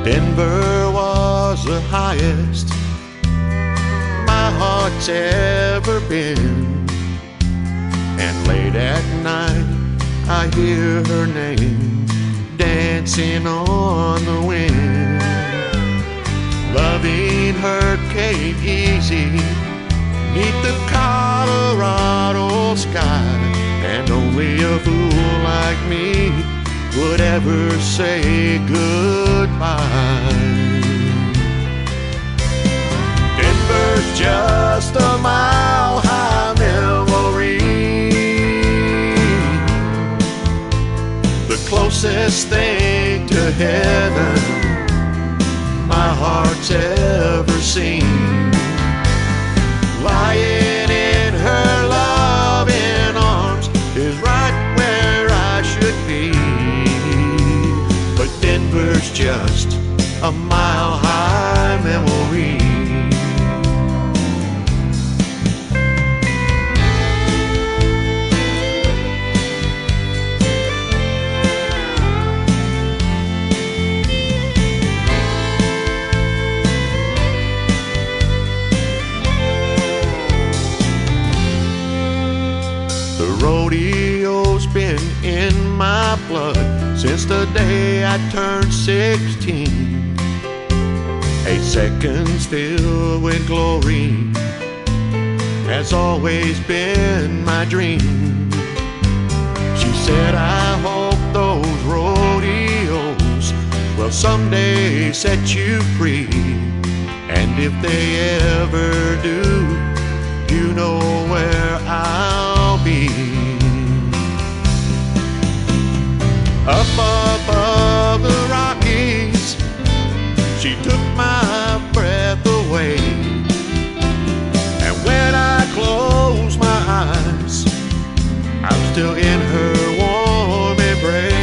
Denver was the highest my heart's ever been. And late at night I hear her name dancing on the wind. Loving her came easy neath the Colorado sky, and only a fool like me would ever say goodbye. Denver's just a mile-high memory, the closest thing to heaven my heart's ever seen. Lying in her loving arms is right where I should be. But Denver's just a mile-high memory. The rodeo's been in my blood since the day I turned 16. 8 seconds filled with glory has always been my dream. She said, I hope those rodeos will someday set you free. And if they ever do, you know where I'll be. Up above the Rockies, she took my breath away. And when I close my eyes, I'm still in her warm embrace.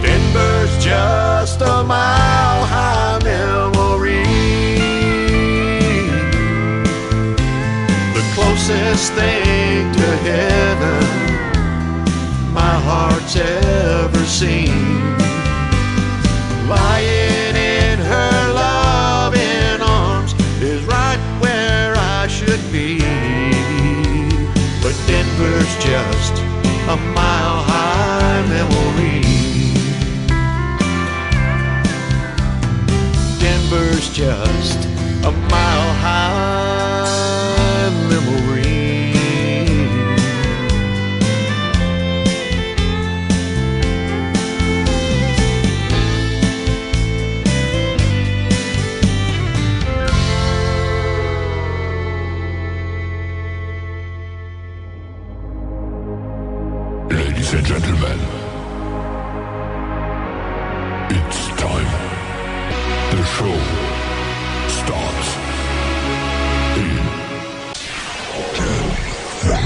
Denver's just a mile-high memory, the closest thing to heaven my heart's ever seen. Lying in her loving arms is right where I should be. But Denver's just a mile-high memory. Denver's just a mile-high memory. Ladies and gentlemen, it's time. The show starts in 10, 9,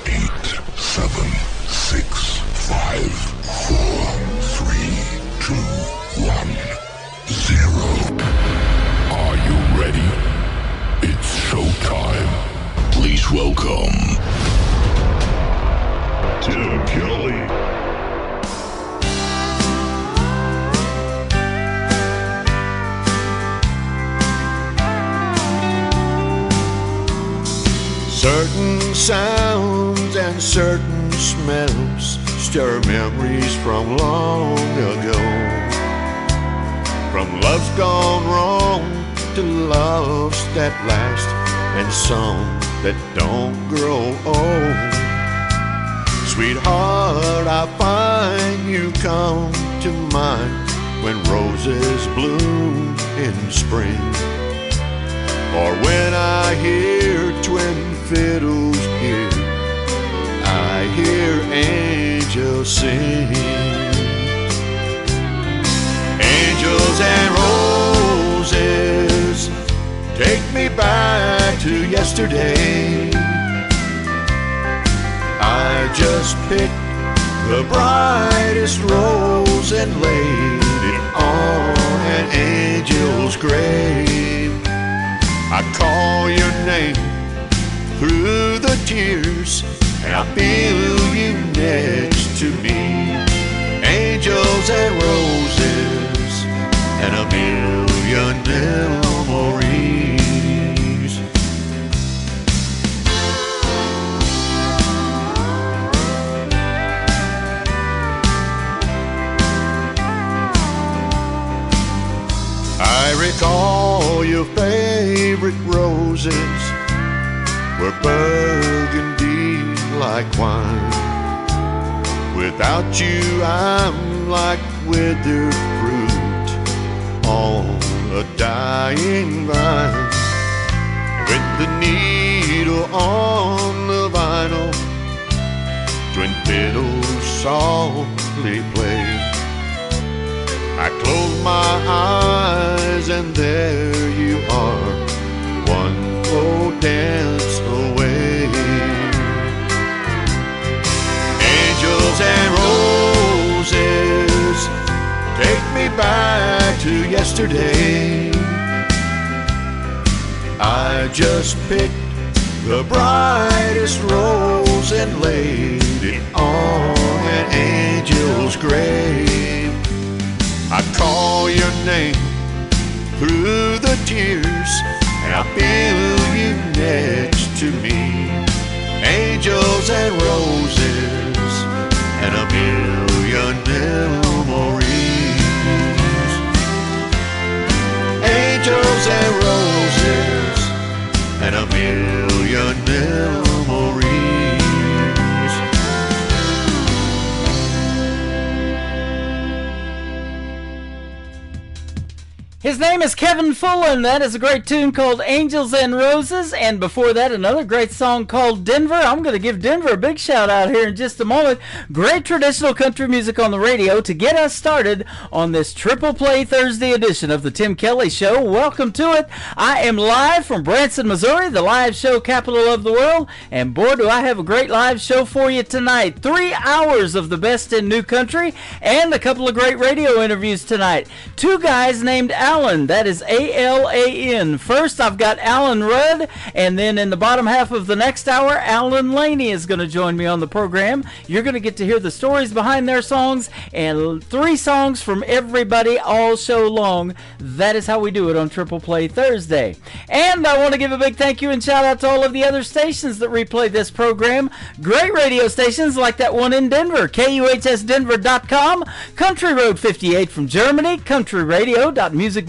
8, 7, 6, 5, 4, 3, 2, 1, 0. Are you ready? It's showtime. Please welcome Tim Kelly. Certain sounds and certain smells stir memories from long ago. From love's gone wrong to loves that last, and songs that don't grow old. Sweetheart, I find you come to mind when roses bloom in spring, or when I hear twin fiddles here, I hear angels sing. Angels and roses take me back to yesterday. I just picked the brightest rose and laid it on an angel's grave. I call your name through the tears, and I feel you next to me. Angels pick all your favorite roses were burgundy like wine. Without you, I'm like withered fruit on a dying vine. With the needle on the vinyl, twin fiddles softly play. I close my eyes and there you are, one slow dance away. Angels and roses, take me back to yesterday. I just picked the brightest rose and laid it on an angel's grave. I call your name through the tears, and I feel you next to me. Angels and roses and a million memories. Angels and roses and a million memories. His name is Kevin Fullen. That is a great tune called Angels and Roses. And before that, another great song called Denver. I'm going to give Denver a big shout out here in just a moment. Great traditional country music on the radio to get us started on this Triple Play Thursday edition of the Tim Kelly Show. Welcome to it. I am live from Branson, Missouri, the live show capital of the world. And boy, do I have a great live show for you tonight. 3 hours of the best in new country and a couple of great radio interviews tonight. Two guys named Alan, that is A-L-A-N. First, I've got Alan Rudd, and then in the bottom half of the next hour, Alan Laney is going to join me on the program. You're going to get to hear the stories behind their songs, and 3 songs from everybody all show long. That is how we do it on Triple Play Thursday. And I want to give a big thank you and shout out to all of the other stations that replay this program. Great radio stations like that one in Denver, KUHSdenver.com, Country Road 58 from Germany, countryradio.musicbox4friends.com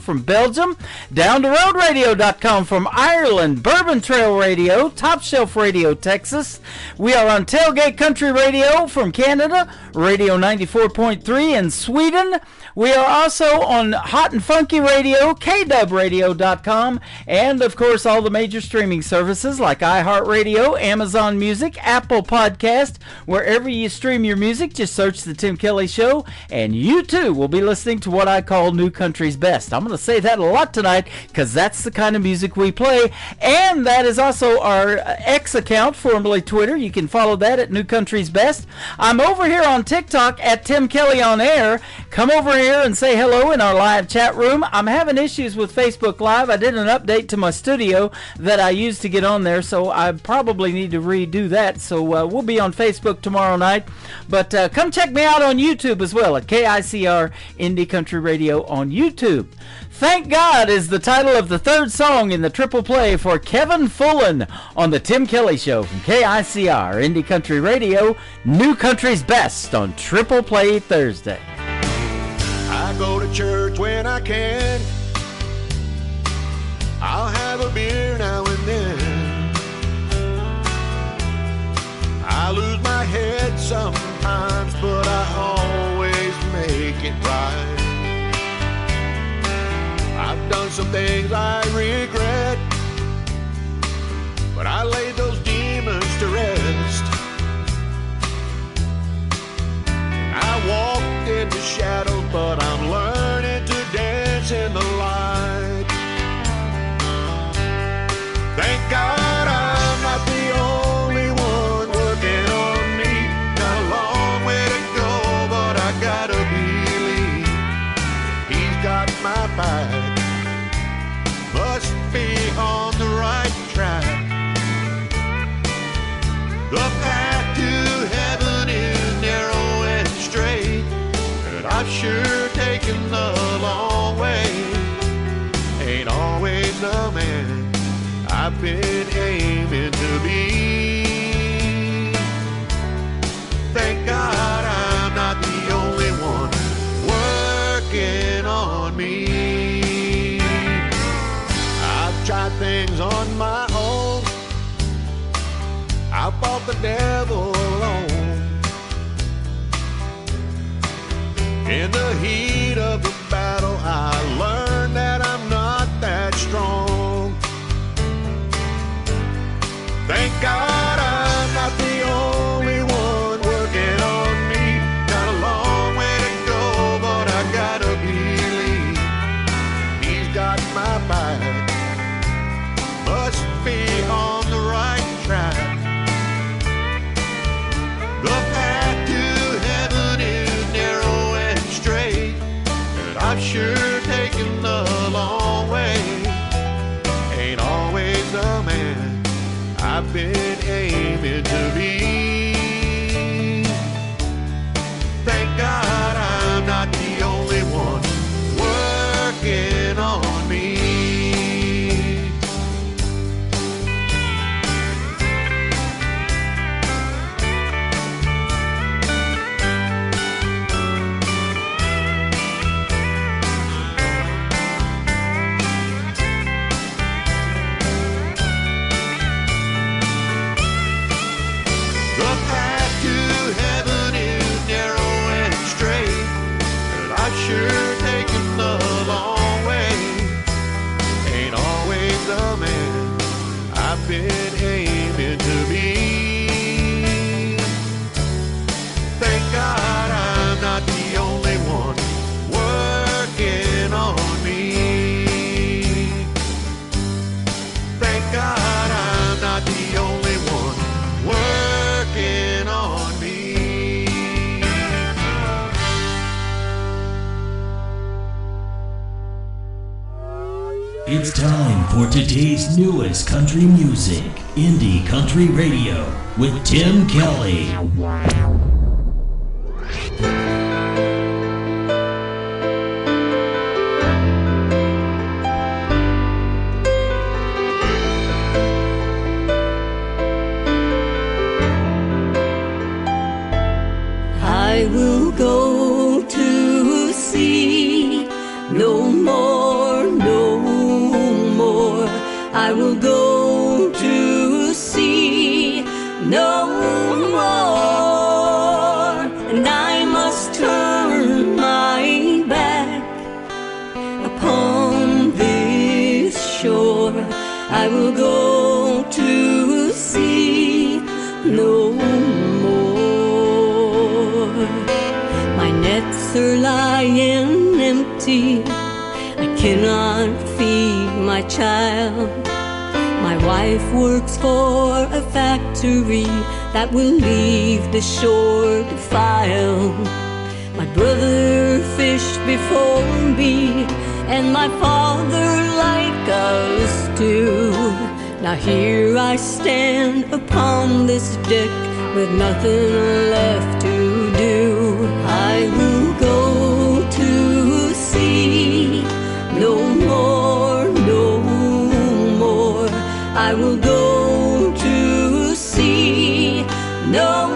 from Belgium, Down the Road Radio.com from Ireland, Bourbon Trail Radio, Top Shelf Radio, Texas. We are on Tailgate Country Radio from Canada, Radio 94.3 in Sweden. We are also on Hot and Funky Radio, KWradio.com, and of course all the major streaming services like iHeartRadio, Amazon Music, Apple Podcast. Wherever you stream your music, just search The Tim Kelly Show, and you too will be listening to what I call New Country's Best. I'm going to say that a lot tonight because that's the kind of music we play, and that is also our X account, formerly Twitter. You can follow that at New Country's Best. I'm over here on TikTok at Tim Kelly On Air. Come over here and say hello in our live chat room. I'm having issues with Facebook Live. I did an update to my studio that I used to get on there, so I probably need to redo that. So we'll be on Facebook tomorrow night. But come check me out on YouTube as well at KICR Indie Country Radio on YouTube. Thank God is the title of the third song in the Triple Play for Kevin Fullen on the Tim Kelly Show from KICR Indie Country Radio, New Country's Best on Triple Play Thursday. I go to church when I can. I'll have a beer now and then. I lose my head sometimes, but I always make it right. I've done some things I regret, but I laid those demons to rest. I walked in the shadows, but I'm learning to dance in the light. Thank God I'm not the only one working on me. Got a long way to go, but I gotta believe He's got my back. Must be on the right track. The path to heaven is narrow and straight, but I've sure taken the long way. Ain't always the man I've been aiming to be. Thank God I'm not the only one working on me. the devil alone. In the heat of the battle, I learned that I'm not that strong. Thank God I'm not the only one working on me. Got a long way to go, but I gotta believe He's got my back. Must be on the right track. The path to heaven is narrow and straight, but I've sure taken the long way. Ain't always the man I've been aiming to be. Thank God I'm not the only one working on me. The path to heaven is narrow and straight, but I've sure taken the long way. Ain't always the man I've been aiming to be. Thank God I'm not the only one working on me. Thank God I'm not the only one working on me. It's time for today's newest country music, Indie Country Radio, with Tim Kelly. I will go to sea no more, no more. I will go to sea no more. And I must turn my back upon this shore. I will go to sea no more. My nets are lying empty. I cannot feed my child. My wife works for a factory that will leave the shore defiled. My brother fished before me, and my father like us too. Now here I stand upon this deck with nothing left to do. I will go to sea no more, no more. I will go to sea no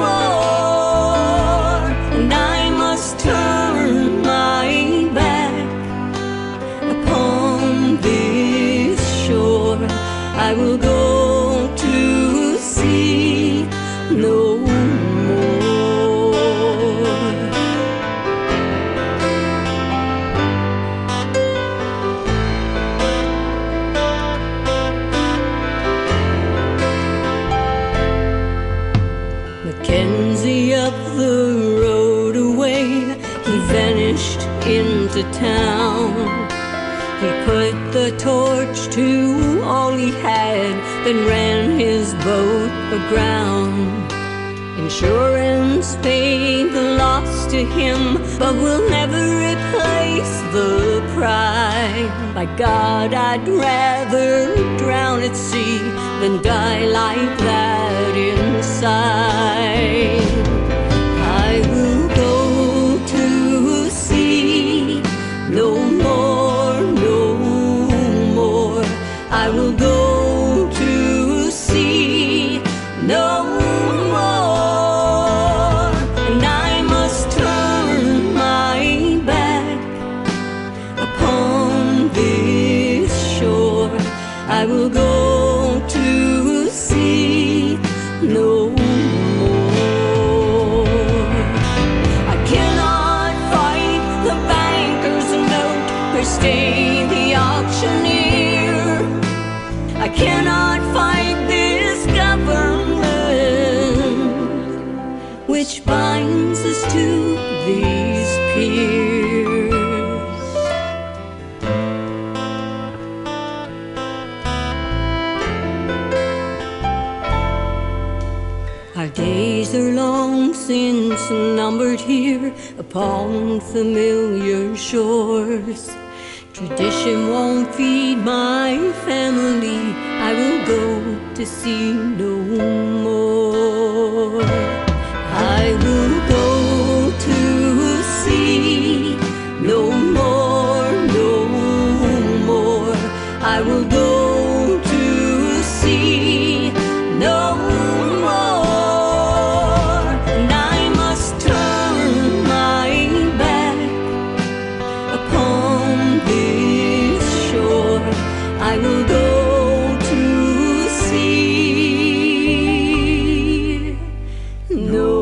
more. And I must turn my back upon this shore. I will go to sea no more. Mackenzie up the road away, he vanished into town. He put the torch to all he had, then ran his boat aground. Insurance paid the loss to him, but will never replace the pride. By God, I'd rather drown at sea than die like that inside. I will go to sea no more, no more. I will go to sea no more. And I must turn my back upon this shore. I will go to sea no which binds us to these piers. Our days are long since numbered here upon familiar shores. Tradition won't feed my family, I will go to see no more. I will go to see no more, no more. I will go to see no more. And I must turn my back upon this shore. I will go to see no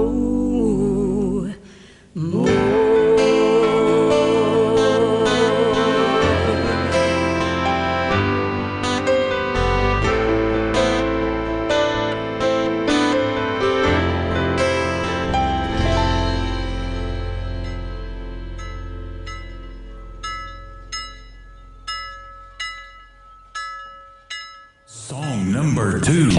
more. Song number 2.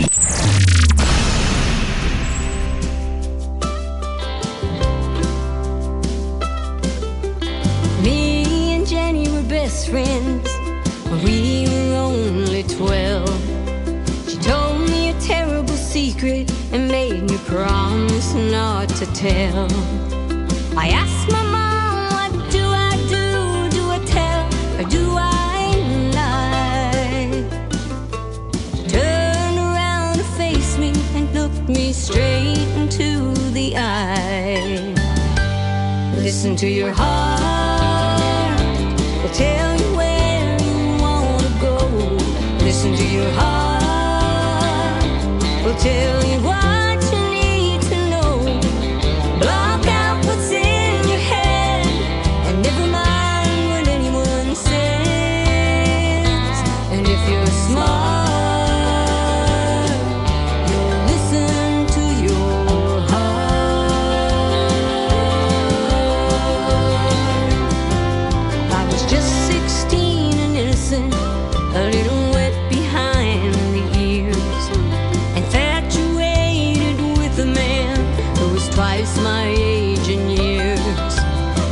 Me and Jenny were best friends when we were only 12. She told me a terrible secret and made me promise not to tell. I asked my mom, what do I do? Do I tell or do I lie? She turned around to face me and looked me straight into the eye. Listen to your heart, will tell you where you wanna go. Listen to your heart, will tell you what you need to know. Block out what's in your head and never mind what anyone says. And if you're smart, you'll listen to your heart. I was just 16 and innocent, a little wet behind the ears, infatuated with a man who was twice my age in years.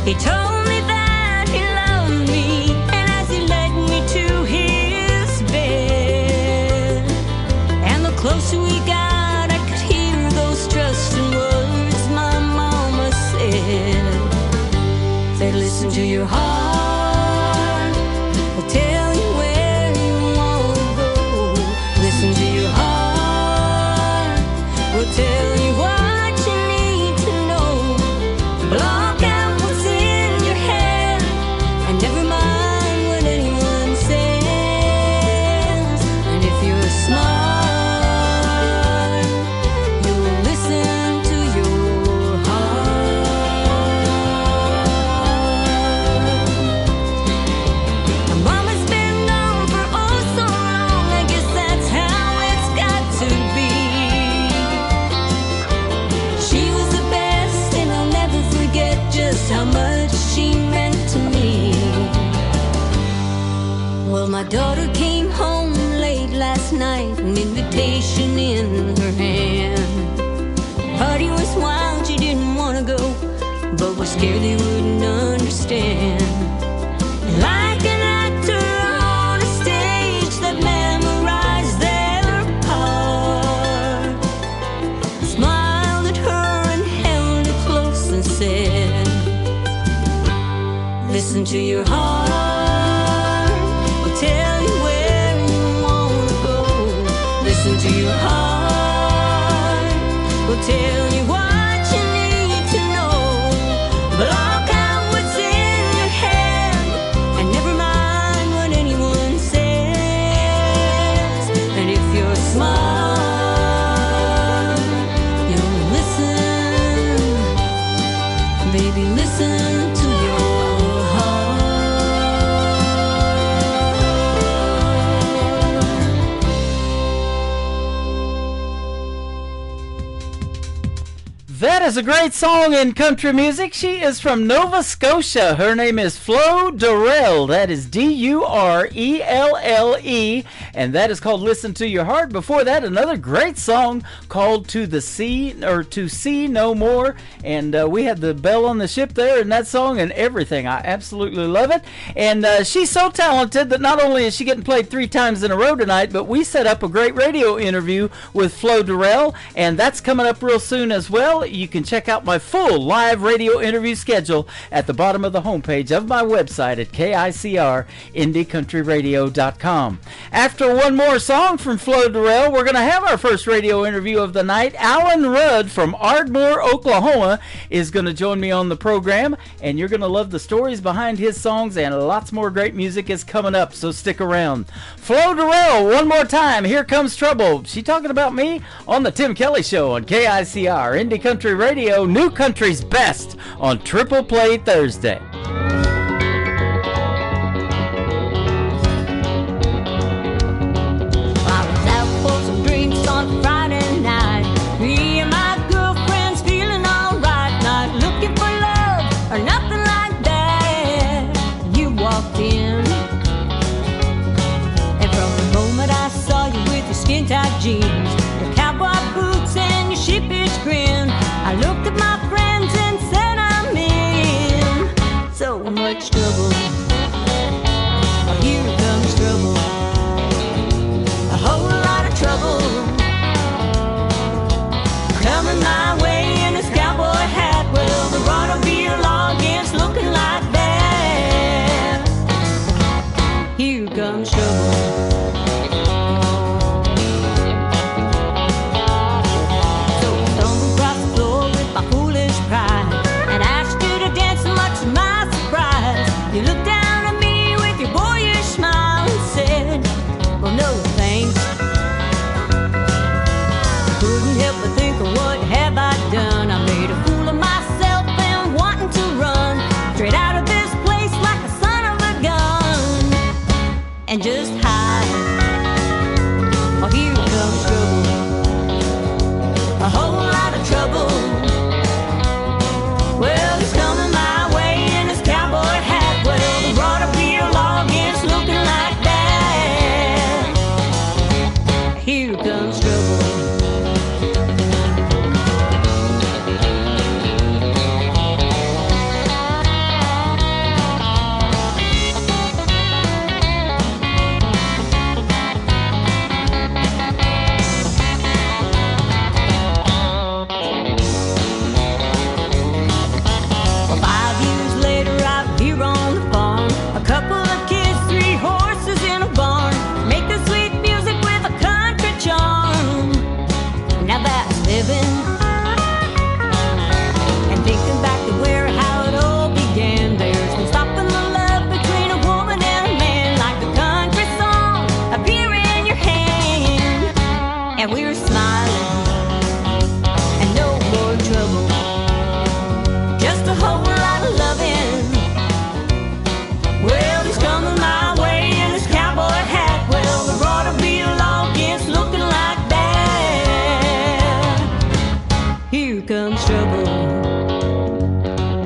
He told me that he loved me, and as he led me to his bed, and the closer we got, I could hear those trusting words my mama said. Said, listen to your heart, will tell you where you wanna go. Listen to your heart, will tell you what you need to know. Block out what's in your head and never mind what anyone says. And if you're smart, you'll listen to your heart. My mama's been gone for oh so long, I guess that's how it's got to be. She was the best, and I'll never forget just how much she meant to me. Well, my daughter came home late last night, an invitation in her hand. Party was wild, she didn't want to go, but was scared they wouldn't understand. Like an actor on a stage that memorized their part, smiled at her and held her close and said, listen to your heart, will tell you where you wanna go. Listen to your heart, will tell you what you need to know. Block out what's in your head and never mind what anyone says. And if you're smart, you'll listen. Baby, listen to your That that is a great song in country music. She is from Nova Scotia. Her name is Flo Durrell. That is Durelle, and that is called Listen to Your Heart. Before that, another great song called To the Sea, or To Sea No More. And we had the bell on the ship there in that song and everything. I absolutely love it. And she's so talented that not only is she getting played 3 times in a row tonight, but we set up a great radio interview with Flo Durrell, and that's coming up real soon as well. You can check out my full live radio interview schedule at the bottom of the homepage of my website at KICRIndieCountryRadio.com. After one more song from Flo Durrell, we're going to have our first radio interview of the night. Alan Rudd from Ardmore, Oklahoma is going to join me on the program, and you're going to love the stories behind his songs, and lots more great music is coming up, so stick around. Flo Durrell, one more time, Here Comes Trouble. She talking about me on the Tim Kelly Show on KICR, Indie Country Radio, New Country's Best on Triple Play Thursday. I was out for some drinks on Friday night. Me and my girlfriend's feeling alright. Not looking for love or nothing like that. You walked in, and from the moment I saw you with your skin-tight jeans, your cowboy boots and your sheepish grin, I looked at my friends and said I'm in so much trouble. Here comes trouble. A whole lot of trouble coming my way in this cowboy hat. Well, the automobile against looking like that. Here comes trouble. So I stumbled across the floor with my foolish pride and asked you to dance, and much to my surprise, you looked down at me with your boyish smile and said, well, no thanks. Couldn't help but think of what have I done. I made a fool of myself and wanting to run straight out of this place like a son of a gun and just hide. Oh, here comes trouble. A whole lot of trouble. Well, he's coming my way in his cowboy hat. Well, the automobile against looking like that. Here comes trouble. Well, 5 years later, out here on the farm, a couple of kids, 3 horses in a barn, making sweet music with a country charm. Now that's living. And thinking back to where, how it all began, there's no stopping the love between a woman and a man, like the country song appear in your hand. And we were smiling, and no more trouble. Just a whole lot of loving. Well, he's coming my way in his cowboy hat. Well, the automobile against looking like that. Here comes trouble.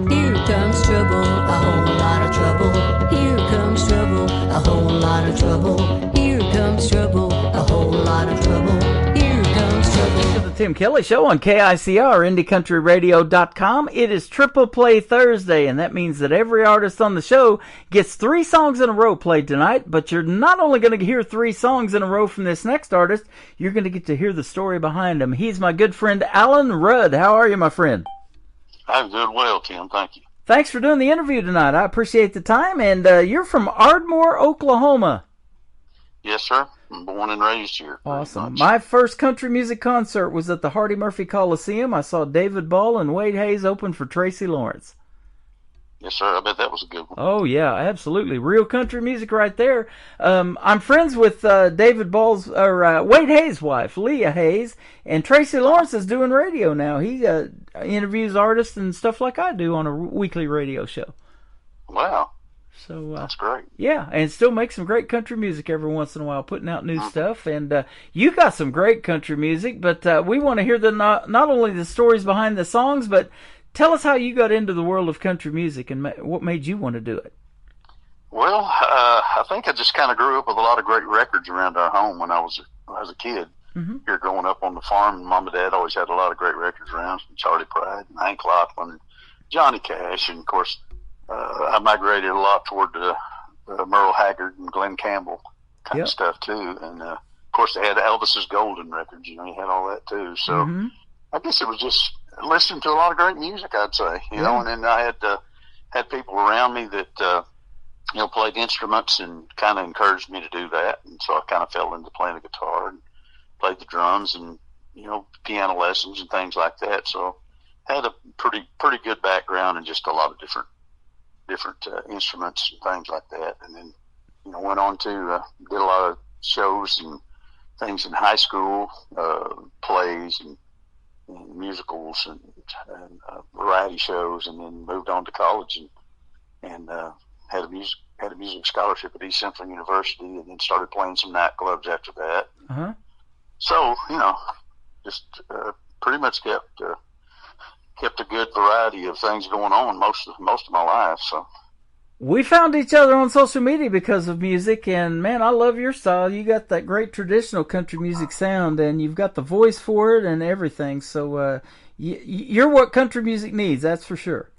Here comes trouble. A whole lot of trouble. Here comes trouble. A whole lot of trouble. Here comes trouble. A whole lot of trouble. Here comes trouble. To the Tim Kelly Show on KICR, IndieCountryRadio.com. It is Triple Play Thursday, and that means that every artist on the show gets 3 songs in a row played tonight, but you're not only going to hear 3 songs in a row from this next artist, you're going to get to hear the story behind him. He's my good friend Alan Rudd. How are you, my friend? I'm good, well, Tim. Thank you. Thanks for doing the interview tonight. I appreciate the time, and you're from Ardmore, Oklahoma. Yes, sir. I'm born and raised here. pretty Awesome. much. My first country music concert was at the Hardy Murphy Coliseum. I saw David Ball and Wade Hayes open for Tracy Lawrence. Yes, sir. I bet that was a good one. Oh, yeah, absolutely. Real country music right there. I'm friends with David Ball's, or Wade Hayes' wife, Leah Hayes, and Tracy Lawrence is doing radio now. He interviews artists and stuff like I do on a weekly radio show. Wow. So that's great. Yeah, and still make some great country music every once in a while, putting out new stuff. And you got some great country music, but we want to hear the not only the stories behind the songs, but tell us how you got into the world of country music and what made you want to do it. Well, I think I just kind of grew up with a lot of great records around our home when I was a kid. Mm-hmm. Here growing up on the farm, Mom and Dad always had a lot of great records around, Charlie Pride and Hank Locklin and Johnny Cash. And, of course, I migrated a lot toward Merle Haggard and Glenn Campbell kind of stuff, too. And, of course, they had Elvis's Golden records. You know, you had all that, too. So I guess it was just listening to a lot of great music, I'd say. You know, and then I had people around me that, you know, played instruments and kind of encouraged me to do that. And so I kind of fell into playing the guitar and played the drums and, you know, piano lessons and things like that. So had a pretty good background in just a lot of different instruments and things like that. And then, you know, went on to did a lot of shows and things in high school, plays and musicals and variety shows, and then moved on to college and had a music scholarship at East Central University, and then started playing some nightclubs after that. Uh-huh. So, you know, just pretty much kept a good variety of things going on most of my life. So we found each other on social media because of music, and man, I love your style. You got that great traditional country music sound, and you've got the voice for it and everything. So you're what country music needs, that's for sure.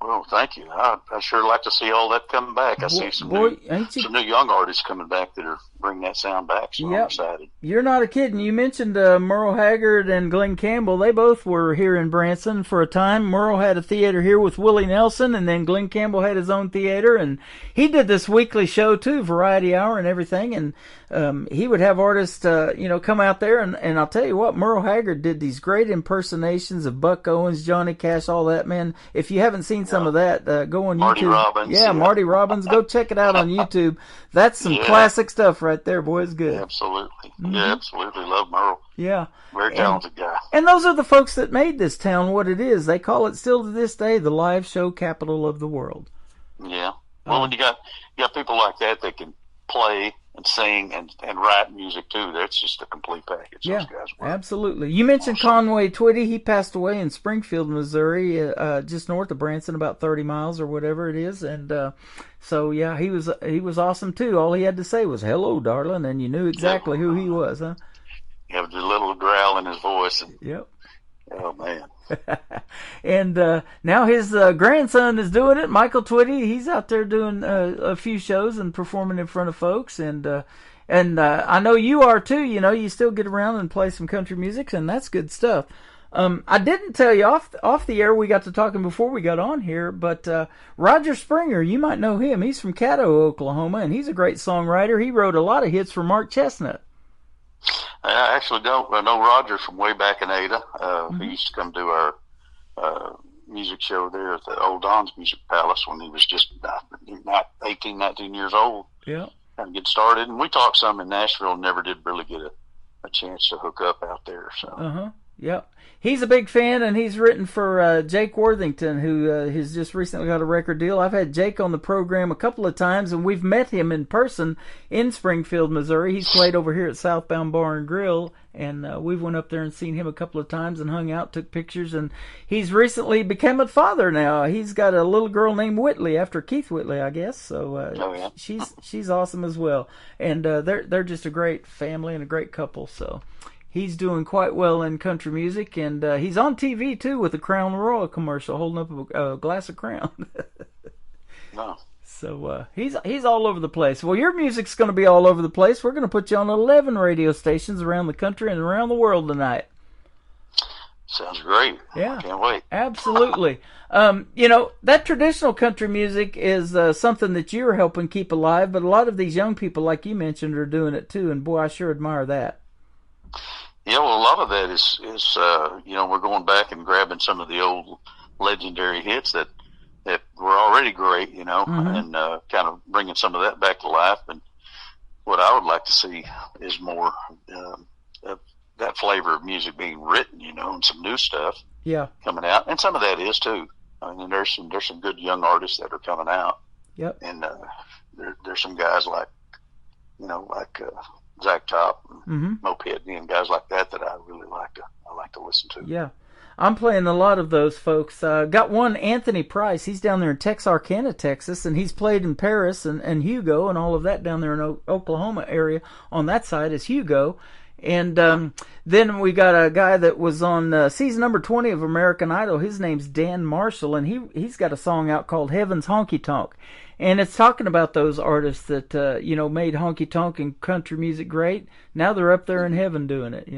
Well, thank you. I sure like to see all that come back. I see some new young artists coming back that are bringing that sound back, so I'm excited. You're not kidding. You mentioned Merle Haggard and Glenn Campbell. They both were here in Branson for a time. Merle had a theater here with Willie Nelson, and then Glenn Campbell had his own theater, and he did this weekly show too, Variety Hour and everything, and he would have artists, come out there, and I'll tell you what, Merle Haggard did these great impersonations of Buck Owens, Johnny Cash, all that, man. If you haven't seen some of that, go on Marty YouTube. Robbins. Yeah, Marty Robbins. Go check it out on YouTube. That's some classic stuff right there, boy. It's good. Absolutely. Mm-hmm. Yeah, absolutely. Love Merle. Yeah. Very talented guy. And those are the folks that made this town what it is. They call it still to this day the live show capital of the world. Yeah. Well, when you got people like that can play and sing and write music too, that's just a complete package. Yeah, those guys were. Absolutely. You mentioned Conway Twitty. He passed away in Springfield, Missouri, just north of Branson, about 30 miles or whatever it is. And so, yeah, he was awesome too. All he had to say was, "Hello, darling," and you knew exactly who he was, huh? Yeah, with a little growl in his voice. And, yep. Oh, man. And now his grandson is doing it, Michael Twitty. He's out there doing a few shows and performing in front of folks. And I know you are too. You know, you still get around and play some country music, and that's good stuff. I didn't tell you off the air. We got to talking before we got on here, but Roger Springer, you might know him. He's from Caddo, Oklahoma, and he's a great songwriter. He wrote a lot of hits for Mark Chestnut. I actually don't. I know Roger from way back in Ada. He used to come to our music show there at the Old Don's Music Palace when he was just 18, 19 years old. Yeah. Kind of get started. And we talked some in Nashville and never did really get a chance to hook up out there. So. Yep. He's a big fan, and he's written for Jake Worthington, who has just recently got a record deal. I've had Jake on the program a couple of times, and we've met him in person in Springfield, Missouri. He's played over here at Southbound Bar and Grill, and we went up there and seen him a couple of times and hung out, took pictures, and he's recently become a father now. He's got a little girl named Whitley, after Keith Whitley, I guess. So she's awesome as well, and they're just a great family and a great couple. So. He's doing quite well in country music, and he's on TV, too, with a Crown Royal commercial, holding up a glass of Crown. Wow. So he's all over the place. Well, your music's going to be all over the place. We're going to put you on 11 radio stations around the country and around the world tonight. Sounds great. Yeah. Can't wait. Absolutely. That traditional country music is something that you're helping keep alive, but a lot of these young people, like you mentioned, are doing it, too, and boy, I sure admire that. Yeah, well, a lot of that is we're going back and grabbing some of the old legendary hits that were already great, and kind of bringing some of that back to life. And what I would like to see is more of that flavor of music being written, and some new stuff coming out. And some of that is too. I mean, there's some good young artists that are coming out. Yep. And there's some guys like Zach Top, and Mo Pitney, and guys like that I really like to listen to. Yeah. I'm playing a lot of those folks. Got one, Anthony Price. He's down there in Texarkana, Texas, and he's played in Paris and Hugo and all of that down there in Oklahoma area. On that side is Hugo. And then we got a guy that was on season number 20 of American Idol. His name's Dan Marshall, and he's got a song out called Heaven's Honky Tonk. And it's talking about those artists that, made honky tonk and country music great. Now they're up there in heaven doing it,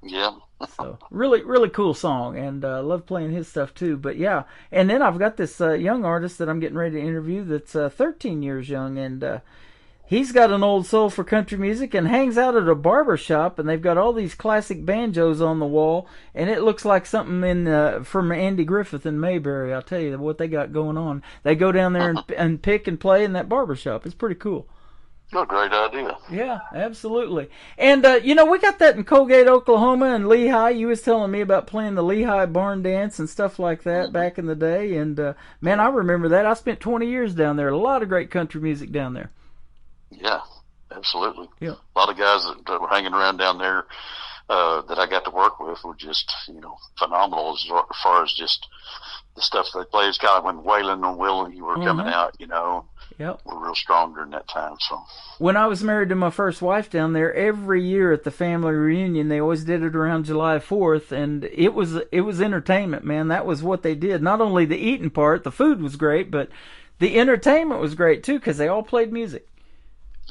Yeah. So really, really cool song, and love playing his stuff too. But yeah, and then I've got this young artist that I'm getting ready to interview that's 13 years young, and he's got an old soul for country music and hangs out at a barber shop, and they've got all these classic banjos on the wall, and it looks like something from Andy Griffith in Mayberry. I'll tell you what they got going on. They go down there and pick and play in that barber shop. It's pretty cool. What a great idea. Yeah, absolutely. And, we got that in Colgate, Oklahoma, and Lehigh. You was telling me about playing the Lehigh barn dance and stuff like that back in the day. And, man, I remember that. I spent 20 years down there. A lot of great country music down there. Yeah, absolutely. Yeah. A lot of guys that were hanging around down there that I got to work with were just, phenomenal as far as just the stuff they played. It's kind of when Waylon and Willie were coming out, Yep. We're real strong during that time. So when I was married to my first wife down there, every year at the family reunion, they always did it around July 4th, and it was entertainment, man. That was what they did. Not only the eating part, the food was great, but the entertainment was great too because they all played music.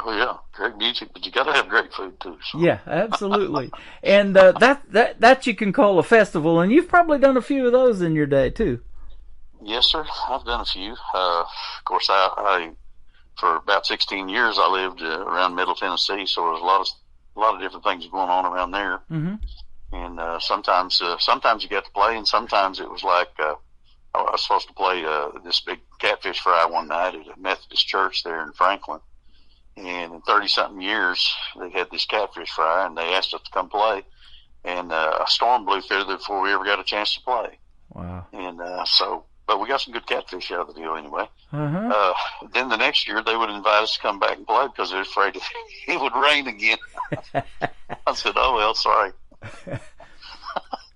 Oh yeah, great music, but you got to have great food too. So. Yeah, absolutely. And that you can call a festival, and you've probably done a few of those in your day too. Yes, sir. I've done a few. Of course, I for about 16 years I lived around Middle Tennessee, so there was a lot of different things going on around there. Mm-hmm. And sometimes you got to play, and sometimes it was like I was supposed to play this big catfish fry one night at a Methodist church there in Franklin. And in 30-something years, they had this catfish fry, and they asked us to come play. And a storm blew through there before we ever got a chance to play. Wow. And but we got some good catfish out of the deal anyway. Uh-huh. Then the next year, they would invite us to come back and play because they were afraid it would rain again. I said, oh, well, sorry.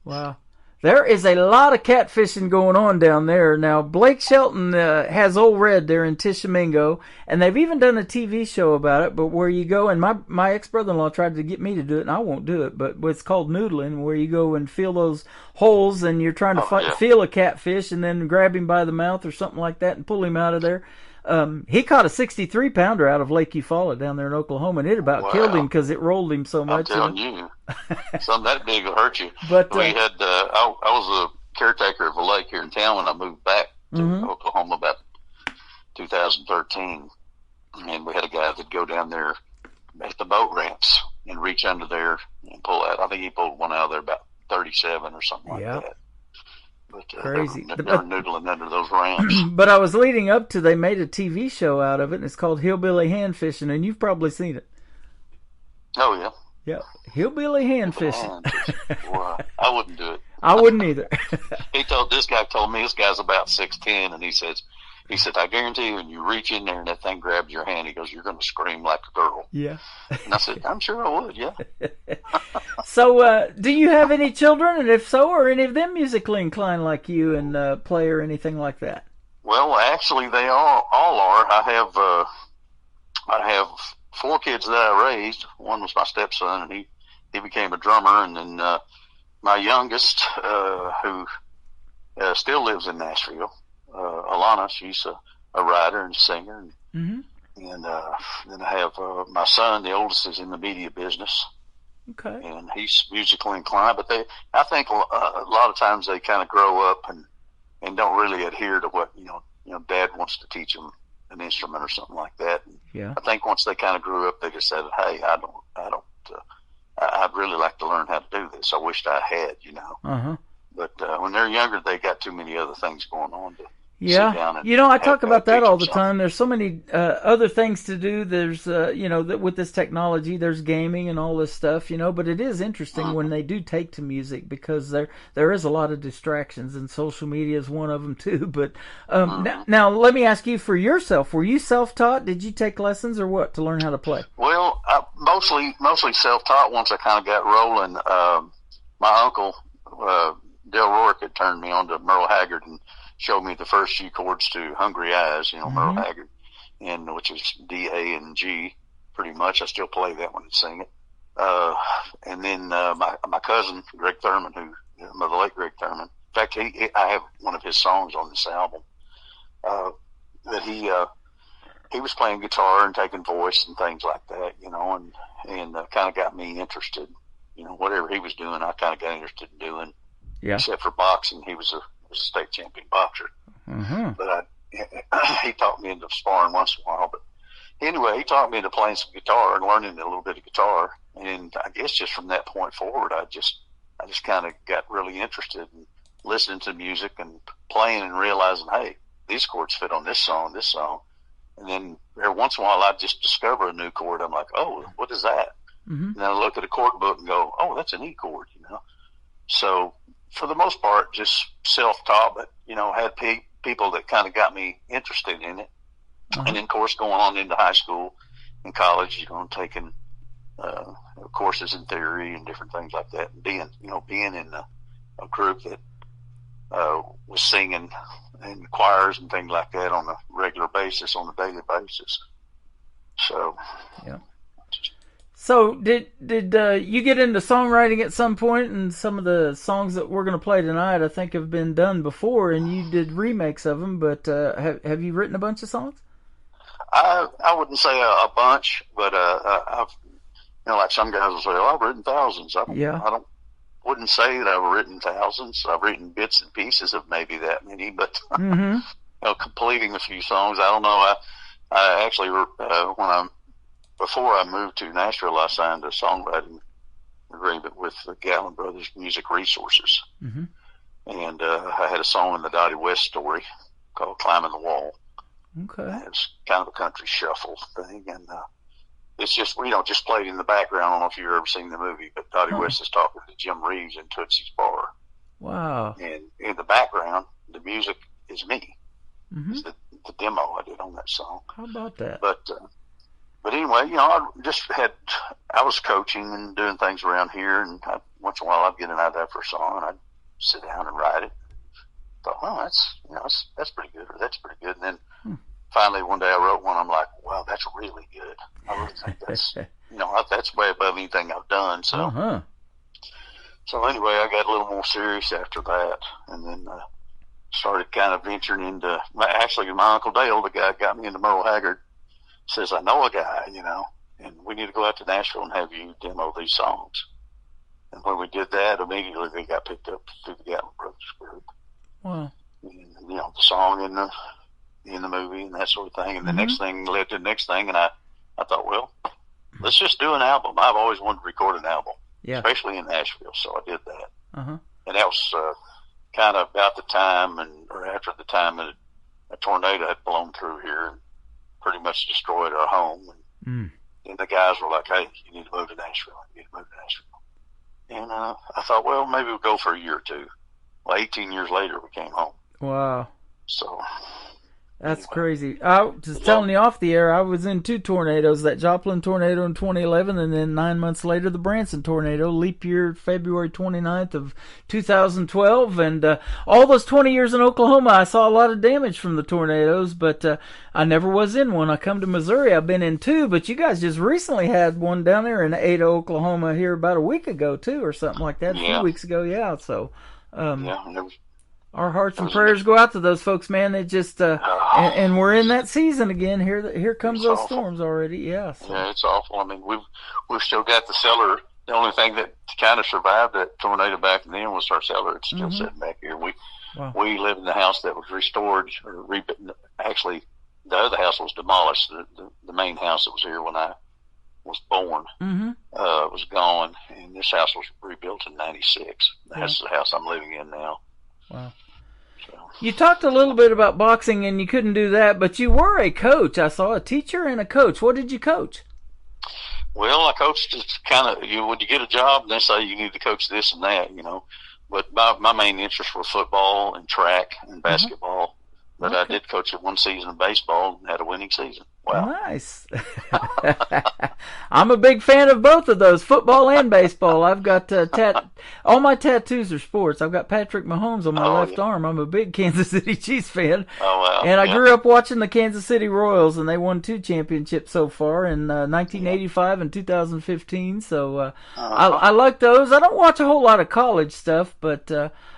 Wow. There is a lot of catfishing going on down there. Now, Blake Shelton has Old Red there in Tishomingo, and they've even done a TV show about it, but where you go, and my ex-brother-in-law tried to get me to do it, and I won't do it, but it's called noodling, where you go and feel those holes, and you're trying to feel a catfish, and then grab him by the mouth or something like that and pull him out of there. He caught a 63-pounder out of Lake Eufaula down there in Oklahoma, and it about killed him because it rolled him so much. I'm telling you, something that big will hurt you. But we had, I was a caretaker of a lake here in town when I moved back to Oklahoma about 2013, and we had a guy that'd go down there at the boat ramps and reach under there and pull out. I think he pulled one out of there about 37 or something like that. But, crazy. They were noodling under those ramps. But I was leading up to, they made a TV show out of it, and it's called Hillbilly Hand Fishing, and you've probably seen it. Oh, yeah. Yeah, Hillbilly Hand Fishing. Well, I wouldn't do it. I wouldn't either. This guy told me, this guy's about 6'10", and he said, I guarantee you, when you reach in there and that thing grabs your hand, he goes, you're going to scream like a girl. Yeah. And I said, I'm sure I would, yeah. So, do you have any children? And if so, are any of them musically inclined like you and play or anything like that? Well, actually, they all are. I have 4 kids that I raised. One was my stepson, and he became a drummer. And then my youngest, who still lives in Nashville, Alana, she's a writer and singer. And then I have my son, the oldest, is in the media business. Okay. And he's musically inclined, but I think a lot of times they kind of grow up and don't really adhere to what, Dad wants to teach them an instrument or something like that. And yeah. I think once they kind of grew up, they just said, hey, I'd really like to learn how to do this. I wished I had, Uh-huh. But when they're younger, they got too many other things going on Yeah, down and I talk about that all the something. time. There's so many other things to do. There's, with this technology, there's gaming and all this stuff, but it is interesting when they do take to music because there is a lot of distractions, and social media is one of them too. But now, let me ask you for yourself, were you self-taught? Did you take lessons or what to learn how to play? Well, mostly self-taught once I kind of got rolling. My uncle, Del Rourke, had turned me on to Merle Haggard and showed me the first few chords to Hungry Eyes, Merle Haggard, and which is D, A, and G, pretty much. I still play that one and sing it. And then my cousin, Greg Thurman, the late Greg Thurman. In fact, I have one of his songs on this album that he was playing guitar and taking voice and things like that, and kind of got me interested. Whatever he was doing, I kind of got interested in doing. Yeah. Except for boxing, he was a state champion boxer. Mm-hmm. But he taught me into sparring once in a while. But anyway, he taught me into playing some guitar and learning a little bit of guitar. And I guess just from that point forward, I just kind of got really interested in listening to music and playing and realizing, hey, these chords fit on this song. And then every once in a while, I'd just discover a new chord. I'm like, oh, what is that? Mm-hmm. And then I look at a chord book and go, oh, that's an E chord, So for the most part, just self-taught, but, had people that kind of got me interested in it. Uh-huh. And then, of course, going on into high school and college, taking courses in theory and different things like that. And being in a group that was singing in choirs and things like that on a regular basis, on a daily basis. So, yeah. So did you get into songwriting at some point? And some of the songs that we're going to play tonight, I think, have been done before, and you did remakes of them. But have you written a bunch of songs? I wouldn't say a bunch, but I've like some guys will say, "Oh, I've written thousands." I wouldn't say that I've written thousands. I've written bits and pieces of maybe that many, but completing a few songs. I don't know. I actually before I moved to Nashville, I signed a songwriting agreement with the Gallon Brothers Music Resources. Mm-hmm. And I had a song in the Dottie West story called Climbing the Wall. Okay. It's kind of a country shuffle thing. And it's just, just played in the background. I don't know if you've ever seen the movie, but Dottie West is talking to Jim Reeves in Tootsie's Bar. Wow. And in the background, the music is me. Mm-hmm. It's the demo I did on that song. How about that? But anyway, I was coaching and doing things around here, and once in a while I'd get an idea for a song, and I'd sit down and write it. Thought, oh, that's pretty good, or that's pretty good. And then finally one day I wrote one. I'm like, wow, that's really good. I really think that's, that's way above anything I've done. So, So anyway, I got a little more serious after that, and then started kind of venturing into. Actually, my Uncle Dale, the guy that got me into Merle Haggard, says, I know a guy, and we need to go out to Nashville and have you demo these songs. And when we did that, immediately they got picked up through the Gallon Brothers group. Wow. And, the song in the movie and that sort of thing. And the next thing led to the next thing, and I thought, well, let's just do an album. I've always wanted to record an album, especially in Nashville, so I did that. Uh-huh. And that was kind of about the time or after the time that a tornado had blown through here and pretty much destroyed our home. And the guys were like, hey, you need to move to Nashville. And I thought, well, maybe we'll go for a year or two. Well, 18 years later, we came home. Wow. So that's crazy. I was telling you off the air, I was in 2 tornadoes, that Joplin tornado in 2011, and then 9 months later, the Branson tornado, leap year, February 29th of 2012. And all those 20 years in Oklahoma, I saw a lot of damage from the tornadoes, but I never was in one. I come to Missouri, I've been in 2, but you guys just recently had one down there in Ada, Oklahoma here about a week ago, too, or something like that, a few weeks ago, So, our hearts and prayers go out to those folks, man. They just and we're in that season again. Here comes those storms already. Yeah. So. Yeah, it's awful. I mean, we've still got the cellar. The only thing that kind of survived that tornado back then was our cellar. It's still sitting back here. We live in the house that was restored or rebuilt. Actually, the other house was demolished. The main house that was here when I was born was gone, and this house was rebuilt in '96. That's the house I'm living in now. Wow. So. You talked a little bit about boxing, and you couldn't do that, but you were a coach. I saw a teacher and a coach. What did you coach? Well, I coached kind of, when you get a job, they say you need to coach this and that, But my main interests were football and track and basketball. But I did coach it one season of baseball and had a winning season. Wow. Nice. I'm a big fan of both of those, football and baseball. I've got all my tattoos are sports. I've got Patrick Mahomes on my left arm. I'm a big Kansas City Chiefs fan. Oh, wow. And I grew up watching the Kansas City Royals, and they won 2 championships so far in 1985 and 2015. So I like those. I don't watch a whole lot of college stuff, but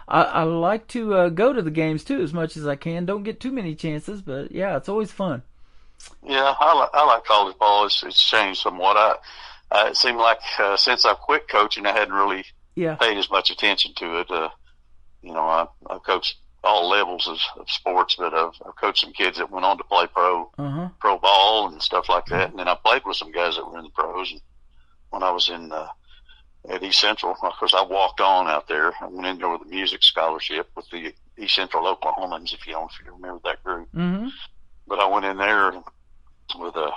I like to go to the games, too, as much as I can. Don't get too many chances, but, yeah, it's always fun. Yeah, I like college ball. It's changed somewhat. It seemed like since I quit coaching, I hadn't really paid as much attention to it. I've coached all levels of sports, but I've coached some kids that went on to play pro ball and stuff like that. And then I played with some guys that were in the pros. And when I was at East Central, of course, I walked on out there. I went in there with a music scholarship with the East Central Oklahomans, if you remember that group. Mm-hmm. But I went in there with a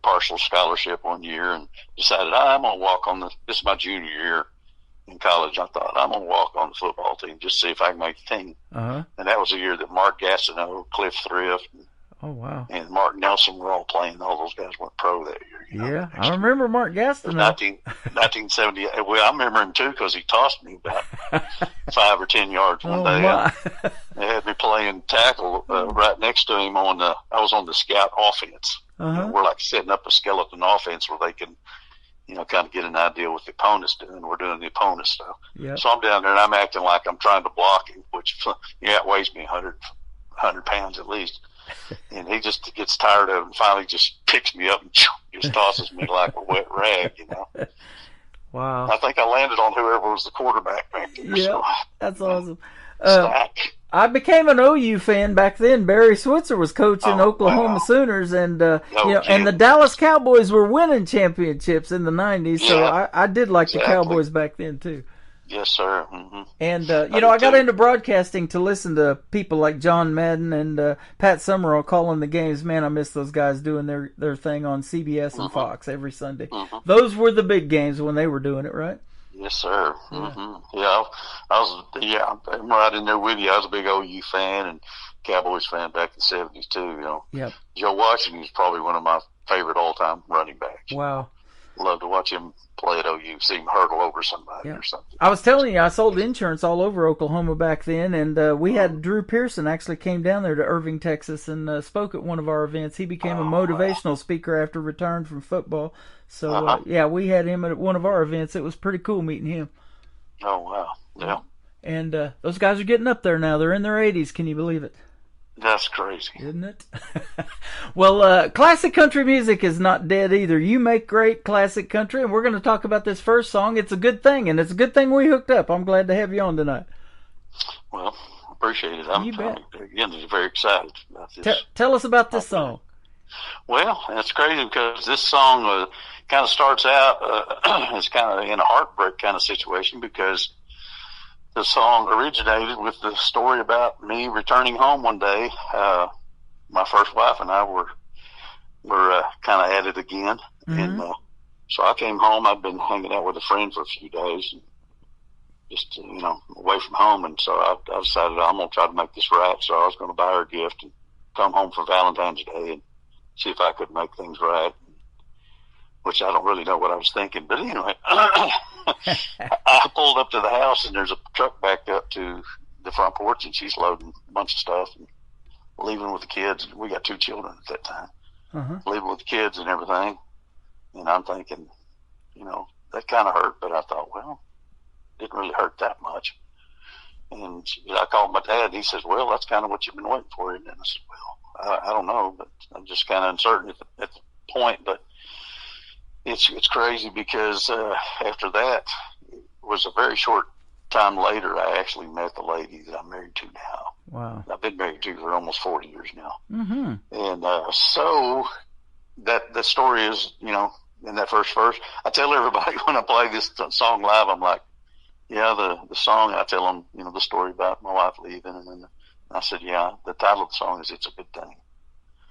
partial scholarship one year and decided I'm going to walk on this is my junior year in college. I thought I'm going to walk on the football team just to see if I can make the team. And that was the year that Mark Gastineau, Cliff Thrift, and Mark Nelson were all playing. All those guys went pro that year. Yeah, I remember Mark Gastineau. 1978. Well, I remember him too because he tossed me about 5 or 10 yards one day. They had me playing tackle right next to him I was on the scout offense. We're like setting up a skeleton offense where they can, kind of get an idea what the opponent's doing. We're doing the opponent stuff. Yep. So I'm down there and I'm acting like I'm trying to block him, which it weighs me 100 pounds at least. And he just gets tired of it and finally just picks me up and just tosses me like a wet rag, Wow. I think I landed on whoever was the quarterback back there. Yeah, so. that's awesome. Stack. I became an OU fan back then. Barry Switzer was coaching Oklahoma Sooners, and and the Dallas Cowboys were winning championships in the 90s. So I did like the Cowboys back then too. Yes, sir. Mm-hmm. And I got into broadcasting to listen to people like John Madden and Pat Summerall calling the games. Man, I miss those guys doing their thing on CBS and Fox every Sunday. Those were the big games when they were doing it, right? Yes, sir. Yeah, I I'm right in there with you. I was a big OU fan and Cowboys fan back in the 70s too. Yep. Joe Washington is probably one of my favorite all-time running backs. Wow. Love to watch him play at OU, see him hurdle over somebody or something. I was telling you, I sold insurance all over Oklahoma back then, and we had Drew Pearson actually came down there to Irving, Texas, and spoke at one of our events. He became a motivational speaker after return from football. So, we had him at one of our events. It was pretty cool meeting him. Oh, wow. Yeah. And those guys are getting up there now. They're in their 80s. Can you believe it? That's crazy. Isn't it? Well, classic country music is not dead either. You make great classic country, and we're going to talk about this first song. It's a good thing, and it's a good thing we hooked up. I'm glad to have you on tonight. Well, appreciate it. I'm very excited about this. Tell us about this song. Well, it's crazy because this song kind of starts out, it's kind of in a heartbreak kind of situation because the song originated with the story about me returning home one day. My first wife and I were kind of at it again. And so I came home. I'd been hanging out with a friend for a few days, and just, away from home. And so I decided I'm going to try to make this right. So I was going to buy her a gift and come home for Valentine's Day and see if I could make things right, which I don't really know what I was thinking. But anyway, I pulled up to the house, and there's a truck backed up to the front porch, and she's loading a bunch of stuff and leaving with the kids. We got 2 children at that time, leaving with the kids and everything. And I'm thinking, that kind of hurt, but I thought, well, it didn't really hurt that much. And I called my dad. He says, well, that's kind of what you've been waiting for. And I said, well, I don't know, but I'm just kind of uncertain at the point. But it's crazy because after that, it was a very short time later, I actually met the lady that I'm married to now. Wow. I've been married to for almost 40 years now. Mm-hmm. And so that story is, in that first verse, I tell everybody when I play this song live, I'm like, yeah, the song, I tell them, the story about my wife leaving and then I said, yeah, the title of the song is It's a Good Thing.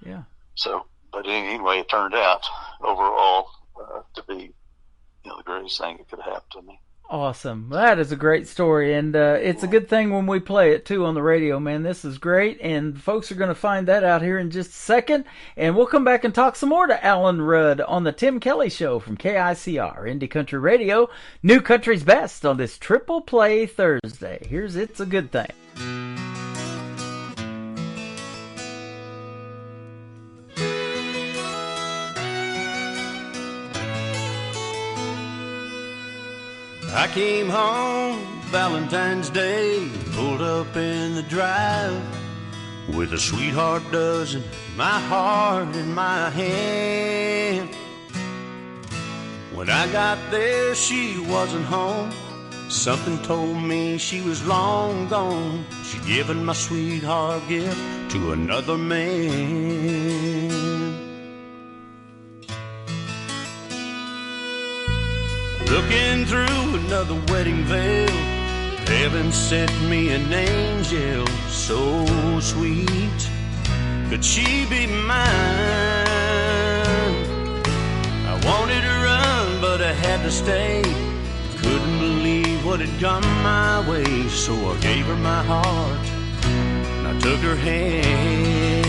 Yeah. So, but anyway, it turned out overall to be, the greatest thing that could have happened to me. Awesome. That is a great story, and it's a good thing when we play it, too, on the radio, man. This is great, and folks are going to find that out here in just a second, and we'll come back and talk some more to Alan Rudd on the Tim Kelly Show from KICR, Indie Country Radio, New Country's Best on this Triple Play Thursday. Here's It's a Good Thing. I came home Valentine's Day, pulled up in the drive with a sweetheart dozen, my heart in my hand. When I got there, she wasn't home. Something told me she was long gone. She'd given my sweetheart gift to another man. Looking through another wedding veil, heaven sent me an angel so sweet. Could she be mine? I wanted to run, but I had to stay. Couldn't believe what had come my way, so I gave her my heart and I took her hand.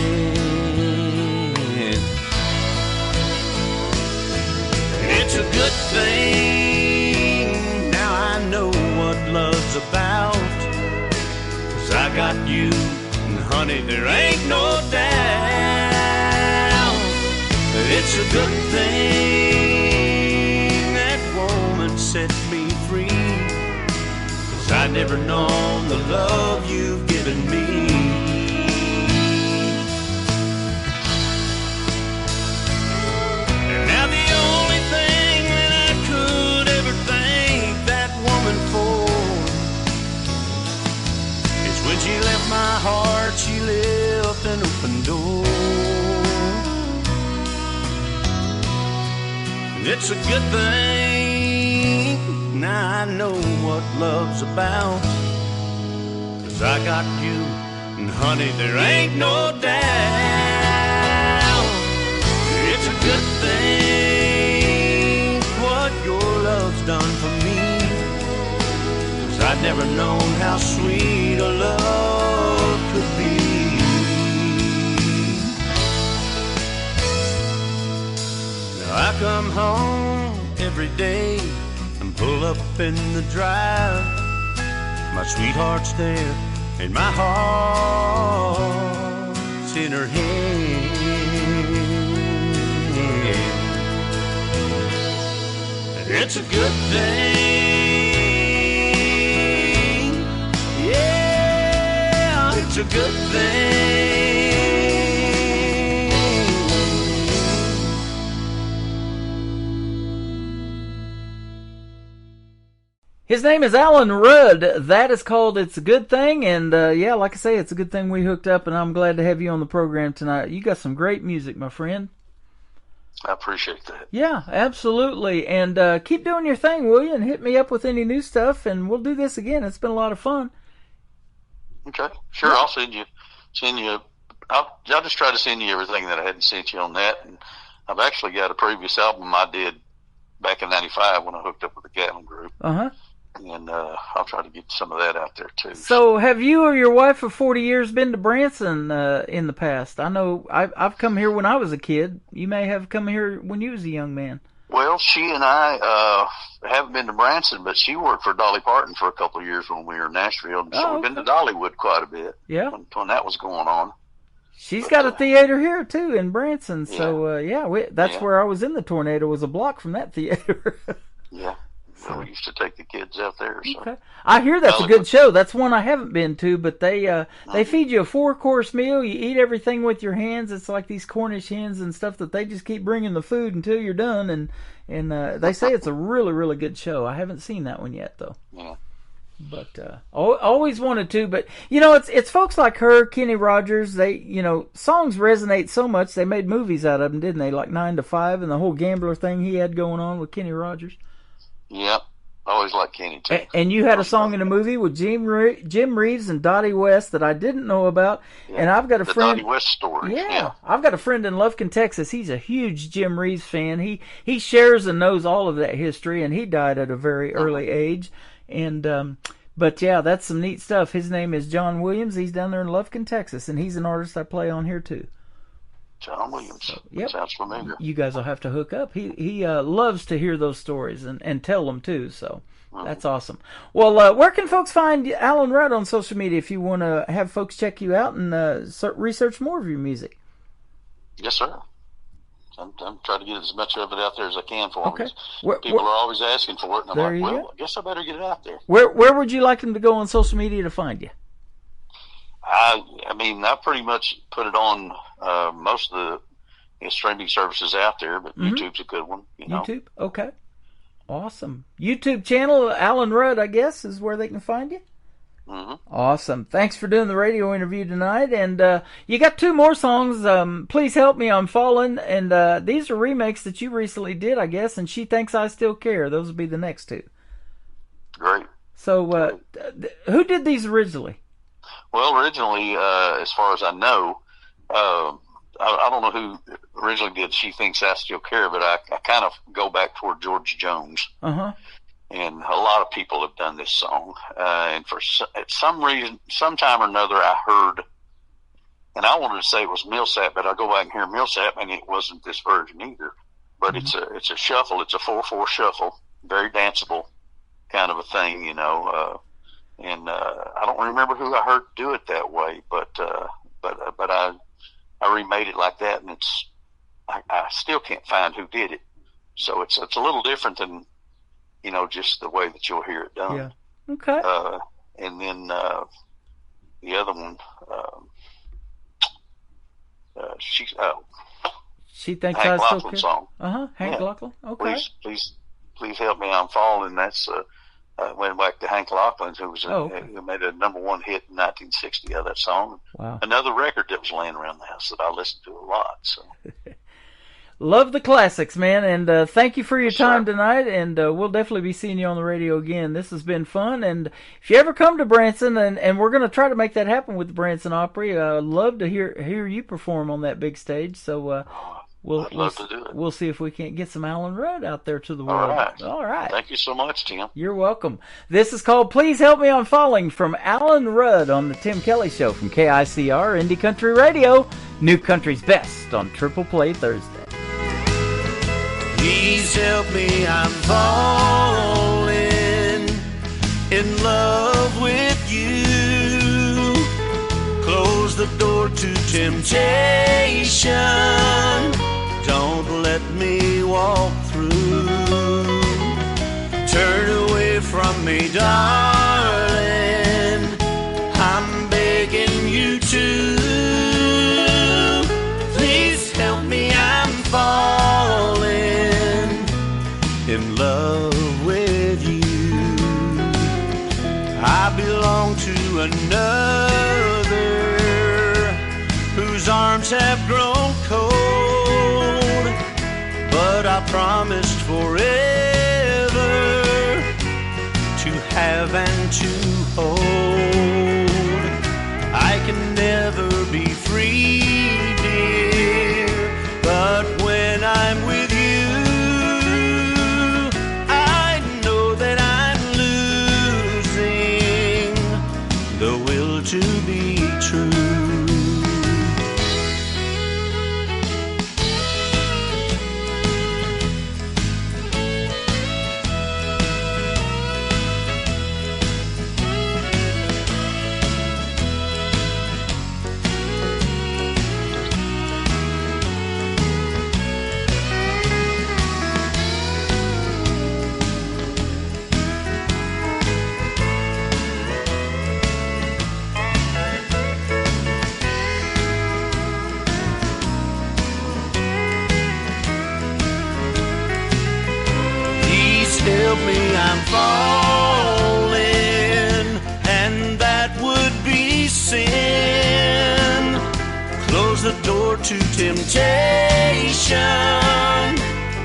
It's a good thing, now I know what love's about, 'cause I got you, and honey, there ain't no doubt. It's a good thing that woman set me free, 'cause I'd never known the love you've given me. And now the only thing that I could ever thank that woman for is when she left my heart, she left an open door. And it's a good thing, now I know what love's about, 'cause I got you, and honey, there ain't no doubt. It's a good thing what your love's done for me, 'cause I'd never known how sweet a love could be. Now I come home every day and pull up in the drive. My sweetheart's there and my heart's in her hand. And it's a good thing, yeah, it's a good thing. His name is Alan Rudd. That is called It's a Good Thing. And, yeah, like I say, it's a good thing we hooked up, and I'm glad to have you on the program tonight. You got some great music, my friend. I appreciate that. Yeah, absolutely. And keep doing your thing, will you? And hit me up with any new stuff, and we'll do this again. It's been a lot of fun. Okay, sure. Yeah. I'll send you. I'll just try to send you everything that I hadn't sent you on that. And I've actually got a previous album I did back in '95 when I hooked up with the Gatlin Group. And I'll try to get some of that out there too. So have you or your wife of 40 years been to Branson in the past? I know I've come here when I was a kid. You may have come here when you was a young man. Well, she and I haven't been to Branson, but she worked for Dolly Parton for a couple of years when we were in Nashville. So we've been to Dollywood quite a bit. Yeah. When that was going on. She's got a theater here too in Branson. So that's where I was in the tornado. Was a block from that theater. Yeah. So we used to take the kids out there. So. Okay. I hear that's a good show. That's one I haven't been to, but they feed you a 4-course meal. You eat everything with your hands. It's like these Cornish hens and stuff that they just keep bringing the food until you're done. And they say it's a really, really good show. I haven't seen that one yet though. Yeah. But always wanted to. But it's folks like her, Kenny Rogers. They songs resonate so much. They made movies out of them, didn't they? Like 9 to 5 and the whole gambler thing he had going on with Kenny Rogers. Yep. Always like Kenny too. And you had a song in a movie with Jim Reeves and Dottie West that I didn't know about. Yeah. And I've got a friend. Dottie West story. Yeah, I've got a friend in Lufkin, Texas. He's a huge Jim Reeves fan. He shares and knows all of that history, and he died at a very early age. And but yeah, that's some neat stuff. His name is John Williams. He's down there in Lufkin, Texas, and he's an artist I play on here too. John Williams. So, yep. Sounds familiar. You guys will have to hook up. He loves to hear those stories and tell them too. So that's awesome. Well, where can folks find Alan Rudd on social media if you want to have folks check you out and research more of your music? Yes, sir. I'm trying to get as much of it out there as I can for them. Okay. People are always asking for it, and I'm like, I guess I better get it out there. Where would you like them to go on social media to find you? I mean, I pretty much put it on most of the streaming services out there, but YouTube's a good one. YouTube? Okay. Awesome. YouTube channel, Alan Rudd, I guess, is where they can find you? Mm-hmm. Awesome. Thanks for doing the radio interview tonight. And you got 2 more songs, Please Help Me, I'm Falling, and these are remakes that you recently did, I guess, and She Thinks I Still Care. Those will be the next 2. Great. So who did these originally? Well, originally, as far as I know, I don't know who originally did She Thinks I Still Care, but I kind of go back toward George Jones. Uh-huh. And a lot of people have done this song. And at some reason, sometime or another, I heard, and I wanted to say it was Millsap, but I go back and hear Millsap, and it wasn't this version either. But it's a shuffle. It's a 4/4 shuffle, very danceable kind of a thing, And I don't remember who I heard do it that way, but I remade it like that, and I still can't find who did it. So it's a little different than just the way that you'll hear it done. Yeah. Okay. And then the other one, She Thinks Hank I Still Lachlan Care. song. Hank Lachlan. Okay. Please help me, I'm falling. That's went back to Hank Lachlan, who made a #1 hit in 1960 of that song. Wow. Another record that was laying around the house that I listened to a lot. So. Love the classics, man, and thank you for your time tonight, and we'll definitely be seeing you on the radio again. This has been fun, and if you ever come to Branson, and we're going to try to make that happen with the Branson Opry, I'd love to hear you perform on that big stage, so we'll see if we can't get some Alan Rudd out there to the world. All right. Thank you so much, Tim. You're welcome. This is called Please Help Me, I'm Falling from Alan Rudd on the Tim Kelly Show from KICR Indie Country Radio, New Country's Best on Triple Play Thursday. Please help me, I'm falling in love with you. Close the door to temptation. Don't let me walk through. Turn away from me, darling. I'm begging you to. Please help me, I'm falling in love with you. I belong to another whose arms have grown cold, but I promised forever to have and to hold. I can never be free, dear, but when I'm with you, to be true. Help me, I'm falling, and that would be sin. Close the door to temptation.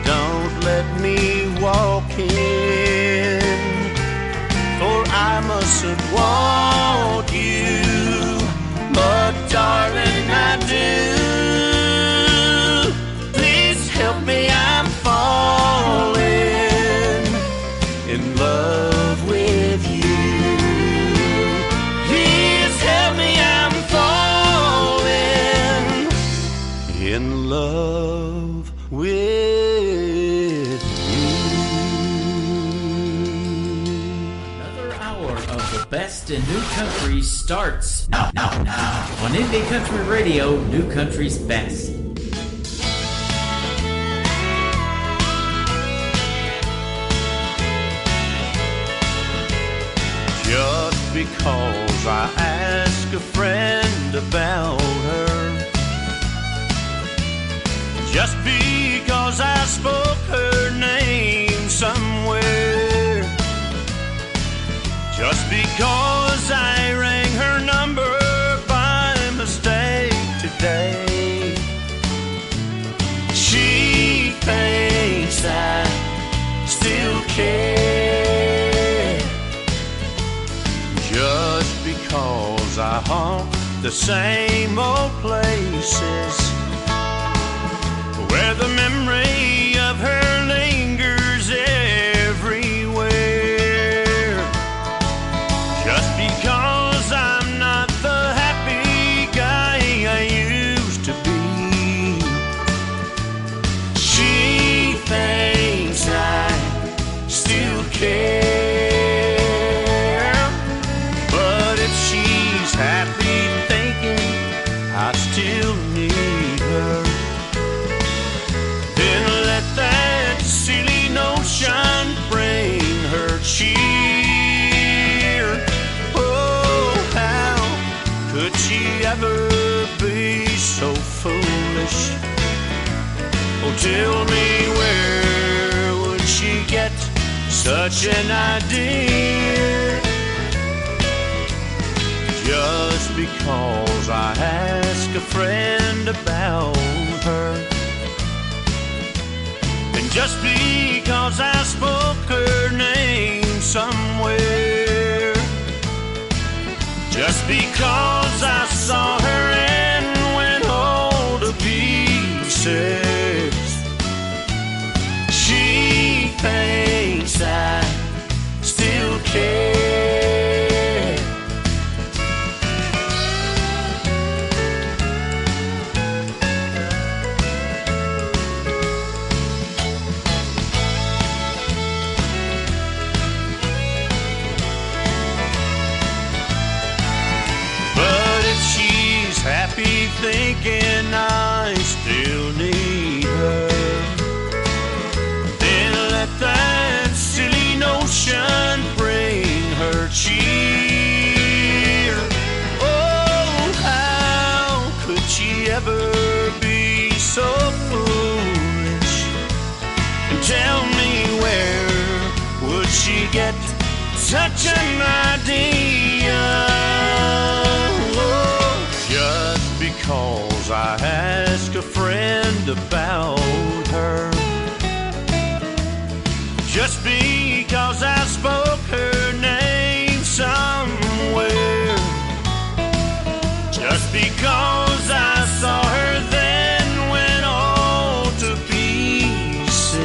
Don't let me walk in. mustn't want you, but darling, I do. Please help me, I'm falling in love with you. Please help me, I'm falling in love with you. Another hour of the best in new country starts now on Indie Country Radio, New Country's Best. Just because I ask a friend about her, just because I spoke her name somewhere, just because I rang her number by mistake today, she thinks I still care. Just because I haunt the same old places where the memory of her lingers everywhere, just because I'm not the happy guy I used to be, she thinks I still care. But if she's happy thinking I still need her, then let that silly notion bring her cheer. Oh, how could she ever be so foolish? Oh, tell me, where would she get such an idea? Just because I ask a friend about her, and just because I spoke her name somewhere, just because I saw her and went all to pieces, she thinks I still care. Happy thinking I still need her, then let that silly notion bring her cheer. Oh, how could she ever be so foolish? And tell me, where would she get such an idea? Just because I ask a friend about her, just because I spoke her name somewhere, just because I saw her then went all to pieces,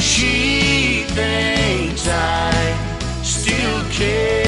she thinks I still care.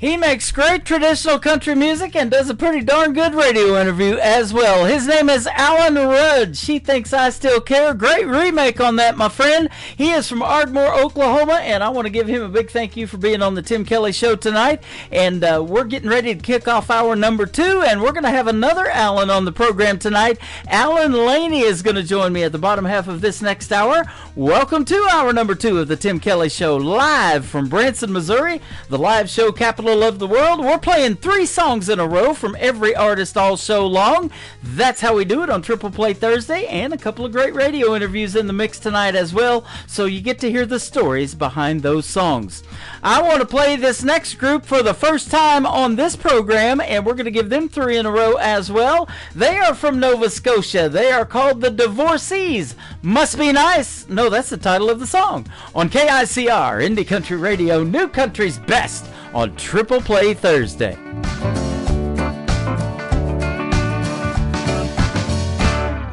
He makes great traditional country music and does a pretty darn good radio interview as well. His name is Alan Rudd. She Thinks I Still Care. Great remake on that, my friend. He is from Ardmore, Oklahoma, and I want to give him a big thank you for being on the Tim Kelly Show tonight. And we're getting ready to kick off hour number 2, and we're going to have another Alan on the program tonight. Alan Laney is going to join me at the bottom half of this next hour. Welcome to hour number 2 of the Tim Kelly Show, live from Branson, Missouri, the live show capital of of the world. We're playing 3 songs in a row from every artist all show long. That's how we do it on Triple Play Thursday, and a couple of great radio interviews in the mix tonight as well, so you get to hear the stories behind those songs. I want to play this next group for the first time on this program, and we're going to give them 3 in a row as well. They are from Nova Scotia. They are called the Divorcees. Must Be Nice. No, that's the title of the song. On KICR, Indie Country Radio, New Country's Best on Triple Play Thursday.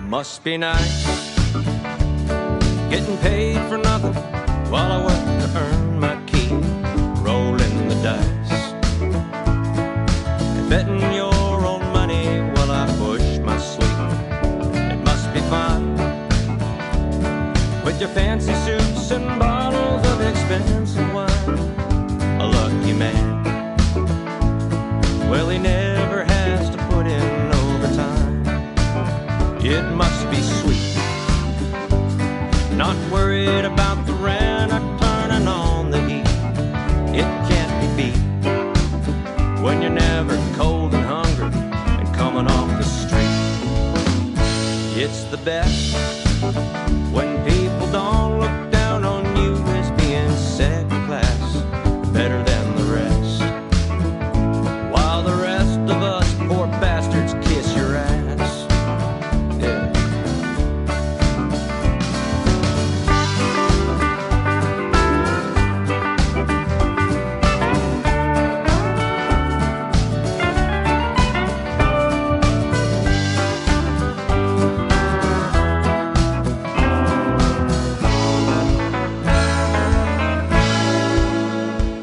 Must be nice getting paid for nothing while I work to earn my keep, rolling the dice and betting your own money while I push my sleep. It must be fun with your fancy suits and bottles of expensive wine. A lucky man, well, he never has to put in overtime. It must be sweet, not worried about the rent or turning on the heat. It can't be beat when you're never cold and hungry and coming off the street. It's the best when people don't look down on you as being second class, better than the rest, while the rest of us poor bastards kiss your ass. Yeah.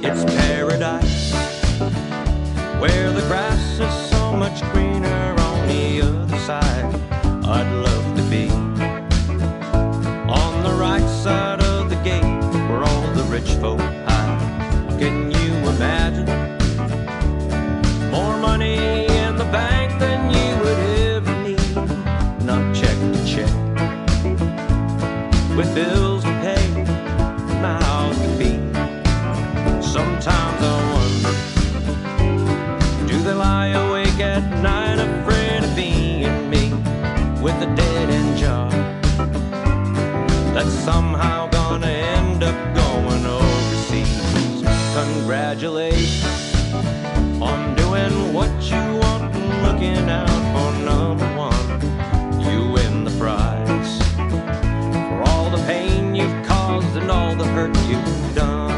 It's paradise where the grass is so much greener on the other side. I'd love to be on the right side of the gate where all the rich folk hide. Can you imagine more money in the bank than you would ever need? Not check to check with bills to pay, my house to feed. Sometimes I wonder, do they lie awake at night afraid of being me with a dead-end job that's somehow gonna end up going overseas? Congratulations on doing what you want and looking out for number one. You win the prize for all the pain you've caused and all the hurt you've done.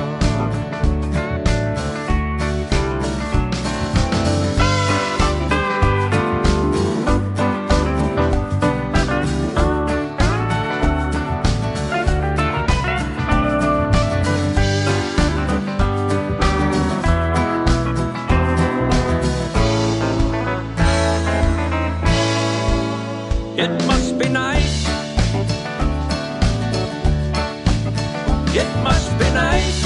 It must be nice. It must be nice.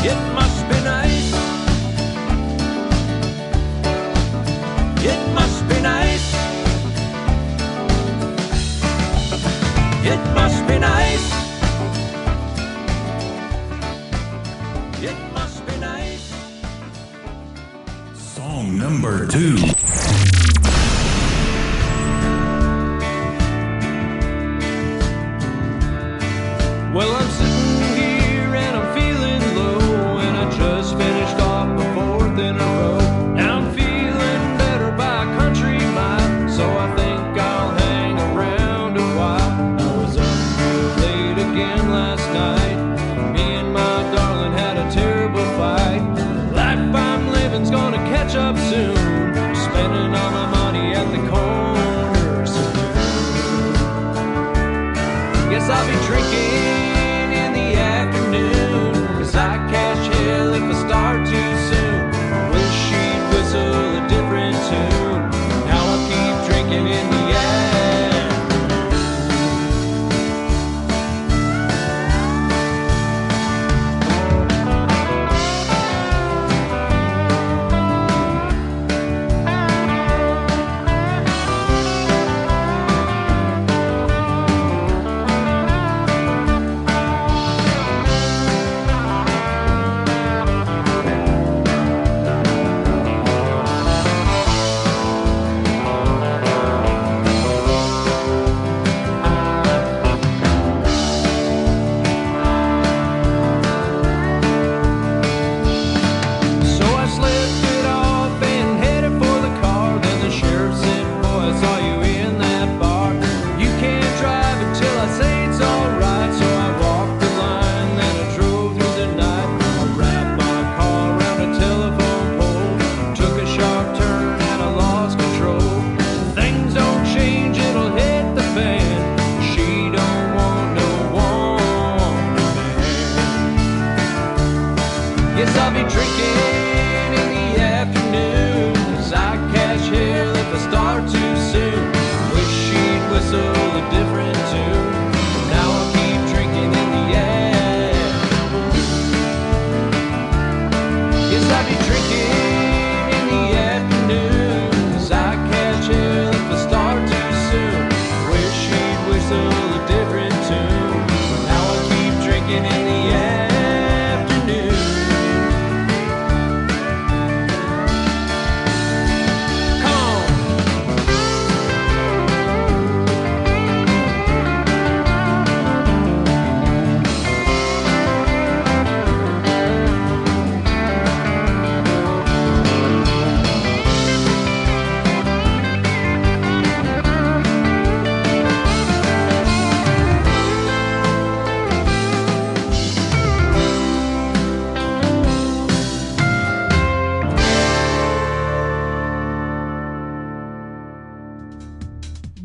It must be nice. It must be nice. It must be nice. It must be nice. Song number 2. Well, I'm sitting here and I'm feeling low, and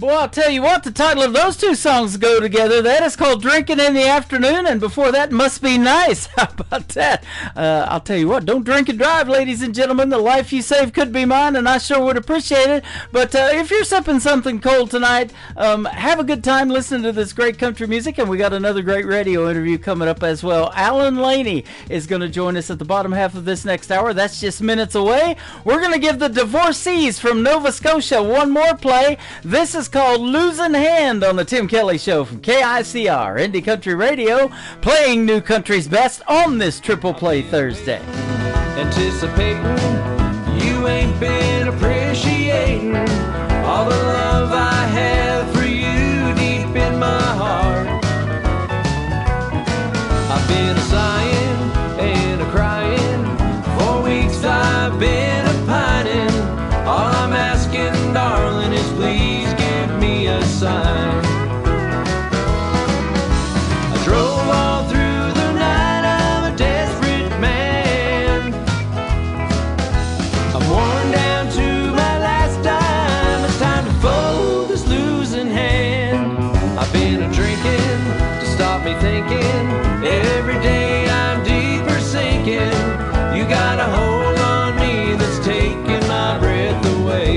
Boy, I'll tell you what, the title of those two songs go together. That is called Drinking in the Afternoon, and before that, Must Be Nice. How about that? I'll tell you what, don't drink and drive, ladies and gentlemen. The life you save could be mine, and I sure would appreciate it. But if you're sipping something cold tonight, have a good time listening to this great country music, and we got another great radio interview coming up as well. Alan Laney is going to join us at the bottom half of this next hour. That's just minutes away. We're going to give the Divorcees from Nova Scotia one more play. This is called Losing Hand on the Tim Kelly Show from KICR, Indie Country Radio, playing new country's best on this Triple Play Thursday. Anticipating, you ain't been appreciating all the love I have for you deep in my heart. I've been a sighing and a crying, for weeks I've been a pining. All I'm asking, darling, is please give me a sign. I drove all through the night, I'm a desperate man. I'm worn down to my last dime, it's time to fold this losing hand. I've been a drinking to stop me thinking, every day I'm deeper sinking. You got a hold on me that's taking my breath away.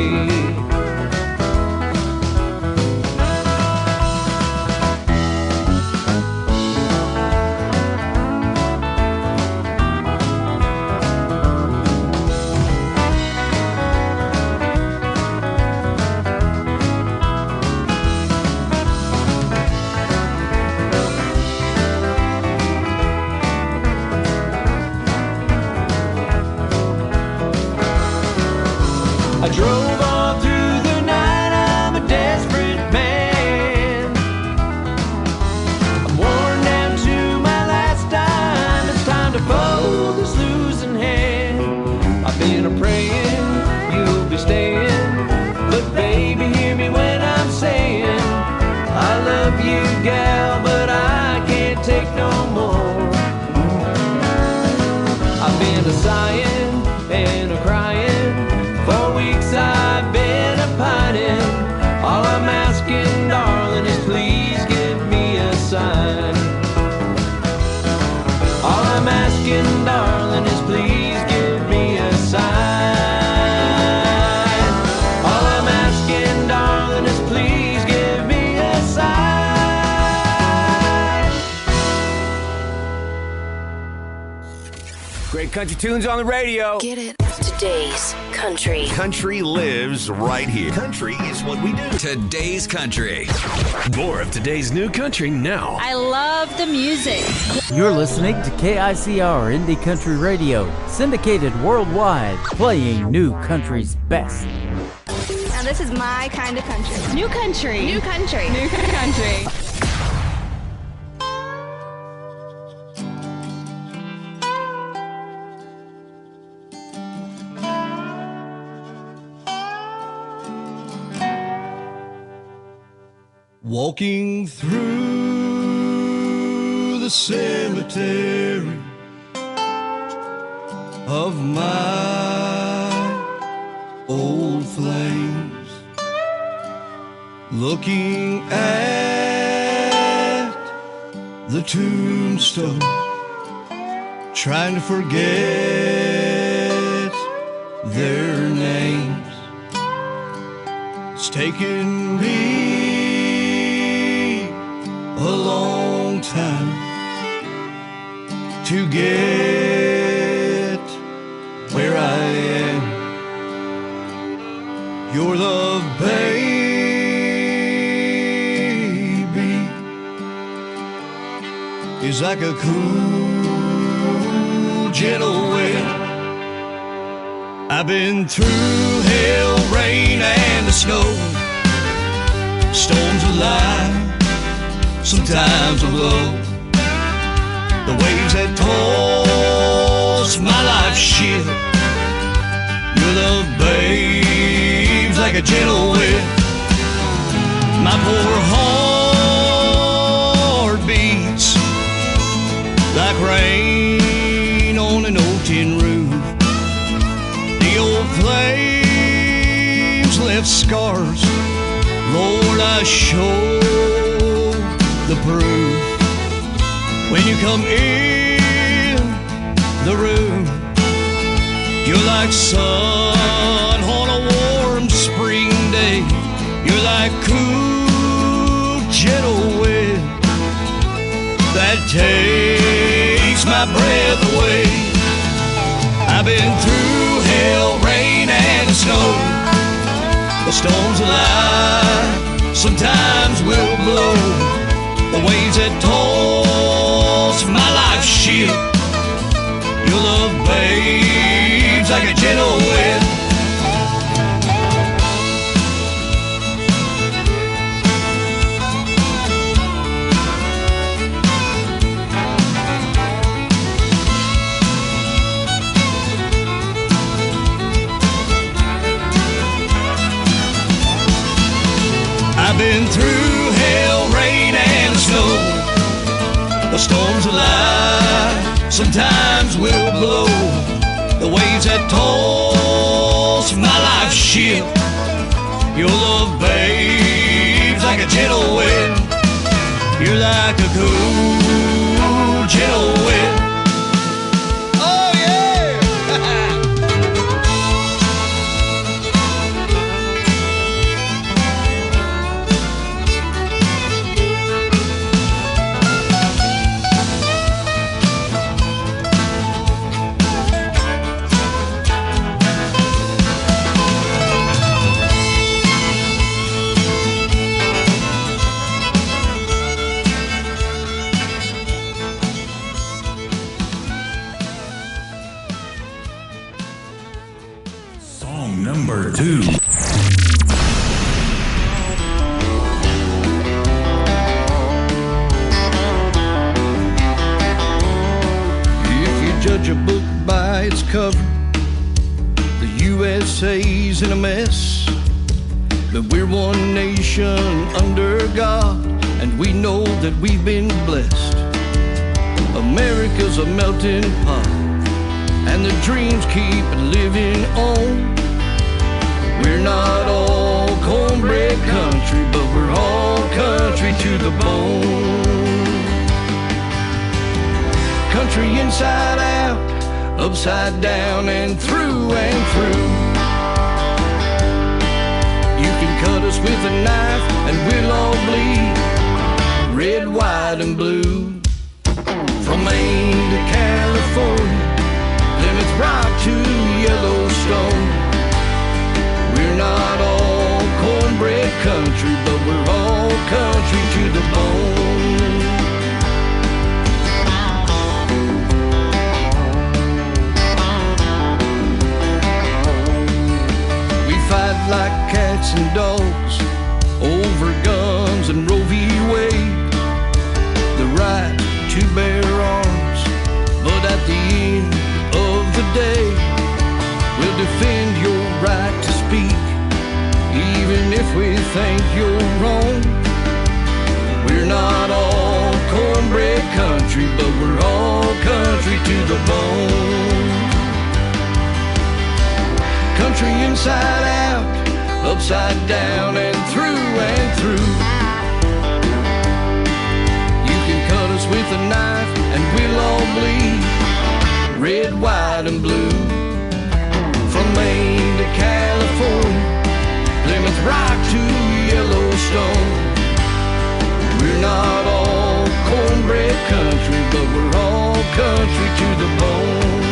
I drove all through the night, I'm a desperate man. I'm worn down to my last dime, it's time to fold this losing hand. I've been a praying you'll be staying, but baby, hear me when I'm saying I love you, gal, but I can't take no more. I've been a sighing and a crying, for weeks I've been a pining. All I'm asking, darling, is please give me a sign. All I'm asking, darling, is please give me a sign. All I'm asking, darling, is please give me a sign. Great country tunes on the radio. Get it? Today's country. Country lives right here. Country is what we do. Today's country. More of today's new country now. I love the music. You're listening to KICR Indie Country Radio, syndicated worldwide, playing new country's best. Now this is my kind of country. New country. New country. New country. Walking through the cemetery of my old flames, looking at the tombstone, trying to forget their names. It's taken me a long time to get where I am. Your love, baby, is like a cool, gentle wind. I've been through hell, rain, and the snow, storms of life, sometimes of low, the waves that toss my life's ship. Your love, babe's like a gentle wind. My poor heart beats like rain on an old tin roof. The old flames left scars Lord, I show the proof. When you come in the room, you're like sun on a warm spring day. You're like cool, gentle wind that takes my breath away. I've been through hell, rain, and snow. The storms of life sometimes will blow. The waves that toss my life's ship. Your love waves like a gentle wind. I've been through hell, rain, and snow. The storms of life sometimes will blow. The waves that toss my life's ship. Your love waves like a gentle wind. You're like a cool, gentle wind. Oh yeah! Song number 2. If you judge a book by its cover, the USA's in a mess. But we're one nation under God, and we know that we've been blessed. America's a melting pot, and the dreams keep living on. We're not all cornbread country, but we're all country to the bone. Country inside out, upside down, and through and through. You can cut us with a knife and we'll all bleed red, white, and blue. From Maine to California, Plymouth Rock to Yellowstone. We're not all cornbread country, but we're all country to the bone. We fight like cats and dogs over guns and Roe v. Wade. The right to bear arms, but at the end of the day, we'll defend your right to speak, even if we think you're wrong. We're not all cornbread country, but we're all country to the bone. Country inside out, upside down, and through and through. You can cut us with a knife and we'll all bleed red, white, and blue. From Maine to California, Plymouth Rock to Yellowstone. We're not all cornbread country, but we're all country to the bone.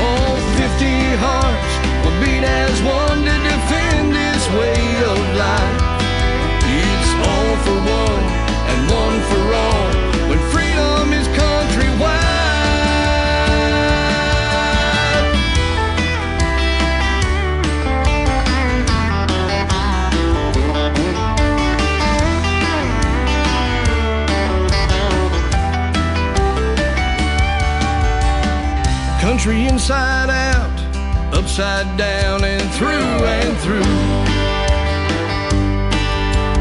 All 50 hearts will beat as one to defend this way of life. It's all for one and one for all, when freedom is countrywide. Country inside out, upside down, and through.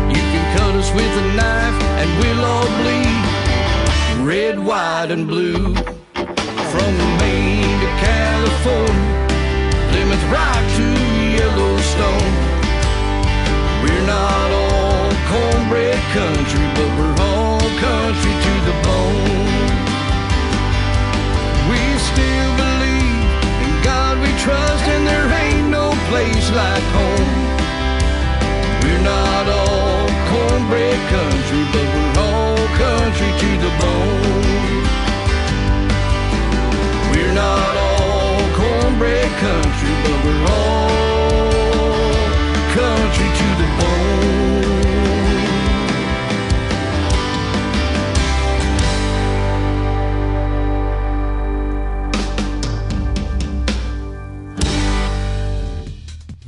You can cut us with a knife and we'll all bleed red, white, and blue. From Maine to California, Plymouth Rock to Yellowstone. like home. We're not all cornbread country, but we're all country to the bone. We're not all cornbread country, but we're all country to the bone.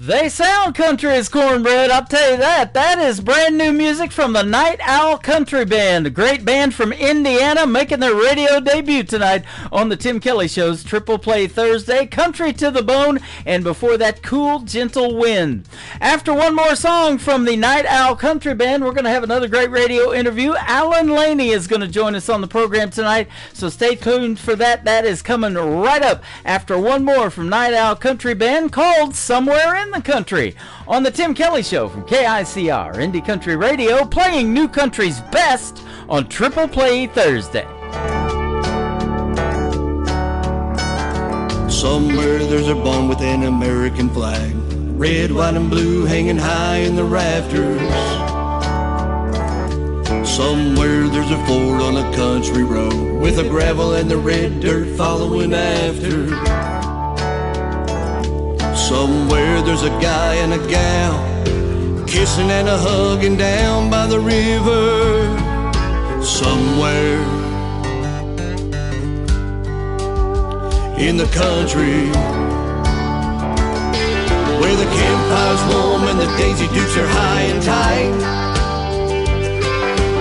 They sound country as cornbread, I'll tell you that. That is brand new music from the Night Owl Country Band, a great band from Indiana making their radio debut tonight on the Tim Kelly Show's Triple Play Thursday, Country to the Bone, and before that, Cool Gentle Wind. After one more song from the Night Owl Country Band, we're going to have another great radio interview. Alan Laney is going to join us on the program tonight, so stay tuned for that. That is coming right up after one more from Night Owl Country Band called Somewhere in the Country on the Tim Kelly Show from KICR Indie Country Radio, playing new country's best on Triple Play Thursday. Somewhere there's a barn with an American flag, red, white, and blue hanging high in the rafters. Somewhere there's a Ford on a country road with the gravel and the red dirt following after. Somewhere there's a guy and a gal kissing and a hugging down by the river. Somewhere in the country where the campfire's warm and the Daisy Dukes are high and tight,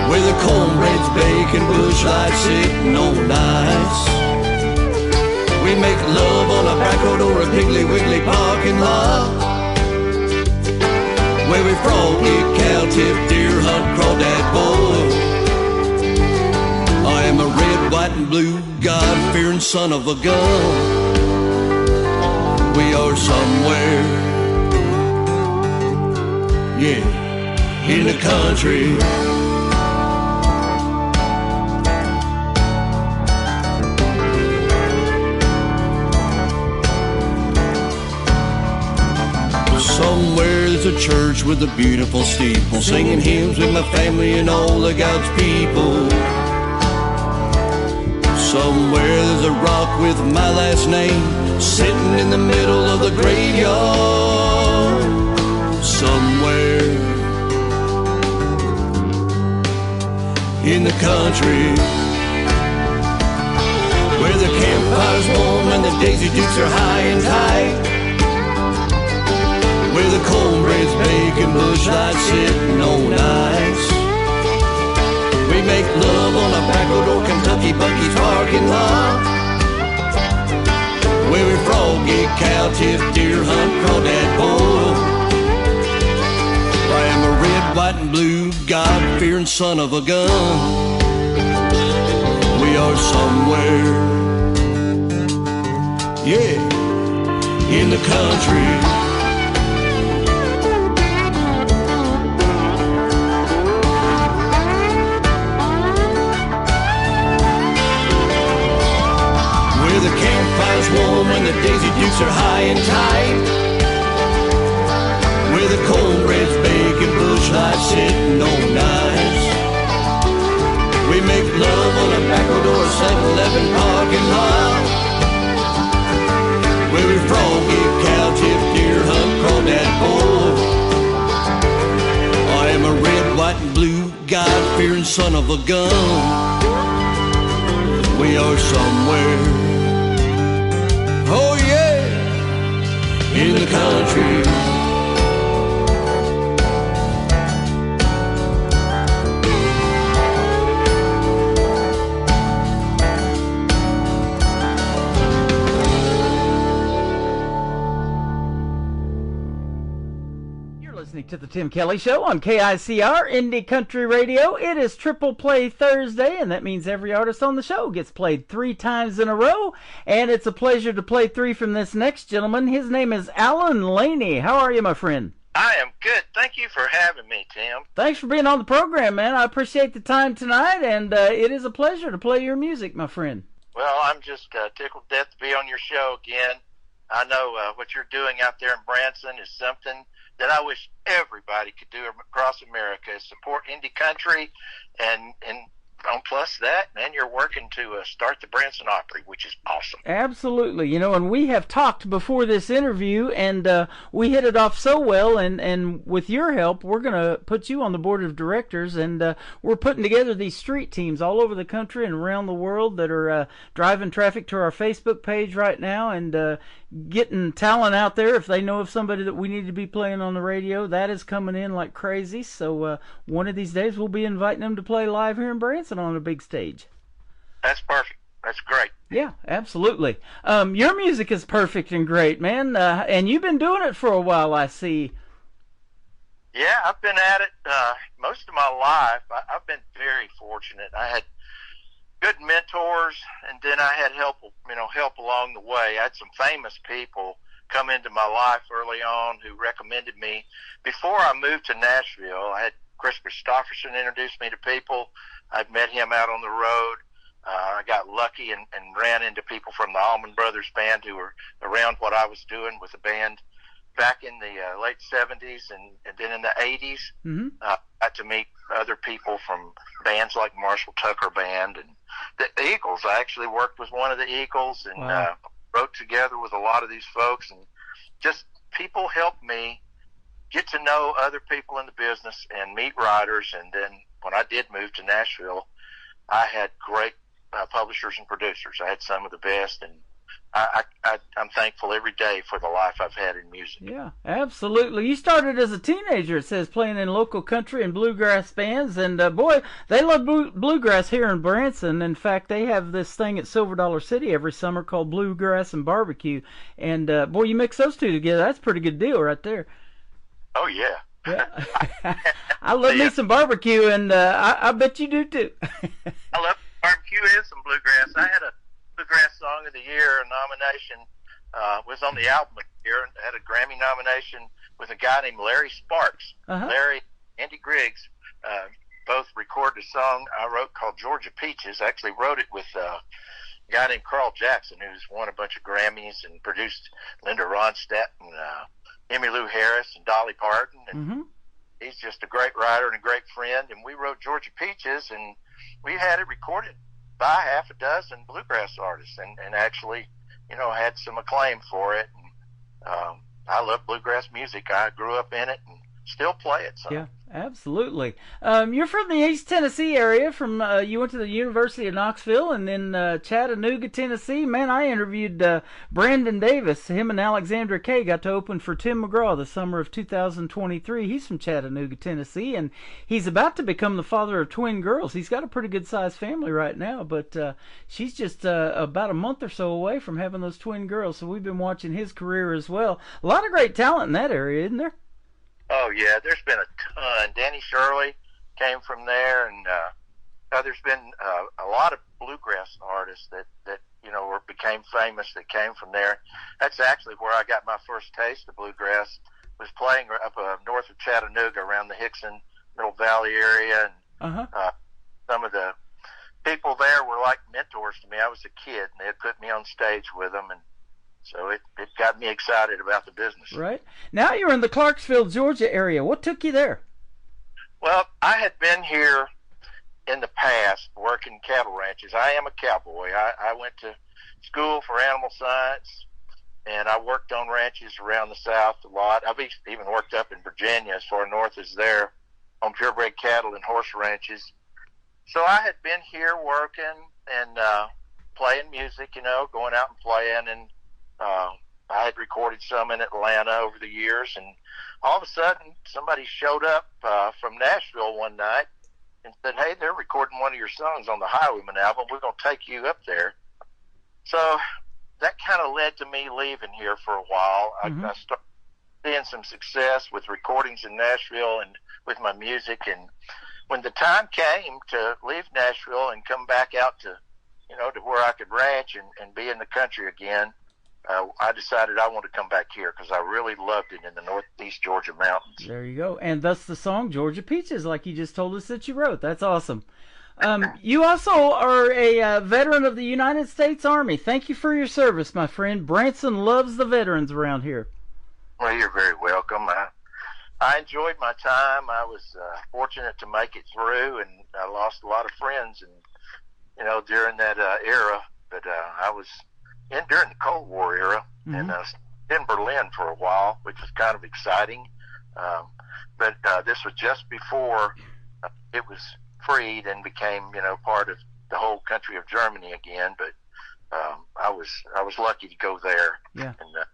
where the cornbread's baking, bush lights sitting on ice. We make love on a back road or a Piggly Wiggly parking lot, where we froggy, cow-tip, deer hunt, crawdad boy. I am a red, white, and blue, God-fearing son of a gun. We are somewhere, yeah, in the country. Somewhere there's a church with a beautiful steeple, singing hymns with my family and all of God's people. Somewhere there's a rock with my last name, sitting in the middle of the graveyard. Somewhere in the country where the campfire's warm and the Daisy Dukes are high and tight, where the cornbread's baking, bush lights sitting on ice. We make love on a back road or Kentucky Bucky's parking lot, where we froggy, cow-tip, deer hunt, crawdad bull. I am a red, white, and blue, God-fearing son of a gun. We are somewhere, yeah, in the country. The campfire's warm and the Daisy Dukes are high and tight, where the cornbread's baking, bush lights sitting on ice. We make love on a back road or a 7-Eleven parking lot, where we froggy, cow-tip, deer hunt, crawdad bull. I am a red, white, and blue, God-fearing son of a gun. We are somewhere, oh yeah, in the country. Listening to the Tim Kelly Show on KICR Indie Country Radio. It is Triple Play Thursday, and that means every artist on the show gets played 3 times in a row. And it's a pleasure to play 3 from this next gentleman. His name is Alan Laney. How are you, my friend? I am good. Thank you for having me, Tim. Thanks for being on the program, man. I appreciate the time tonight, and it is a pleasure to play your music, my friend. Well, I'm just tickled to death to be on your show again. I know what you're doing out there in Branson is something that I wish everybody could do across America, is support indie country, and on plus that, man, you're working to start the Branson Opry, which is awesome. Absolutely. You know, and we have talked before this interview, and we hit it off so well, and with your help, we're going to put you on the board of directors, and we're putting together these street teams all over the country and around the world that are driving traffic to our Facebook page right now, and getting talent out there. If they know of somebody that we need to be playing on the radio, that is coming in like crazy. So one of these days we'll be inviting them to play live here in Branson on a big stage. That's perfect. That's great. Yeah, absolutely. Your music is perfect and great, man. And you've been doing it for a while, I see. Yeah, I've been at it most of my life. I've been very fortunate. I had good mentors, and then I had help along the way. I had some famous people come into my life early on who recommended me. Before I moved to Nashville, I had Chris Christopherson introduce me to people. I'd met him out on the road. I got lucky and ran into people from the Allman Brothers Band who were around what I was doing with the band back in the late 70s and then in the 80s. Mm-hmm. I got to meet other people from bands like Marshall Tucker Band and the Eagles. I actually worked with one of the Eagles and Wow. wrote together with a lot of these folks, and just people helped me get to know other people in the business and meet writers. And then when I did move to Nashville, I had great publishers and producers. I had some of the best, and I'm thankful every day for the life I've had in music. Yeah, absolutely. You started as a teenager, it says, playing in local country and bluegrass bands, and boy, they love bluegrass here in Branson. In fact, they have this thing at Silver Dollar City every summer called Bluegrass and Barbecue, and boy, you mix those two together, that's a pretty good deal right there. Oh, yeah. Yeah. I love me some barbecue, and I bet you do too. I love barbecue and some bluegrass. I had a Bluegrass Song of the Year nomination, was on the album of the year, and had a Grammy nomination with a guy named Larry Sparks. Uh-huh. Larry and Andy Griggs both recorded a song I wrote called Georgia Peaches. I actually wrote it with a guy named Carl Jackson, who's won a bunch of Grammys and produced Linda Ronstadt and Emmylou Harris and Dolly Parton. And Mm-hmm. he's just a great writer and a great friend. And we wrote Georgia Peaches, and we had it recorded by half a dozen bluegrass artists, and actually, had some acclaim for it. And I love bluegrass music. I grew up in it and still play it. So. Yeah, absolutely. You're from the East Tennessee area. You went to the University of Knoxville and then Chattanooga, Tennessee. Man, I interviewed Brandon Davis. Him and Alexandra Kay got to open for Tim McGraw the summer of 2023. He's from Chattanooga, Tennessee, and he's about to become the father of twin girls. He's got a pretty good-sized family right now, but she's just about a month or so away from having those twin girls, so we've been watching his career as well. A lot of great talent in that area, isn't there? Oh, yeah, there's been a ton. Danny Shirley came from there, and there's been a lot of bluegrass artists that became famous that came from there. That's actually where I got my first taste of bluegrass, was playing up north of Chattanooga around the Hickson Middle Valley area, and some of the people there were like mentors to me. I was a kid, and they had put me on stage with them, and so it got me excited about the business. Right. Now you're in the Clarksville, Georgia area. What took you there? Well, I had been here in the past working cattle ranches. I am a cowboy. I went to school for animal science, and I worked on ranches around the South a lot. I've even worked up in Virginia, as far north as there, on purebred cattle and horse ranches. So I had been here working and playing music, going out and playing, and I had recorded some in Atlanta over the years, and all of a sudden somebody showed up from Nashville one night and said, "Hey, they're recording one of your songs on the Highwayman album. We're going to take you up there." So that kind of led to me leaving here for a while. Mm-hmm. I started seeing some success with recordings in Nashville and with my music, and when the time came to leave Nashville and come back out to where I could ranch and be in the country again, I decided I wanted to come back here because I really loved it in the northeast Georgia mountains. There you go. And thus the song Georgia Peaches, like you just told us that you wrote. That's awesome. You also are a veteran of the United States Army. Thank you for your service, my friend. Branson loves the veterans around here. Well, you're very welcome. I enjoyed my time. I was fortunate to make it through, and I lost a lot of friends, and during that era. But I was during the Cold War era, and in Berlin for a while, which was kind of exciting. But this was just before it was freed and became, part of the whole country of Germany again. But I was lucky to go there. Yeah. And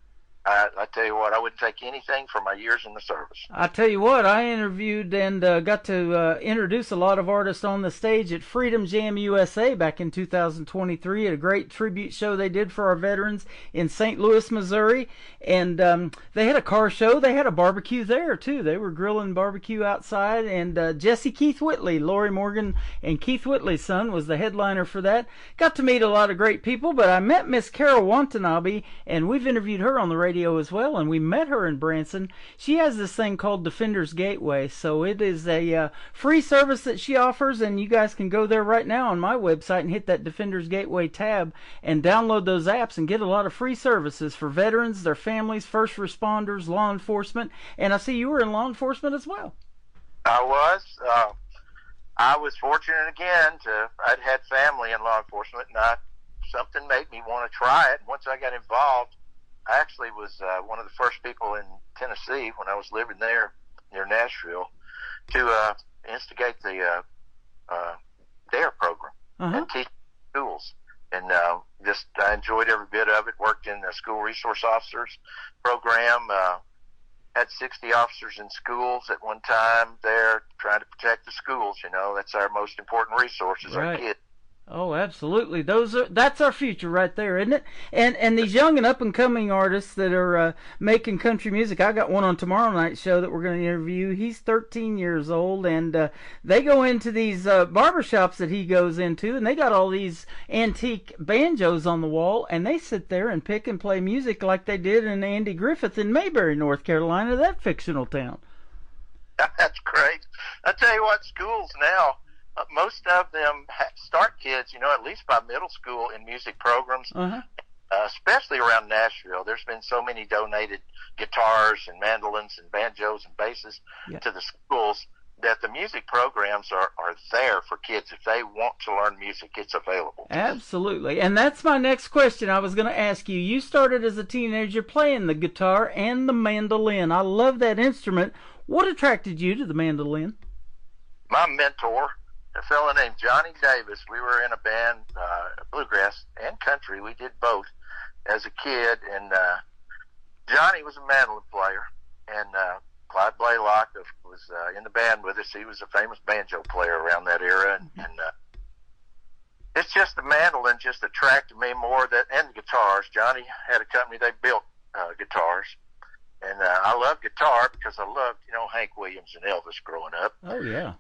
I tell you what, I wouldn't take anything for my years in the service. I tell you what, I interviewed and got to introduce a lot of artists on the stage at Freedom Jam USA back in 2023 at a great tribute show they did for our veterans in St. Louis, Missouri. And they had a car show. They had a barbecue there, too. They were grilling barbecue outside. And Jesse Keith Whitley, Lori Morgan and Keith Whitley's son, was the headliner for that. Got to meet a lot of great people, but I met Miss Carol Watanabe, and we've interviewed her on the radio as well, and we met her in Branson. She has this thing called Defenders Gateway, so it is a free service that she offers, and you guys can go there right now on my website and hit that Defenders Gateway tab and download those apps and get a lot of free services for veterans, their families, first responders, law enforcement. And I see you were in law enforcement as well. I was. I was fortunate again I'd had family in law enforcement, and something made me want to try it. Once I got involved, I actually was one of the first people in Tennessee when I was living there near Nashville to instigate the DARE program and teach schools. And I enjoyed every bit of it. Worked in the school resource officers program. Had 60 officers in schools at one time there trying to protect the schools. That's our most important resource is our kids. Oh, absolutely. That's our future right there, isn't it? And these young and up and coming artists that are making country music. I got one on tomorrow night's show that we're going to interview. He's 13 years old, and they go into these barbershops that he goes into, and they got all these antique banjos on the wall, and they sit there and pick and play music like they did in Andy Griffith in Mayberry, North Carolina, that fictional town. That's great. I tell you what, schools now, most of them start kids, at least by middle school in music programs, especially around Nashville. There's been so many donated guitars and mandolins and banjos and basses to the schools that the music programs are there for kids. If they want to learn music, it's available. Absolutely. And that's my next question I was going to ask you. You started as a teenager playing the guitar and the mandolin. I love that instrument. What attracted you to the mandolin? My mentor, a fellow named Johnny Davis. We were in a band, bluegrass and country. We did both as a kid, and Johnny was a mandolin player, and Clyde Blaylock was in the band with us. He was a famous banjo player around that era, and it's just the mandolin just attracted me more and the guitars. Johnny had a company, they built guitars, and I love guitar because I loved, Hank Williams and Elvis growing up. Oh, yeah.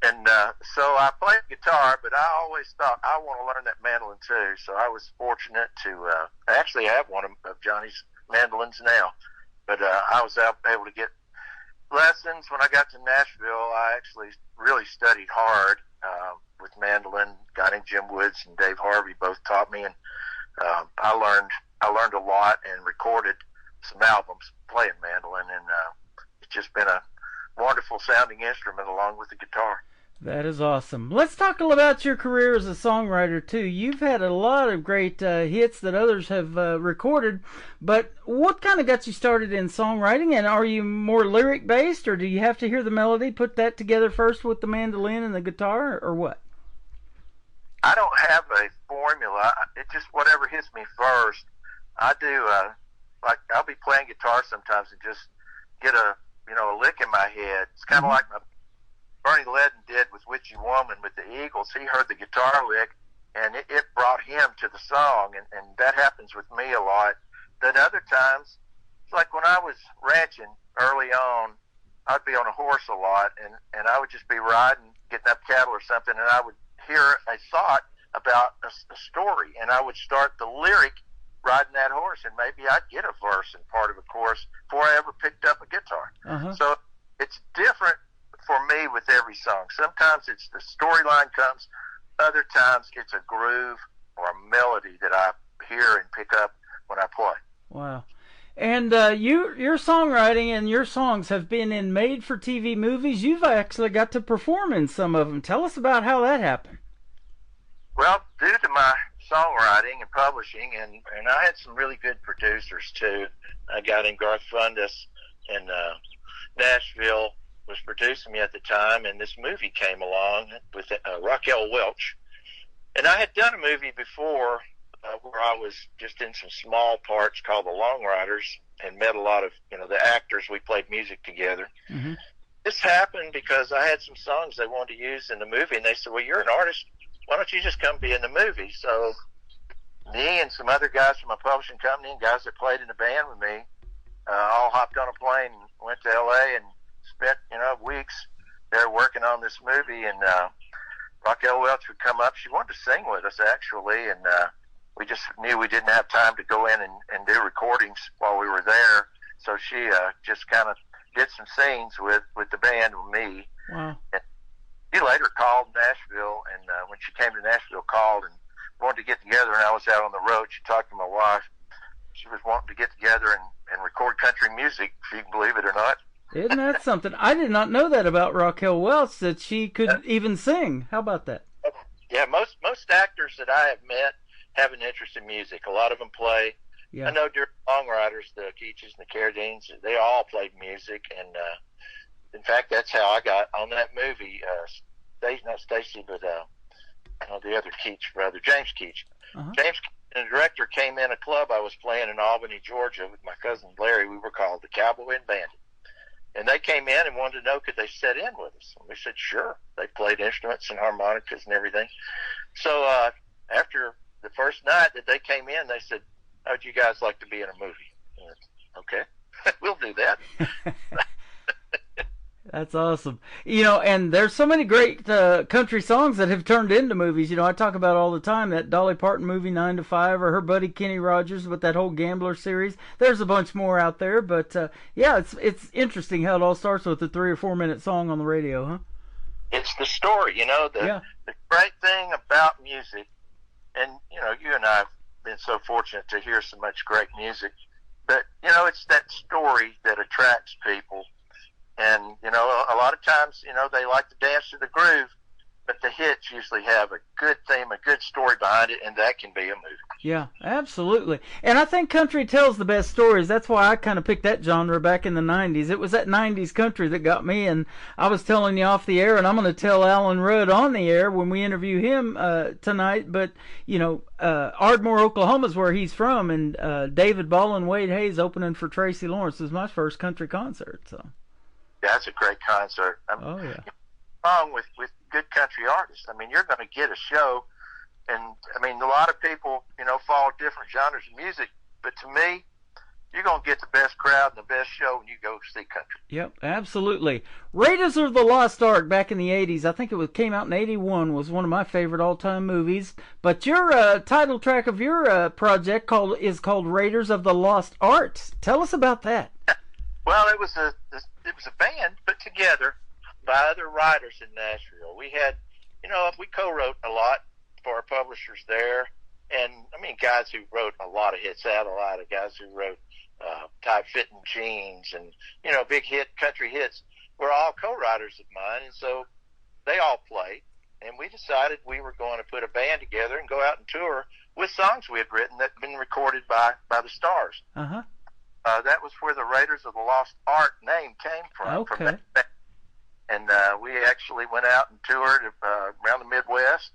And so I played guitar, but I always thought I want to learn that mandolin too. So I was fortunate to actually have one of Johnny's mandolins now. But I was able to get lessons. When I got to Nashville, I actually really studied hard with mandolin. A guy named Jim Woods and Dave Harvey both taught me, and I learned a lot and recorded some albums playing mandolin, and it's just been a wonderful sounding instrument along with the guitar. That is awesome. Let's talk a little about your career as a songwriter too. You've had a lot of great hits that others have recorded, but what kind of got you started in songwriting? And are you more lyric based, or do you have to hear the melody, put that together first with the mandolin and the guitar, or what? I don't have a formula. It's just whatever hits me first. I do like I'll be playing guitar sometimes and just get a lick in my head. It's kind of like Bernie Ledden did with Witchy Woman with the Eagles. He heard the guitar lick, and it brought him to the song, and that happens with me a lot. Then other times, it's like when I was ranching early on, I'd be on a horse a lot, and I would just be riding, getting up cattle or something, and I would hear a thought about a story, and I would start the lyric riding that horse, and maybe I'd get a verse and part of a chorus before I ever picked up a guitar. So it's different for me with every song. Sometimes it's the storyline comes, other times it's a groove or a melody that I hear and pick up when I play. Wow. And your songwriting and your songs have been in made-for-TV movies. You've actually got to perform in some of them. Tell us about how that happened. Well, due to my songwriting and publishing, and I had some really good producers too. A guy named Garth Fundus in Nashville was producing me at the time, and this movie came along with Raquel Welch. And I had done a movie before where I was just in some small parts called The Long Riders, and met a lot of, the actors. We played music together. Mm-hmm. This happened because I had some songs they wanted to use in the movie, and they said, well, you're an artist. Why don't you just come be in the movie? So me and some other guys from my publishing company and guys that played in the band with me all hopped on a plane and went to L.A. and spent, weeks there working on this movie. And Raquel Welch would come up. She wanted to sing with us, actually, and we just knew we didn't have time to go in and do recordings while we were there. So she just kind of did some scenes with the band with me. Wow. And she later called Nashville, and when she came to Nashville, called and wanted to get together, and I was out on the road. She talked to my wife. She was wanting to get together and record country music, if you can believe it or not. Isn't that something? I did not know that about Raquel Welch, that she could even sing. How about that? Yeah, most actors that I have met have an interest in music. A lot of them play. Yeah. I know during Long Riders, the Keaches and the Carradines, they all played music, and in fact, that's how I got on that movie. Not Stacy, but the other Keach brother, James Keach. Uh-huh. James, and the director, came in a club I was playing in Albany, Georgia, with my cousin Larry. We were called the Cowboy and Bandit. And they came in and wanted to know, could they sit in with us? And we said, sure. They played instruments and harmonicas and everything. So after the first night that they came in, they said, how would you guys like to be in a movie? And okay, we'll do that. That's awesome. And there's so many great country songs that have turned into movies. I talk about all the time that Dolly Parton movie 9 to 5, or her buddy Kenny Rogers with that whole Gambler series. There's a bunch more out there, but yeah, it's interesting how it all starts with a 3 or 4 minute song on the radio, huh? It's the story, the great thing about music, and you and I have been so fortunate to hear so much great music, but it's that story that attracts people. And, a lot of times, they like to dance to the groove, but the hits usually have a good theme, a good story behind it, and that can be a movie. Yeah, absolutely. And I think country tells the best stories. That's why I kind of picked that genre back in the 90s. It was that 90s country that got me, and I was telling you off the air, and I'm going to tell Alan Rudd on the air when we interview him tonight, but, Ardmore, Oklahoma is where he's from, and David Ball and Wade Hayes opening for Tracy Lawrence was my first country concert, so... Yeah, that's a great concert. Oh, yeah. Along with good country artists. You're going to get a show, and, a lot of people, follow different genres of music, but to me, you're going to get the best crowd and the best show when you go see country. Yep, absolutely. Raiders of the Lost Ark back in the 80s, I think it came out in 81, was one of my favorite all-time movies, but your title track of your project is called Raiders of the Lost Art. Tell us about that. Well, it was a band put together by other writers in Nashville. We had, we co-wrote a lot for our publishers there, and guys who wrote a lot of hits, Satellite, guys who wrote Tight Fitting Jeans, and big hit country hits were all co-writers of mine, and so they all played, and we decided we were going to put a band together and go out and tour with songs we had written that had been recorded by the Stars. Uh-huh. That was where the Raiders of the Lost Ark name came from. Okay. From that band. And we actually went out and toured around the Midwest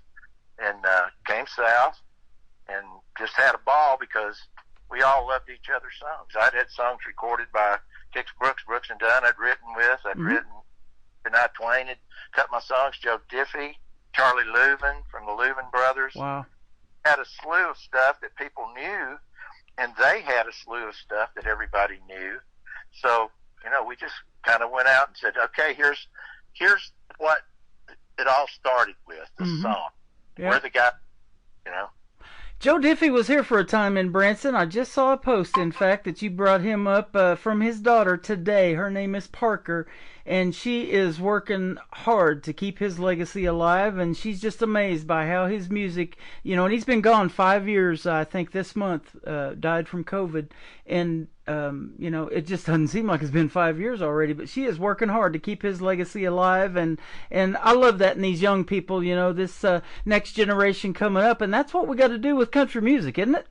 and came south and just had a ball because we all loved each other's songs. I'd had songs recorded by Kix Brooks and Dunn I'd written with. I'd written, Shania Twain had cut my songs, Joe Diffie, Charlie Louvin from the Louvin Brothers. Wow. Had a slew of stuff that people knew, and they had a slew of stuff that everybody knew. So, we just kind of went out and said, okay, here's what it all started with, the song. Yeah. We're the guy, Joe Diffie was here for a time in Branson. I just saw a post, in fact, that you brought him up from his daughter today. Her name is Parker, and she is working hard to keep his legacy alive, and she's just amazed by how his music, you know, and he's been gone 5 years, I think this month, died from COVID, and, you know, it just doesn't seem like it's been 5 years already, but she is working hard to keep his legacy alive, and I love that in these young people, you know, this next generation coming up, and that's what we got to do with country music, isn't it?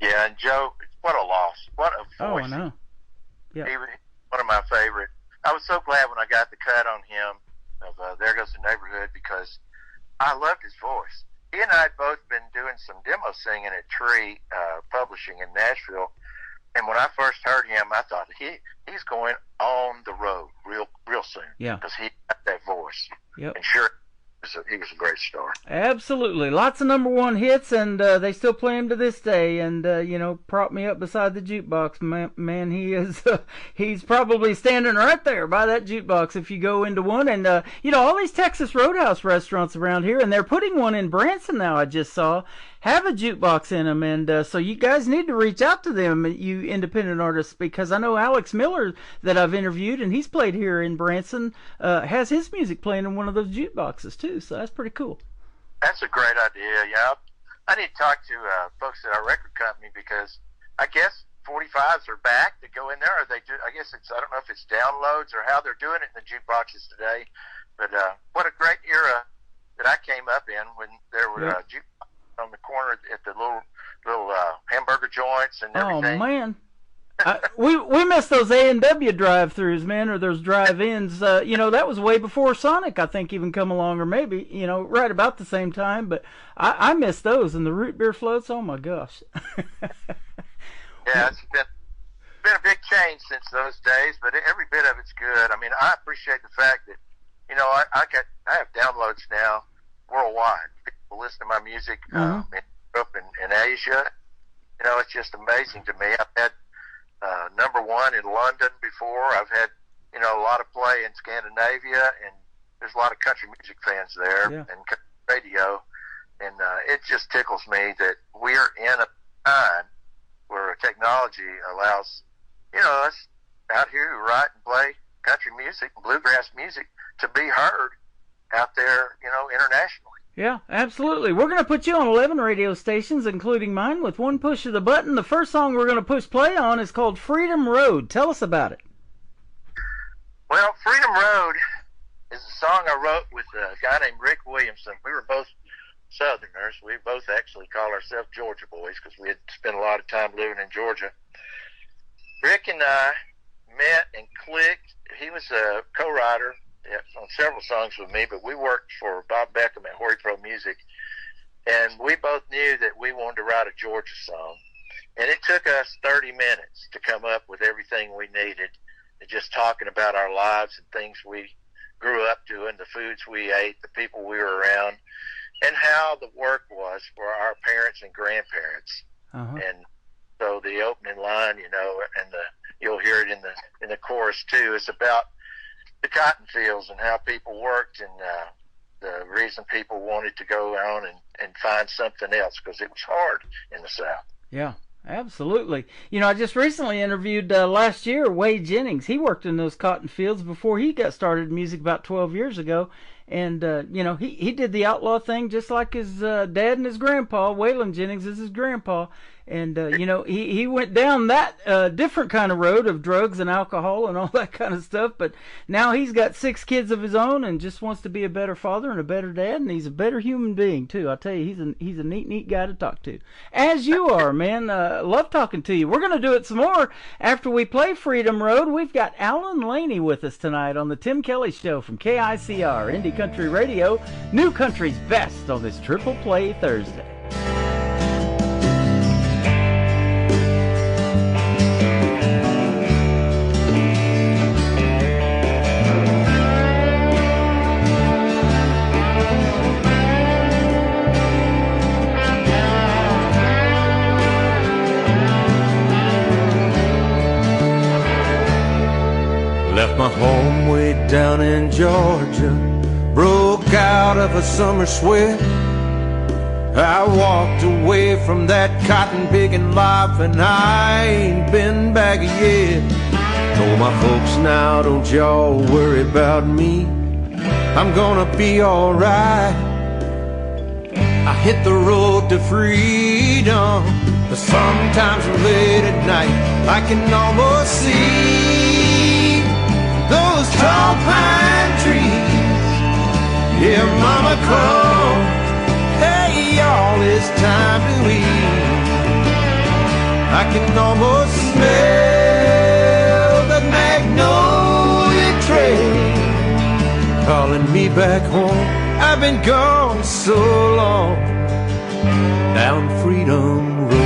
Yeah, and Joe, what a loss. What a voice. Oh, I know. Yeah. He was one of my favorite. I was so glad when I got the cut on him of There Goes the Neighborhood, because I loved his voice. He and I had both been doing some demo singing at Tree Publishing in Nashville, and when I first heard him, I thought he's going on the road real soon. Yeah. Because he got that voice. Yep. And sure, he was a great star. Absolutely. Lots of #1 hits, and they still play him to this day. And, you know, prop me up beside the jukebox. Man, he is, he's probably standing right there by that jukebox if you go into one. And, you know, all these Texas Roadhouse restaurants around here, and they're putting one in Branson now, I just saw, have a jukebox in them. And so you guys need to reach out to them, you independent artists, because I know Alex Miller that I've interviewed, and he's played here in Branson, has his music playing in one of those jukeboxes, too. So that's pretty cool. That's a great idea. Yeah, I need to talk to folks at our record company, because I guess 45s are back to go in there. Or they do. I guess I don't know if it's downloads or how they're doing it in the jukeboxes today. But what a great era that I came up in, when there were jukeboxes on the corner at the little hamburger joints and everything. Oh man. We missed those A&W drive-thrus, man, or those drive-ins. You know, that was way before Sonic, I think, even come along, or maybe, you know, right about the same time. But I missed those, and the root beer floats. Oh my gosh. Yeah, it's been a big change since those days, but every bit of it's good. I mean, I appreciate the fact that, you know, I have downloads now worldwide. People listen to my music in Europe and in Asia. You know, it's just amazing to me. I've had #1 in London before. I've had, you know, a lot of play in Scandinavia, and there's a lot of country music fans there and country radio, and it just tickles me that we're in a time where technology allows, you know, us out here who write and play country music and bluegrass music to be heard out there, you know, internationally. Yeah, absolutely. We're going to put you on 11 radio stations, including mine, with one push of the button. The first song we're going to push play on is called Freedom Road. Tell us about it. Well, Freedom Road is a song I wrote with a guy named Rick Williamson. We were both Southerners. We both actually call ourselves Georgia boys because we had spent a lot of time living in Georgia. Rick and I met and clicked. He was a co-writer on several songs with me, but we worked for Bob Beckham at Horry Pro Music, and we both knew that we wanted to write a Georgia song. And it took us 30 minutes to come up with everything we needed, and just talking about our lives and things we grew up doing, the foods we ate, the people we were around, and how the work was for our parents and grandparents. And so the opening line, you know, and you'll hear it in the chorus too. It's about the cotton fields and how people worked, and the reason people wanted to go on and find something else, because it was hard in the South. Yeah, absolutely. You know, I just recently interviewed last year Wade Jennings. He worked in those cotton fields before he got started in music about 12 years ago. And, you know, he did the outlaw thing just like his dad and his grandpa. Waylon Jennings is his grandpa. And, you know, he went down that different kind of road of drugs and alcohol and all that kind of stuff. But now he's got 6 kids of his own and just wants to be a better father and a better dad. And he's a better human being, too. I tell you, he's a neat guy to talk to. As you are, man. Love talking to you. We're going to do it some more after we play Freedom Road. We've got Alan Laney with us tonight on the Tim Kelly Show from KICR, Indie Country Radio. New Country's best on this Triple Play Thursday. Left my home way down in Georgia, broke out of a summer sweat, I walked away from that cotton picking life, and I ain't been back yet. Told my folks, now don't y'all worry about me, I'm gonna be alright. I hit the road to freedom, but sometimes late at night I can almost see those tall pine trees. Yeah, mama called, hey y'all, it's time to eat. I can almost smell the magnolia trail calling me back home. I've been gone so long down Freedom Road.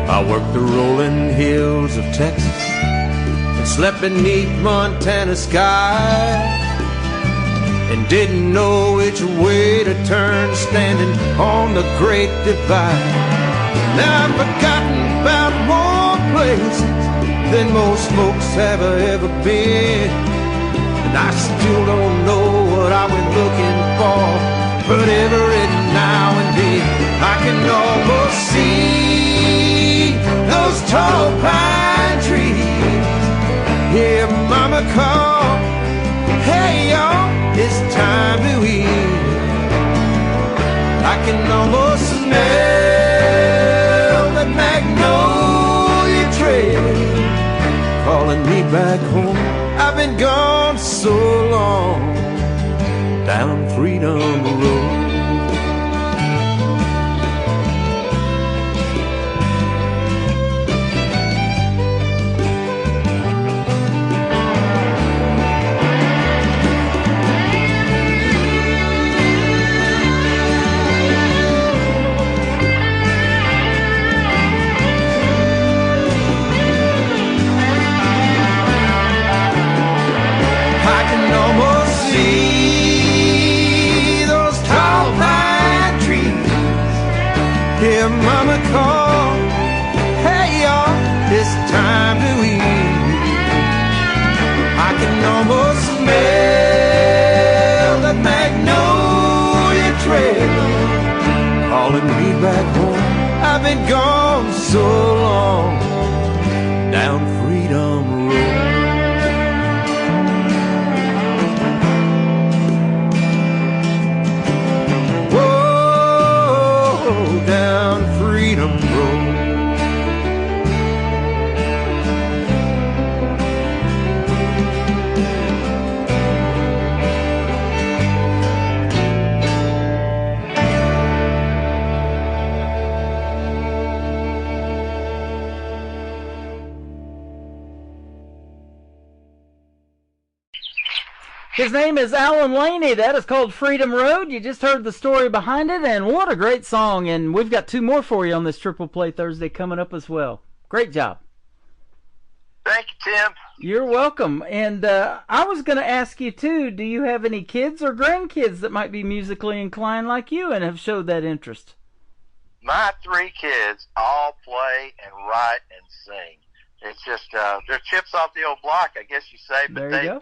I worked the rolling hills of Texas and slept beneath Montana skies, and didn't know which way to turn, standing on the Great Divide. Now I've forgotten about more places than most folks have ever been, and I still don't know what I went looking for, but every now and then I can almost see those tall pine trees. Yeah, mama called, hey y'all, it's time to eat. I can almost smell the magnolia trail calling me back home. I've been gone so long down Freedom Road. Yeah, mama called, hey y'all, it's time to eat. I can almost smell the magnolia trail calling me back home. I've been gone so long down Freedom Road. Down Freedom Road. His name is Alan Laney. That is called Freedom Road. You just heard the story behind it, and what a great song. And we've got two more for you on this Triple Play Thursday coming up as well. Great job. Thank you, Tim. You're welcome. And I was going to ask you, too, do you have any kids or grandkids that might be musically inclined like you and have showed that interest? My three kids all play and write and sing. It's just, they're chips off the old block, I guess you say. But there you go.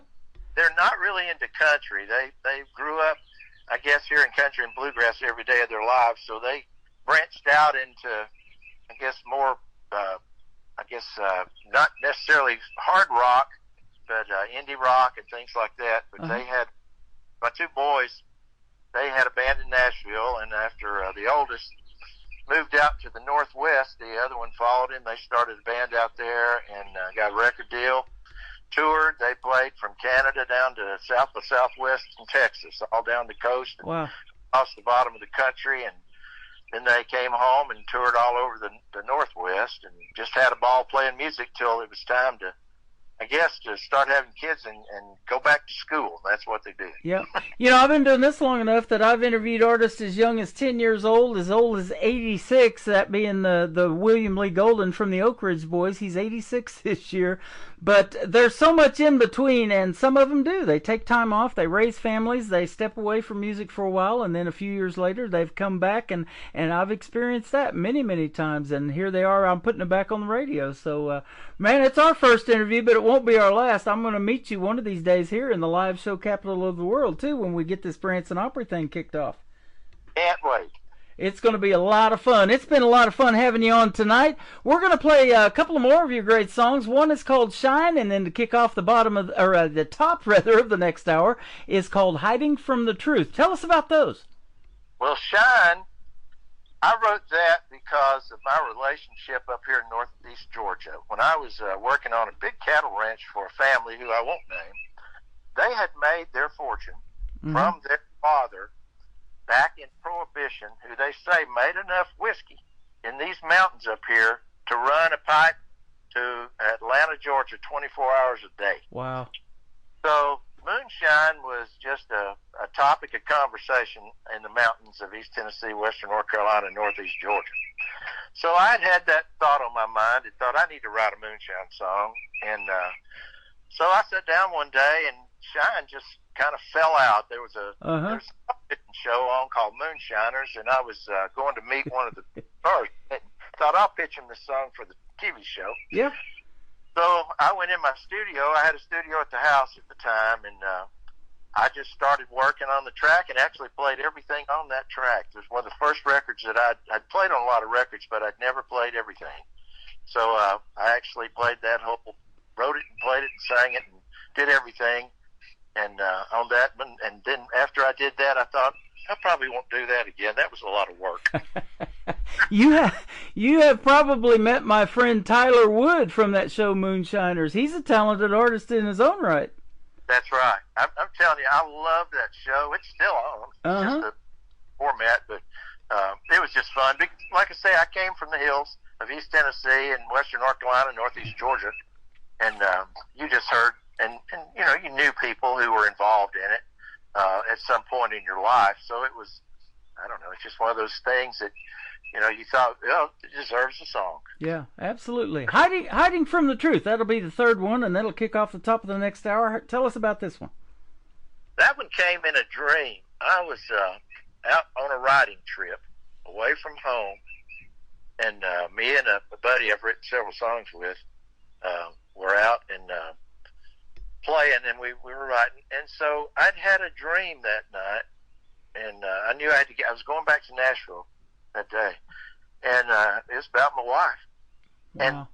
They're not really into country. They grew up, I guess, hearing country and bluegrass every day of their lives, so they branched out into, I guess, more, not necessarily hard rock, but indie rock and things like that. But they had, my two boys, they had a band in Nashville, and after the oldest moved out to the Northwest, the other one followed him. They started a band out there and got a record deal. Toured. They played from Canada down to south by southwest in Texas, all down the coast, wow, across the bottom of the country, and then they came home and toured all over the Northwest, and just had a ball playing music till it was time to, I guess, to start having kids and go back to school. That's what they do. Yeah. I've been doing this long enough that I've interviewed artists as young as 10 years old as 86, that being the William Lee Golden from the Oak Ridge Boys. He's 86 this year. But there's so much in between, and some of them do. They take time off, they raise families, they step away from music for a while, and then a few years later they've come back, and I've experienced that many, many times, and here they are, I'm putting it back on the radio. So, man, it's our first interview, but it won't be our last. I'm going to meet you one of these days here in the live show capital of the world, too, when we get this Branson Opry thing kicked off. Can't wait. It's going to be a lot of fun. It's been a lot of fun having you on tonight. We're going to play a couple of more of your great songs. One is called Shine, and then to kick off the the top of the next hour is called Hiding from the Truth. Tell us about those. Well, Shine, I wrote that because of my relationship up here in northeast Georgia. When I was working on a big cattle ranch for a family who I won't name, they had made their fortune from their father back in Prohibition, who they say made enough whiskey in these mountains up here to run a pipe to Atlanta, Georgia, 24 hours a day. Wow. So moonshine was just a topic of conversation in the mountains of East Tennessee, Western North Carolina, and Northeast Georgia. So I'd had that thought on my mind and thought I need to write a moonshine song. And so I sat down one day and Shine just kind of fell out. There was a show on called Moonshiners, and I was going to meet one of the stars. Thought I'll pitch him this song for the TV show. Yeah. So I went in my studio. I had a studio at the house at the time, and I just started working on the track and actually played everything on that track. It was one of the first records that I'd played on a lot of records, but I'd never played everything. So I actually played that whole, wrote it and played it and sang it and did everything. And on that, and then after I did that, I thought, I probably won't do that again. That was a lot of work. You have probably met my friend Tyler Wood from that show Moonshiners. He's a talented artist in his own right. That's right. I'm telling you, I love that show. It's still on. It's just a format, but it was just fun. Like I say, I came from the hills of East Tennessee and Western North Carolina, Northeast Georgia, and you just heard. And you knew people who were involved in it at some point in your life. So it was, I don't know, it's just one of those things that, you thought, it deserves a song. Yeah, absolutely. Hiding from the Truth. That'll be the third one, and that'll kick off the top of the next hour. Tell us about this one. That one came in a dream. I was out on a riding trip away from home, and me and a buddy I've written several songs with were out and playing, and we were writing, and so I'd had a dream that night, and I knew I was going back to Nashville that day, and it was about my wife. Wow. And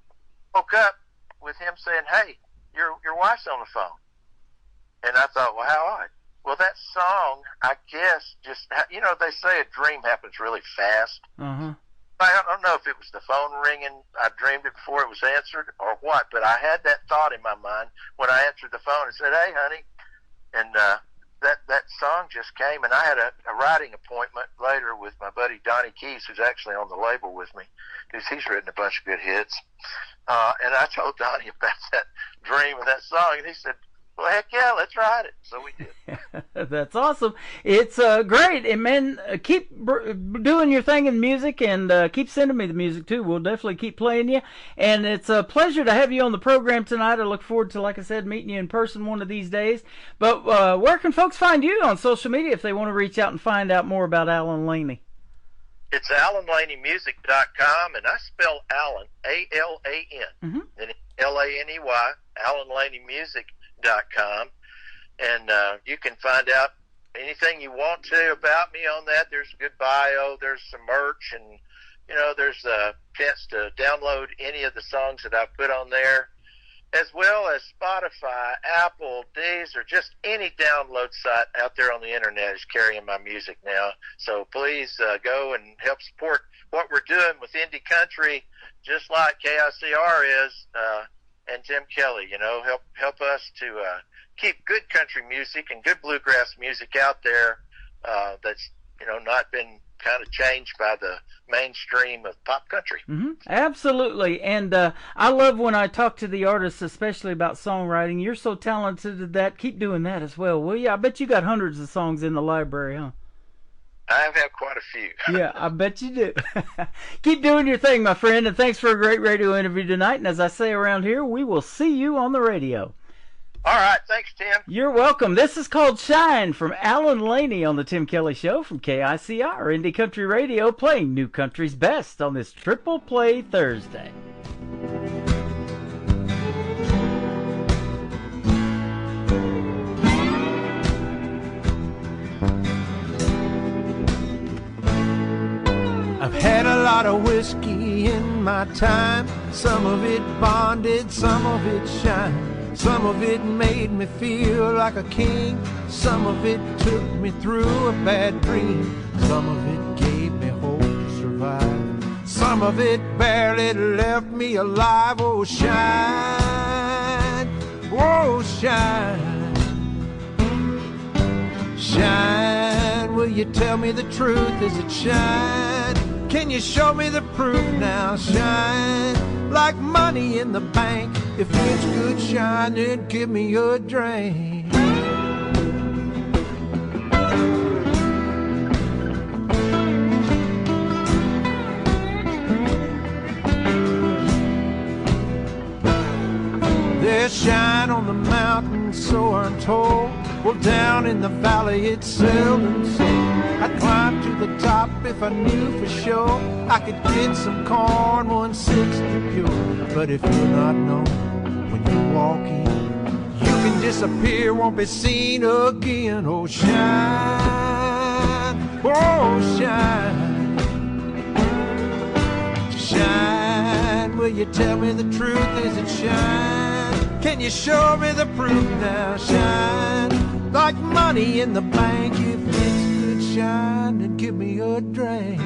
woke up with him saying, "Hey, your wife's on the phone," and I thought, well, how odd. Well, that song, I guess, just they say a dream happens really fast. I don't know if it was the phone ringing, I dreamed it before it was answered, or what, but I had that thought in my mind when I answered the phone and said, "Hey, honey," and that song just came, and I had a writing appointment later with my buddy Donnie Keys, who's actually on the label with me, because he's written a bunch of good hits, and I told Donnie about that dream of that song, and he said, "Well, heck yeah, let's write it." So we did. That's awesome. It's great. And, man, keep doing your thing in music, and keep sending me the music, too. We'll definitely keep playing you. And it's a pleasure to have you on the program tonight. I look forward to, like I said, meeting you in person one of these days. But where can folks find you on social media if they want to reach out and find out more about Alan Laney? It's AlanLaneyMusic.com, and I spell Alan, A-L-A-N, and L-A-N-E-Y, AlanLaneyMusic.com, and you can find out anything you want to about me on that. There's a good bio, there's some merch, and there's a chance to download any of the songs that I've put on there, as well as Spotify, Apple, Deezer, just any download site out there on the internet is carrying my music now. So please go and help support what we're doing with indie country, just like KICR is, and Tim Kelly. Help us to keep good country music and good bluegrass music out there that's not been kind of changed by the mainstream of pop country. Mm-hmm. Absolutely. And I love when I talk to the artists, especially about songwriting. You're so talented at that. Keep doing that as well, will you? I bet you got hundreds of songs in the library, huh? I've had quite a few. Yeah, I bet you do. Keep doing your thing, my friend, and thanks for a great radio interview tonight. And as I say around here, we will see you on the radio. All right, thanks, Tim. You're welcome. This is called Shine from Alan Laney on the Tim Kelly Show from KICR Indie Country Radio, playing New Country's best on this Triple Play Thursday. I've had a lot of whiskey in my time. Some of it bonded, some of it shined. Some of it made me feel like a king. Some of it took me through a bad dream. Some of it gave me hope to survive. Some of it barely left me alive. Oh, shine, oh, shine. Shine, will you tell me the truth? Is it shine? Can you show me the proof now? Shine like money in the bank. If it's good shine, then give me a drink. There's shine on the mountain, so I'm told. Well, down in the valley, it's seldom seen. I'd climb to the top if I knew for sure I could get some corn 160 pure. But if you're not known when you walk in, you can disappear, won't be seen again. Oh, shine, oh, shine. Shine, will you tell me the truth? Is it shine? Can you show me the proof now? Shine like money in the bank. If it's good shine, then give me a drink.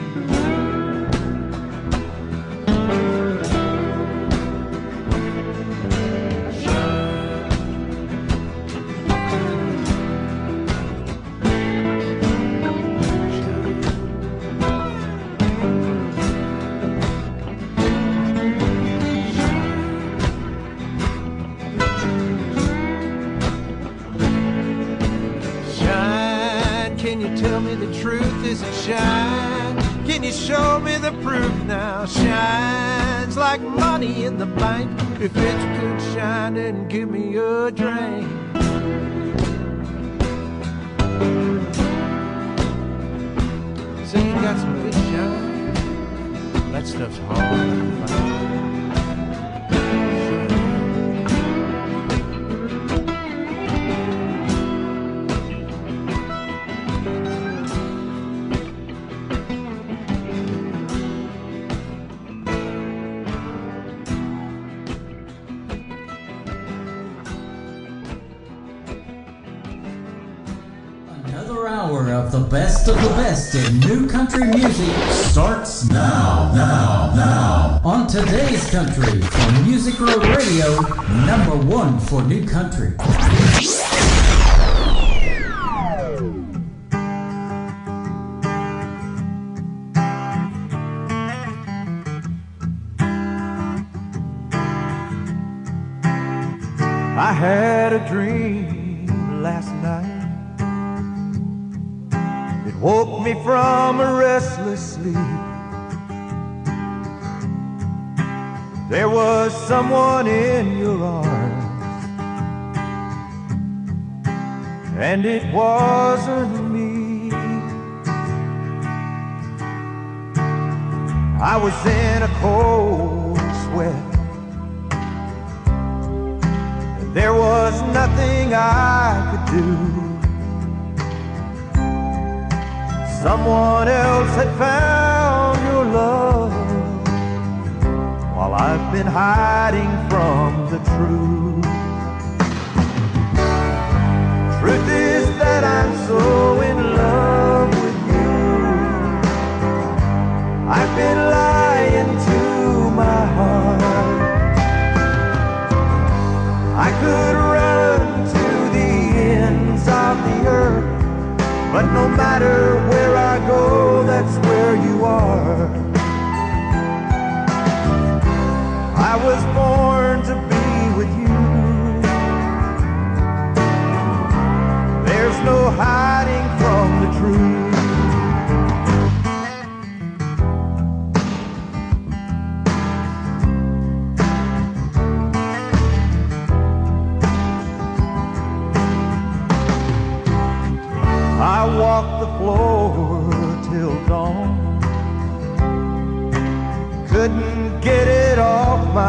Tell me the truth, is it shine? Can you show me the proof now? Shine's like money in the bank. If it's good shine, then give me a drink. Say you got some good shine. That stuff's hard to find. The best of the best in new country music starts now. On today's country from Music Road Radio, #1 for new country. I had a dream last night. Woke me from a restless sleep. There was someone in your arms, and it wasn't me. I was in a cold sweat, and there was nothing I could do. Someone else had found your love, while I've been hiding from the truth. Truth is that I'm so in love with you. I've been lying to my heart. I could run to the ends of the earth, but no matter where I go,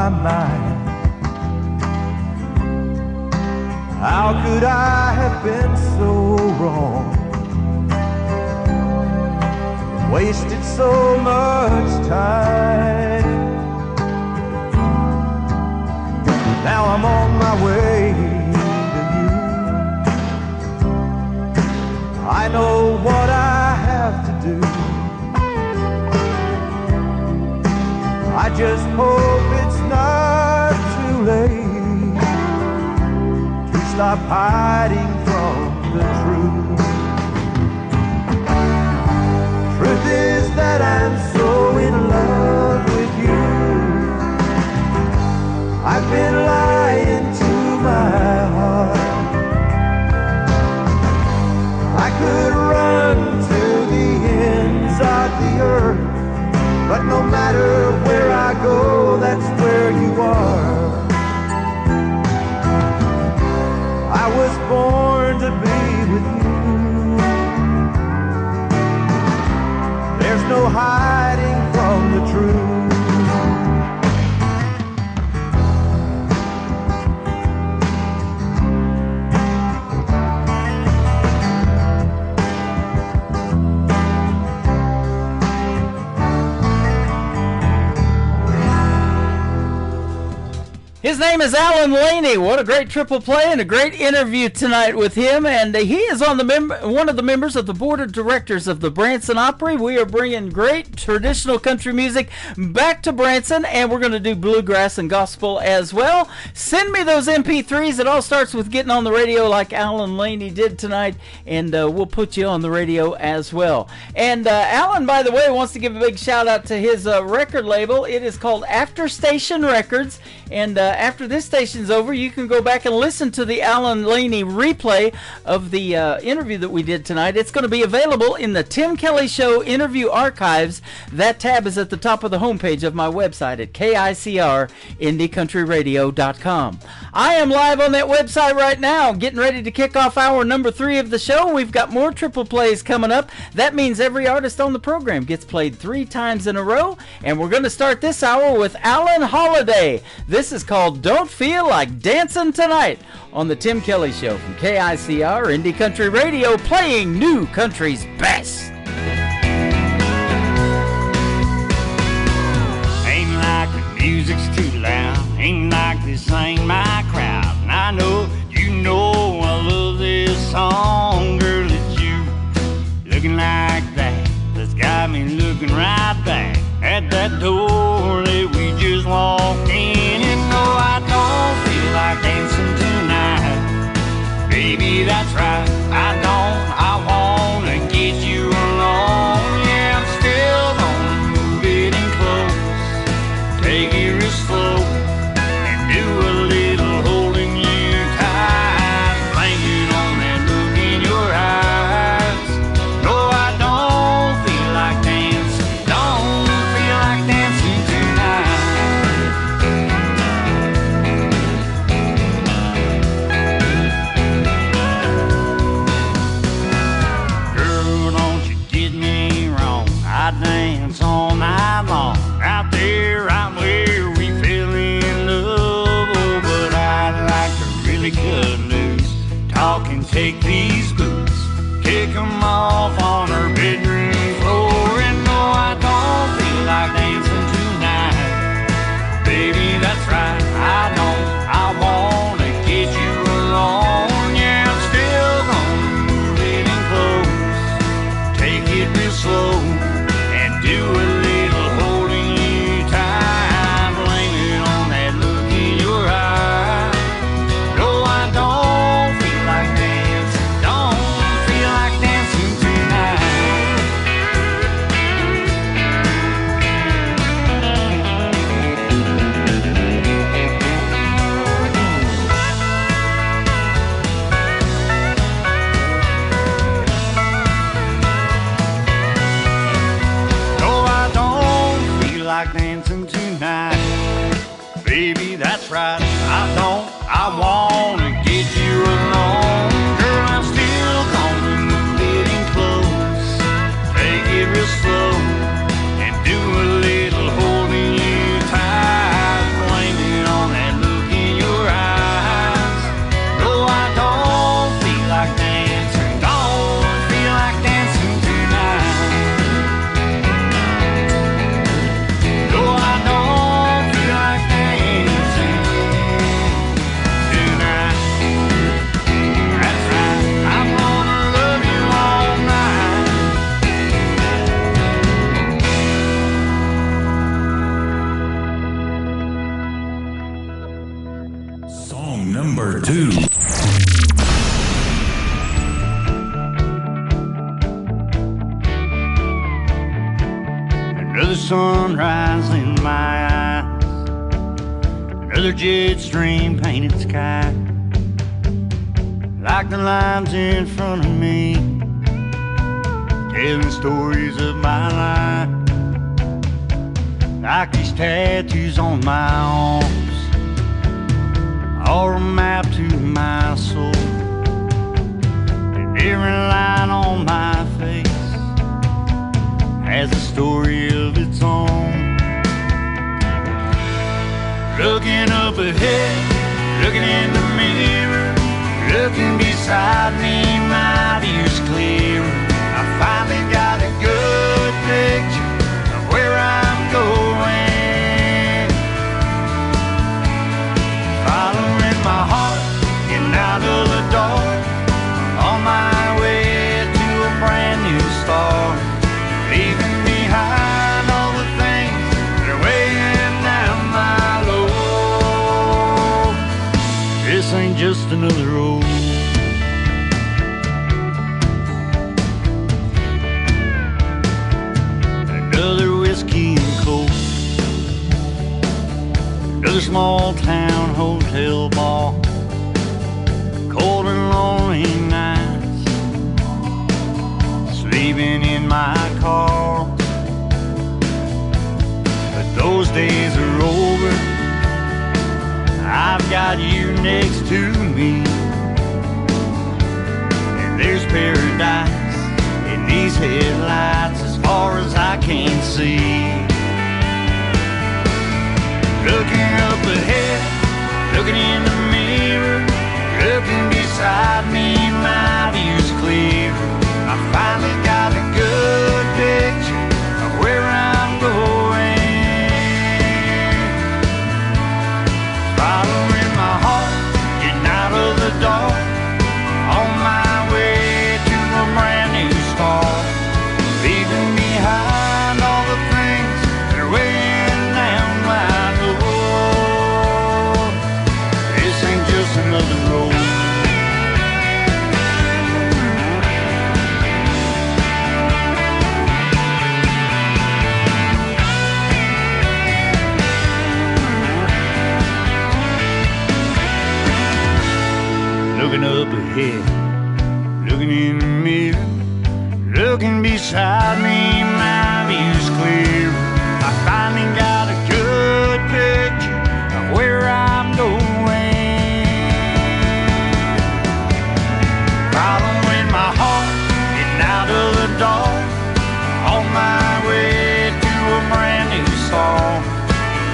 my mind. How could I have been so wrong? Wasted so much time. Now I'm on my way to you. I know what I have to do. I just hope it's not too late to stop hiding from the truth. Truth is that I'm so in love with you. I've been lying to my heart. I could run to the ends of the earth, but no matter where I go, that's where you are. I was born to be with you. There's no hiding from the truth. His name is Alan Laney. What a great triple play and a great interview tonight with him. And he is on one of the members of the board of directors of the Branson Opry. We are bringing great traditional country music back to Branson, and we're going to do bluegrass and gospel as well. Send me those MP3s. It all starts with getting on the radio like Alan Laney did tonight, and we'll put you on the radio as well. And Alan, by the way, wants to give a big shout out to his record label. It is called After Station Records, and after this station's over, you can go back and listen to the Alan Laney replay of the interview that we did tonight. It's going to be available in the Tim Kelly Show interview archives. That tab is at the top of the homepage of my website at KICRIndieCountryRadio.com. I am live on that website right now, getting ready to kick off hour number 3 of the show. We've got more triple plays coming up. That means every artist on the program gets played 3 times in a row, and we're going to start this hour with Alan Holiday. This is called Don't Feel Like Dancing Tonight on the Tim Kelly Show from KICR Indie Country Radio, playing new country's best. Ain't like the music's too loud, ain't like this ain't my crowd. And I know you know I love this song, girl, it's you looking like that. That's got me looking right back at that door that we just walked in. And no, I don't feel like dancing tonight, baby, that's right, I don't. I wanna get you alone. Yeah, I'm still gonna move it in close, take it real slow, and do a little holding you tight, blaming on that look in your eyes. No, I don't feel like dancing, don't feel like dancing tonight. Girl, don't you get me wrong, I dance all night long out there, right where we fell in love. Oh, but I'd like to really cut loose, talk and take these boots, kick 'em off on her bedroom floor. And no, I don't feel like dancing tonight, baby, that's right, I don't. I wanna get you alone. Yeah, I'm still gonna move it in close, take it real slow, and do a little holding you tight, blame it on that look in your eye. No, I don't feel like dancing, don't feel like dancing tonight. No, I don't feel like dancing tonight, baby, that's right, I don't. I wanna get you alone. Girl, I'm still gonna move it in close, take it real slow, and do a little holding you tight, blame 2. Another sunrise in my eyes, another jet stream painted sky, like the lines in front of me, telling stories of my life, like these tattoos on my arms, are a map to my soul, and every line on my face has a story of its own. Looking up ahead, looking in the mirror, looking beside me, my view's clearer. I finally got a good picture of where I'm going. Following my heart, getting out of the dark, on my way to a brand new start. Leaving behind all the things that are weighing down my load. This ain't just another road. Another whiskey and coke, another small town hotel bar, cold and lonely nights, sleeping in my car. But those days are over, I've got you next to me, and there's paradise in these headlights as far as I can see. Looking up ahead, looking in the mirror, looking beside me, my view's clear. I finally got a good picture of where I'm going. Following my heart, getting out of the dark, on my way to a brand new start. Leaving behind all the things that are weighing down my load. This ain't just another road. Looking up ahead, looking in the mirror, looking beside me, my view's clear. I finally got a good picture of where I'm going. Following my heart, getting out of the dark, on my way to a brand new start.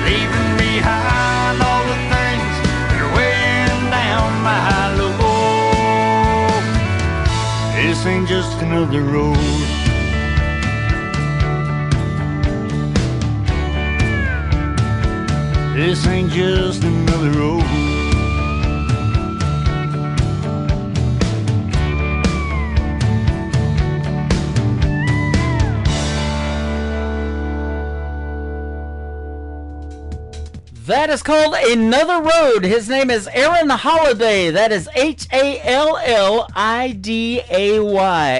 Leaving behind all the things that are weighing down my load. This ain't just another road. This ain't just another road. That is called Another Road. His name is Aaron Holiday. That is Halliday.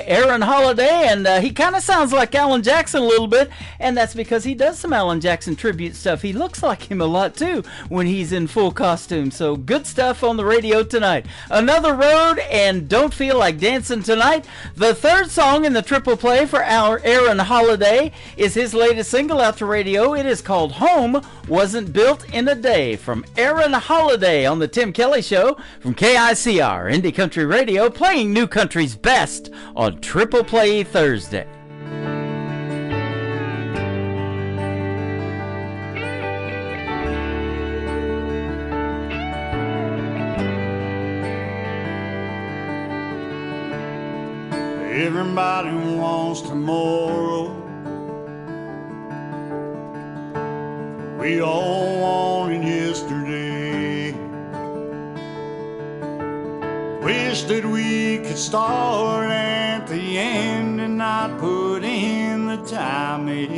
Aaron Holiday, and he kind of sounds like Alan Jackson a little bit, and that's because he does some Alan Jackson tribute stuff. He looks like him a lot, too, when he's in full costume. So good stuff on the radio tonight. Another Road and Don't Feel Like Dancing Tonight. The third song in the triple play for our Aaron Holiday is his latest single out to radio. It is called Home Wasn't Built in a Day, from Aaron Holiday on the Tim Kelly Show from KICR Indie Country Radio, playing new country's best on Triple Play Thursday. Everybody wants tomorrow. We all wanted yesterday. Wish that we could start at the end and not put in the time it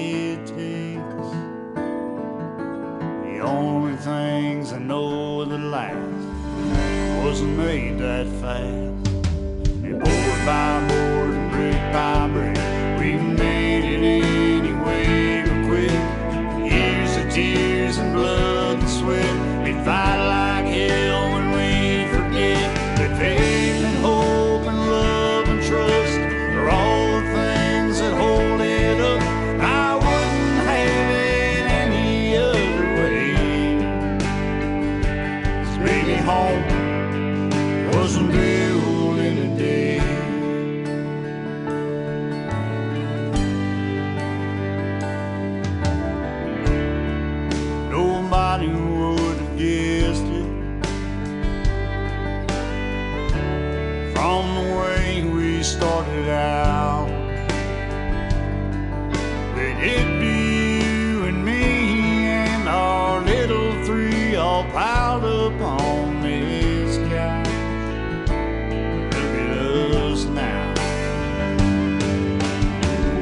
takes. The only things I know that last was wasn't made that fast. And board by board and brick by brick, we made it anyway but quick. Years of tears and blood and sweat, we fight like hell when we forget that faith and hope and love and trust are all the things that hold it up. I wouldn't have it any other way. 'Cause maybe home wasn't built in a day. Nobody would have guessed it from the way we started out. That it'd be you and me and our little three all piled up on this couch. Look at us now,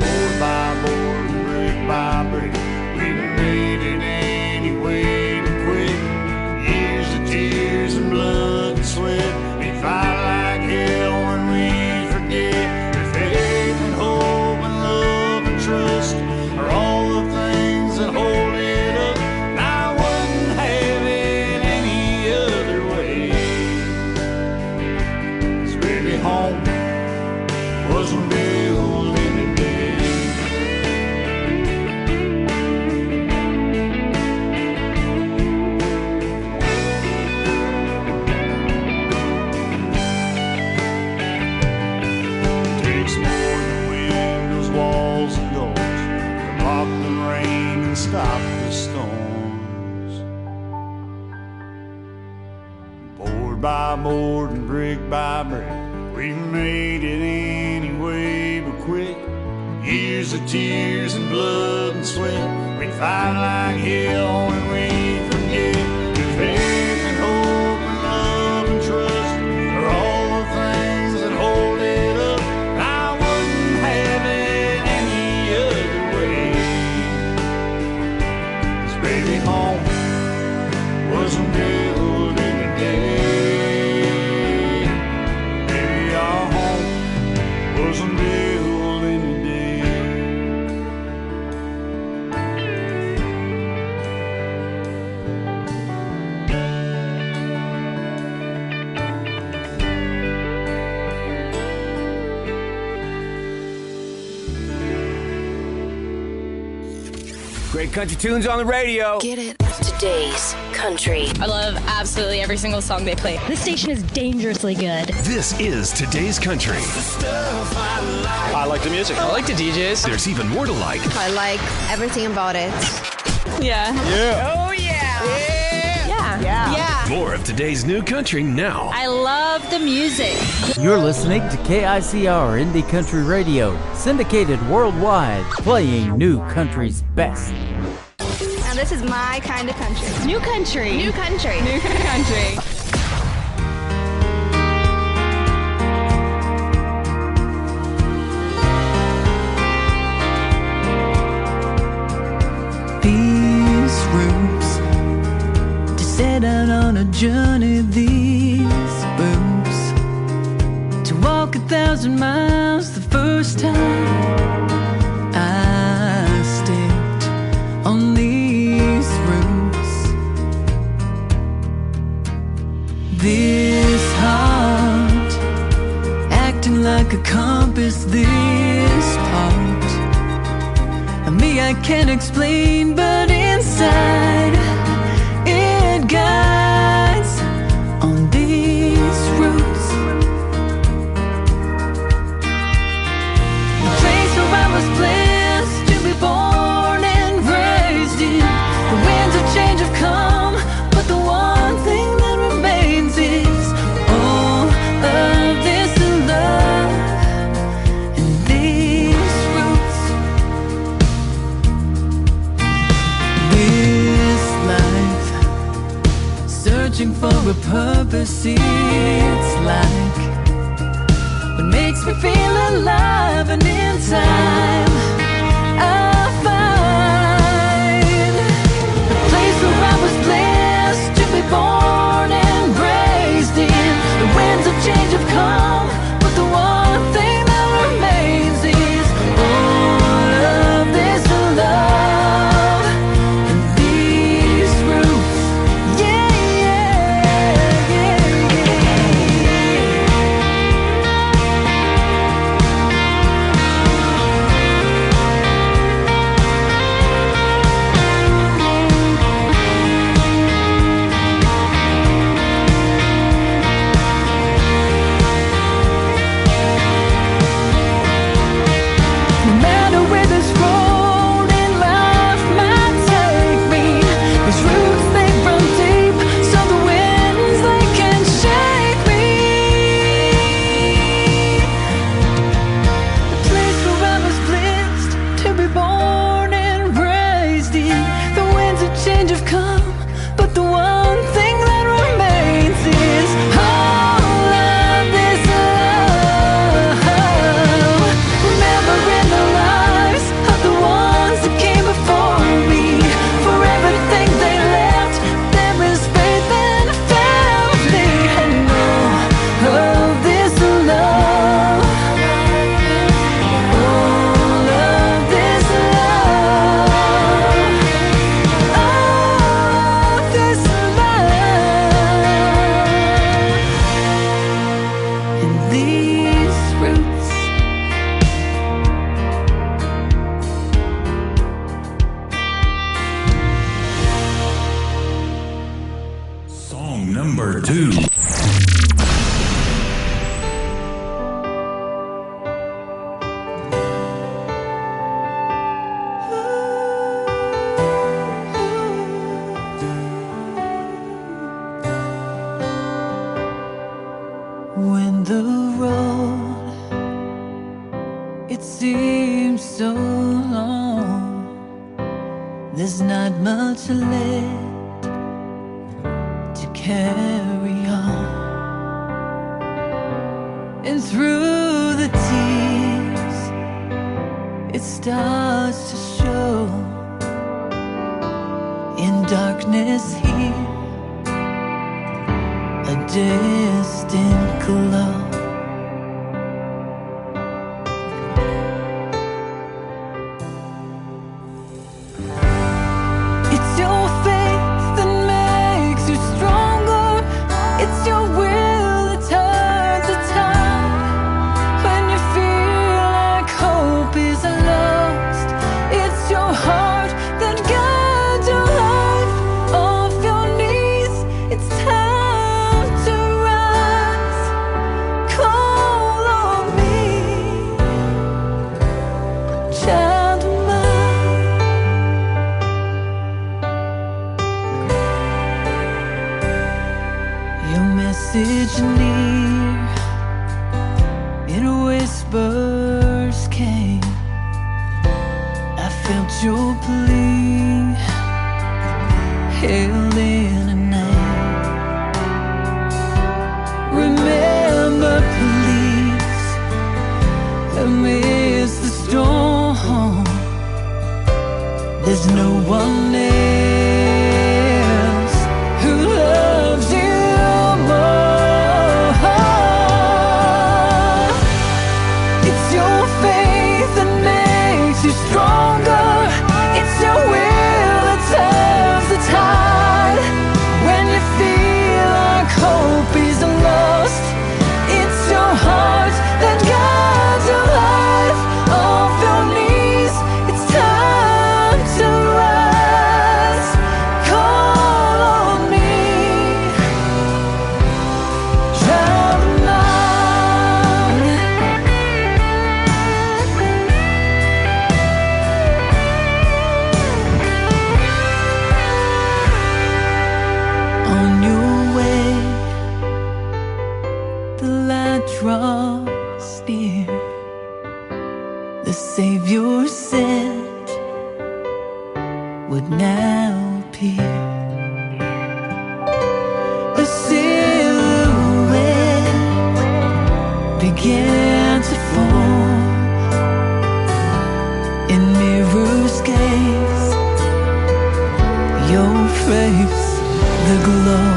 board by board, brick by brick, we made it anyway but quick. Years of tears and blood and sweat, we fight like hell when we forget that faith and hope and love and trust are all the things that hold it up. And I wouldn't have it any other way. 'Cause baby, home wasn't built in a day. Takes more than windows, walls, and doors to block the rain and stop the storms. Board by board and brick by brick, we made it anyway but quick. Years of tears and blood and sweat, we'd fight like hell when we forget that faith and hope and love and trust are all the things that hold it up. I wouldn't have it any other way. 'Cause baby, home wasn't built in a day. Baby, our home wasn't built in a day. Great country tunes on the radio. Get it? Today's country. I love absolutely every single song they play. This station is dangerously good. This is Today's Country. I like the music. I like the DJs. There's even more to like. I like everything about it. Yeah. Yeah. Oh, yeah. Yeah. Yeah. More of today's new country now. I love the music. You're listening to KICR Indie Country Radio, syndicated worldwide, playing new country's best. Now this is my kind of country. New country. New country. New country. These roots to set out on a journey. These boots to walk 1,000 miles the first time I stepped on these roots. This heart acting like a compass. This part of me I can't explain, but inside it guides on these roots. The place where I was blessed to be born and raised in. The winds of change have come, but the one thing that remains is all of this love and these roots. This life, searching for a purpose, it's like what makes me feel alive, and in time I find the place where I was blessed to be born and raised in. be born and raised in. The winds of change have come, but the one thing that remains is all of this love. Remembering the lives of the ones that came before me. For everything they left, there is faith and family. And all of this love, all of this love, all of this love, and these roots. Song number 2. When the road, it seems so long, there's not much left to carry on. And through the tears, it starts to show. In darkness here, a distant glow. It's your faith that makes you stronger. It's your will that turns the tide. When you feel like hope is lost, it's your heart that guides your life. Off your knees, it's time to rise. Call on me, child of mine. Your message near, in whispers came. I felt your plea, held in a name. Remember, please, amidst the storm, there's no one else who loves you more. It's your faith that makes you stronger. It's your will that turns the tide. When you feel like hope is lost, it's your heart that guides your life. Off your knees, it's time to rise. Call on me, child of mine. On your way, the light draws near. The Savior sent would now appear. A silhouette began to form. In mirror's gaze, your face, the glow.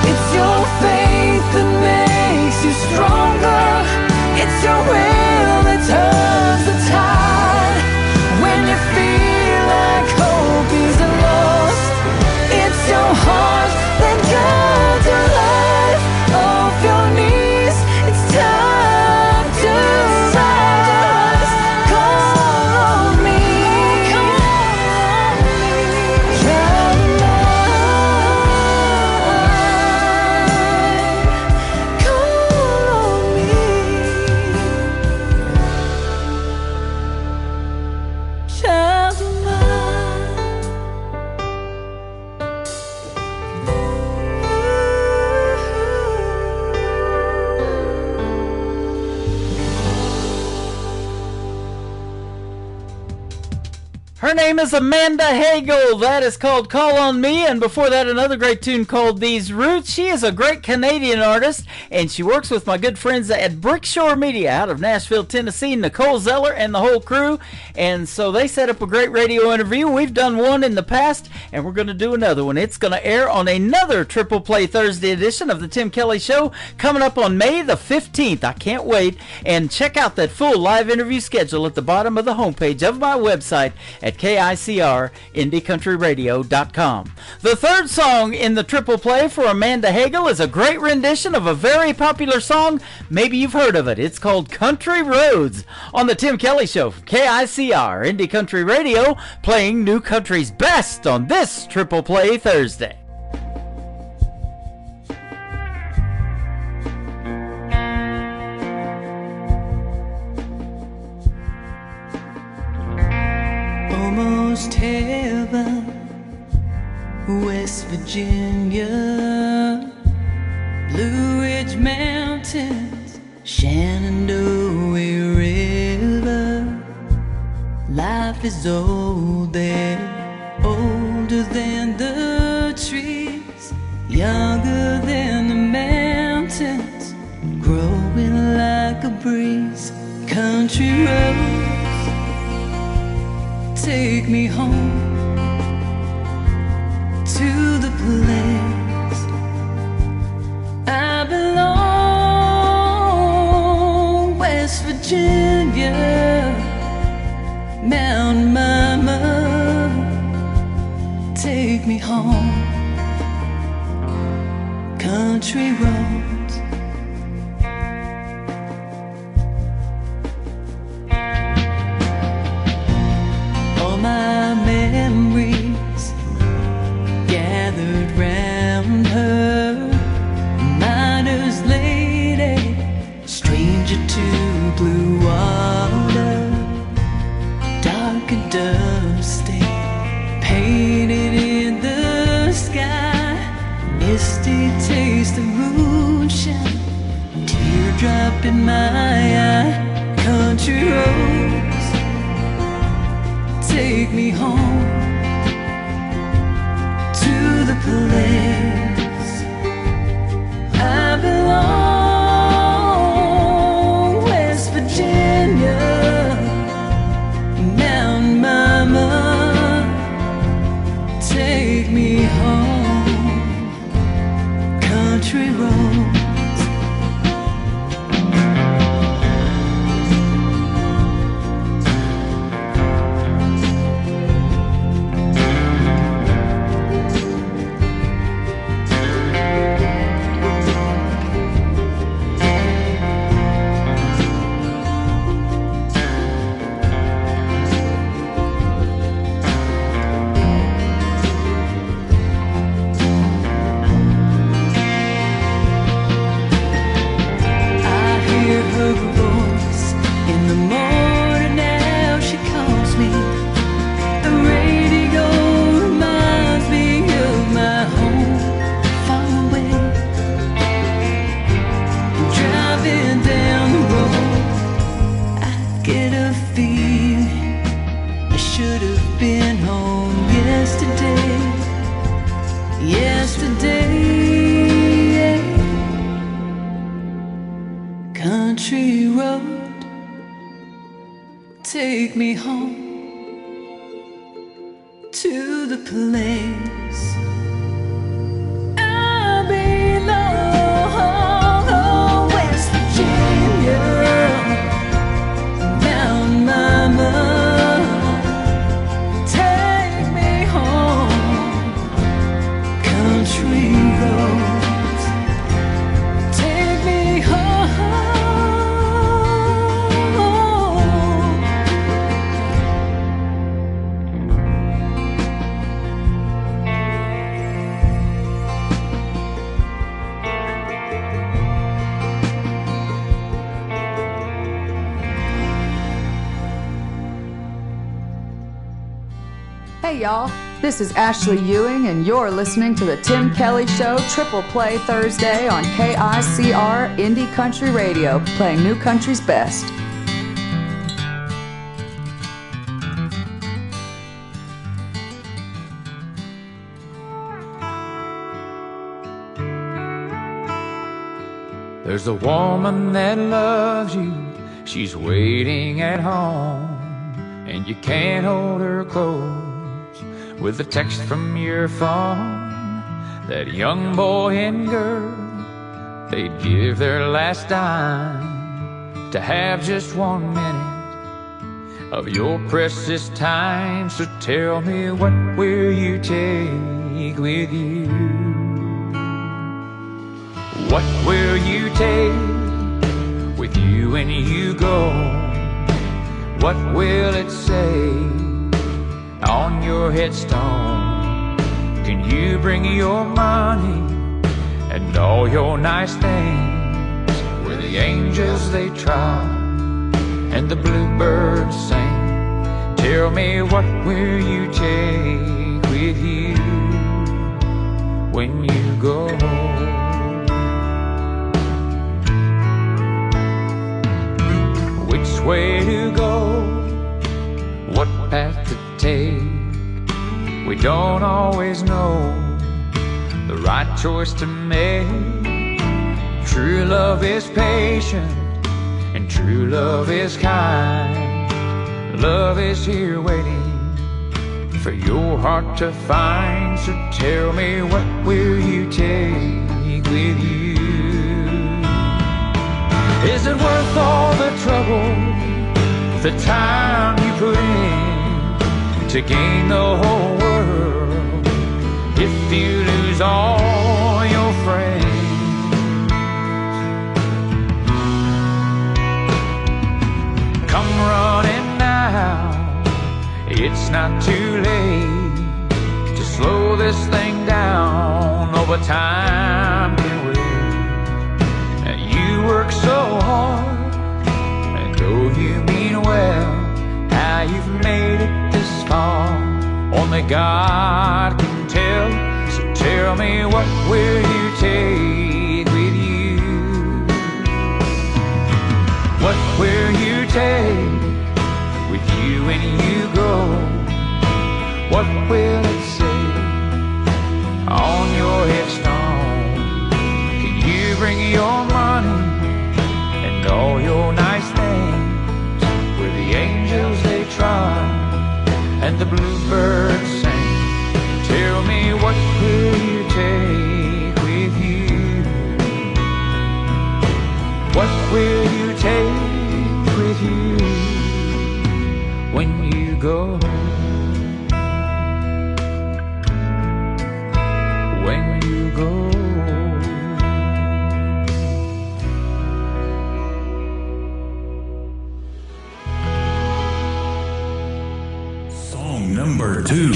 It's your faith that makes you stronger. It's your will that turns the tide. When you feel like hope is lost, it's your heart that guides your life. Off your knees, it's time to rise. Call on me, child of mine. Call on me. Her name is Amanda Hagel. That is called Call on Me. And before that, another great tune called These Roots. She is a great Canadian artist, and she works with my good friends at Brickshore Media out of Nashville, Tennessee, Nicole Zeller and the whole crew. And so they set up a great radio interview. We've done one in the past, and we're going to do another one. It's going to air on another Triple Play Thursday edition of the Tim Kelly Show coming up on May the 15th. I can't wait. And check out that full live interview schedule at the bottom of the homepage of my website at KICR-IndieCountryRadio.com. The third song in the Triple Play for Amanda Hagel is a great rendition of a very popular song. Maybe you've heard of it. It's called Country Roads on the Tim Kelly Show. KICR Indie Country Radio, playing new country's best on this Triple Play Thursday. Almost heaven, West Virginia, Blue Ridge Mountains, Shenandoah River. Life is old there, older than the trees, younger than the mountains, growing like a breeze. Country roads take me home to the place I belong. West Virginia, Mountain Mama, take me home. Country roads, all my memories gathered round her. Miner's lady, stranger to blue water, dark and dusty, painted in the sky, misty taste of moonshine, teardrop in my eye. Country roads take me home to the place I belong. West Virginia, Mountain Mama, take me home. Country roads. Country road, take me home to the place I belong. West Virginia, Mountain Mama, take me home. Country roads, take me home. Hey y'all, this is Ashley Ewing and you're listening to the Tim Kelly Show Triple Play Thursday on KICR Indie Country Radio, playing new country's best. There's a woman that loves you, she's waiting at home, and you can't hold her close with a text from your phone. That young boy and girl, they'd give their last dime to have just 1 minute of your precious time. So tell me, what will you take with you? What will you take with you when you go? What will it say on your headstone? Can you bring your money and all your nice things where the angels they trot and the bluebirds sing? Tell me, what will you take with you when you go? Which way to go, what path to take? We don't always know the right choice to make. True love is patient, and true love is kind. Love is here waiting for your heart to find. So tell me, what will you take with you? Is it worth all the trouble, the time you put in to gain the whole world if you lose all your friends? Come running now, it's not too late to slow this thing down. Over time can wait. You work so hard, and though you mean well, how you've made it this far, only God can tell. So tell me, what will you take with you? What will you take with you when you go? What will it say on your headstone? Can you bring your money and all your nice things where the angels they try and the bluebirds sing? Tell me, what will you take with you? What will you take with you when you go? When you go. Number 2.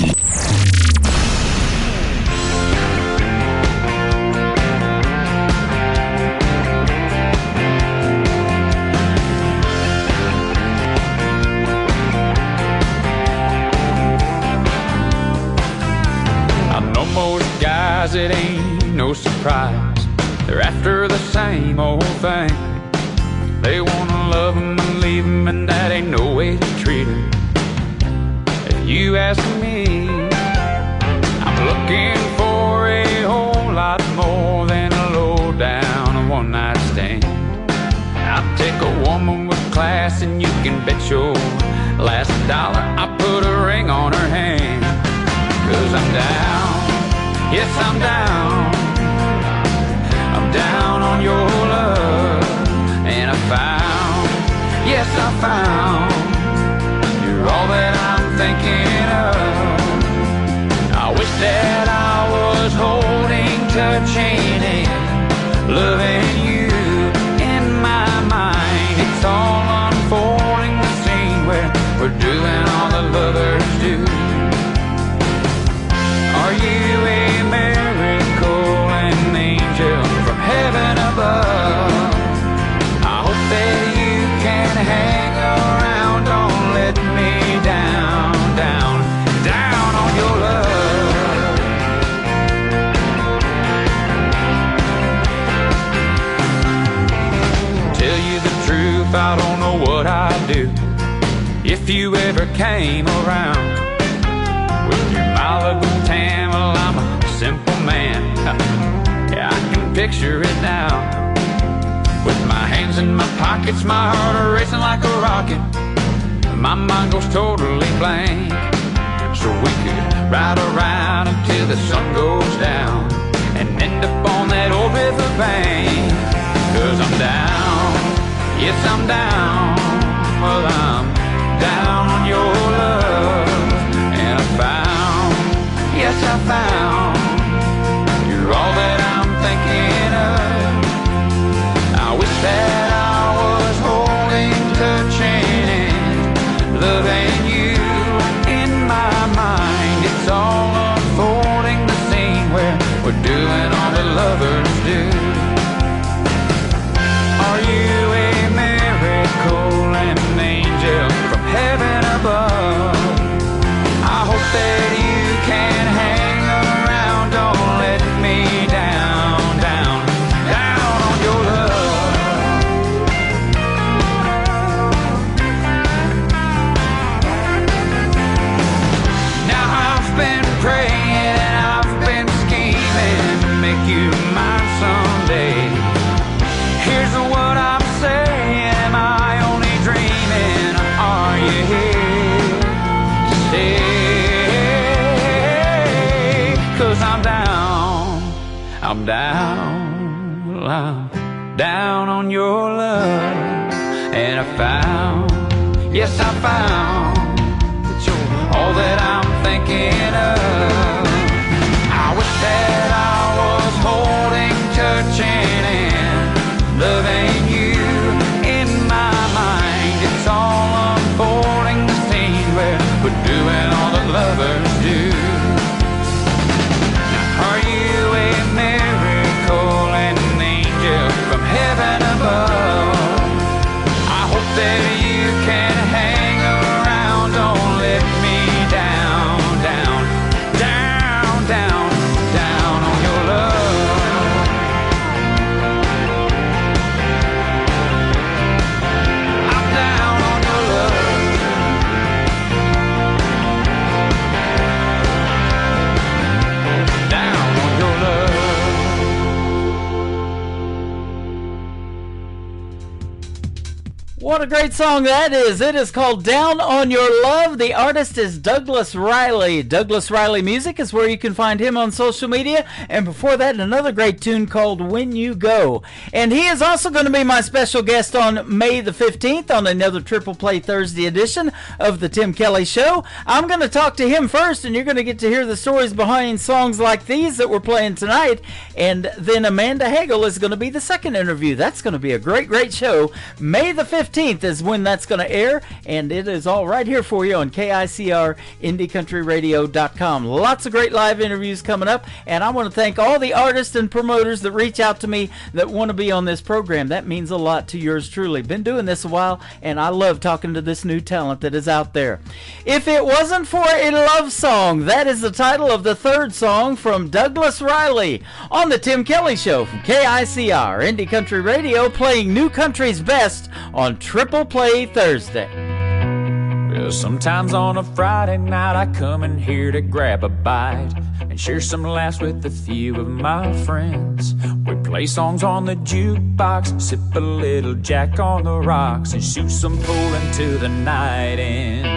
I know most guys, it ain't no surprise, they're after the same old thing. They wanna love 'em and leave 'em, and that ain't no way to treat 'em. You ask me, I'm looking for a whole lot more than a low down one-night stand. I'll take a woman with class, and you can bet your last dollar I put a ring on her hand. 'Cause I'm down, yes I'm down. I'm down on your love, and I found, yes I found, you're all that I'm thinking of. I wish that I was holding, touching, and loving you in my mind. It's all unfolding, the scene where we're doing all the lovers do. Are you a miracle, an angel from heaven above? I hope that you can hang around, don't let me down, down, down on your love. Tell you the truth, I don't know what I'd do if you ever came around. With your Malibu tan, well I'm a simple man. Yeah, I can picture it now. With my hands in my pockets, my heart racing like a rocket. My mind goes totally blank. So we could ride around until the sun goes down and end up on that old river bank. 'Cause I'm down, yes I'm down. Well, I'm down on your love. And I found, yes I found, you're all that I'm thinking of. I wish that I was holding, touching, and loving you. In my mind, it's all unfolding, the scene where we're doing all that lovers do. Are you a miracle and an angel from heaven above? I hope that you can hang around, don't let me down, down, down on your love. Now I've been praying and I've been scheming to make you mine someday. Here's what I'm saying, am I only dreaming? Are you here to stay? 'Cause I'm down, I'm down, I'm down on your love. And I found, yes I found, that you're all that I'm thinking of. I wish that I was holding, touching, and loving you. In my mind, it's all unfolding, the scene where we're doing all that lovers do. Are you a miracle and an angel from heaven above? I hope that you can hang around, don't let me down, down, down, down, down on your love. I'm down on your love. Down on your love. What a great song that is. It is called Down on Your Love. The artist is Douglas Riley. Douglas Riley Music is where you can find him on social media. And before that, another great tune called When You Go. And he is also going to be my special guest on May the 15th on another Triple Play Thursday edition of the Tim Kelly Show. I'm going to talk to him first, and you're going to get to hear the stories behind songs like these that we're playing tonight. And then Amanda Hagel is going to be the second interview. That's going to be a great, great show. May the 15th is when that's going to air, and it is all right here for you on KICR IndieCountryRadio.com. Lots of great live interviews coming up, and I want to thank all the artists and promoters that reach out to me that want to be on this program. That means a lot to yours truly. Been doing this a while, and I love talking to this new talent that is out there. If It Wasn't for a Love Song, that is the title of the third song from Douglas Riley on the Tim Kelly Show from KICR Indie Country Radio, playing new country's best on Triple Play Thursday. Well, sometimes on a Friday night I come in here to grab a bite and share some laughs with a few of my friends. We play songs on the jukebox, sip a little Jack on the rocks, and shoot some pool until the night ends.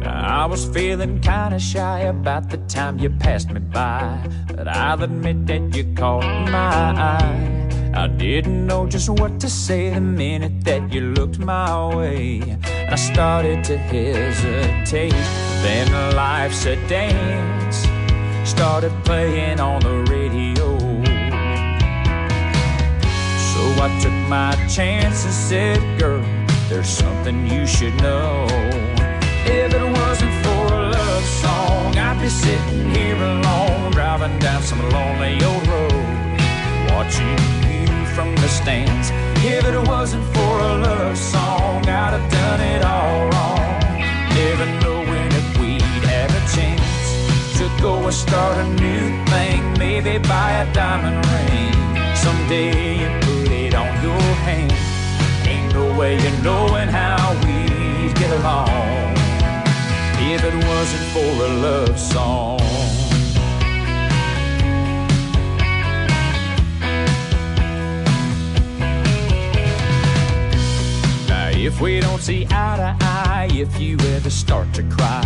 I was feeling kinda shy about the time you passed me by, but I'll admit that you caught my eye. I didn't know just what to say the minute that you looked my way. I started to hesitate, then life's a dance started playing on the radio. So I took my chance and said, girl, there's something you should know. If it wasn't for a love song, I'd be sitting here alone, driving down some lonely old road, watching you from the stands. If it wasn't for a love song, I'd have done it all wrong, never knowing if we'd have a chance to go and start a new thing, maybe buy a diamond ring. Someday you put it on your hand, ain't no way of knowing how we'd get along if it wasn't for a love song. If we don't see eye to eye, if you ever start to cry,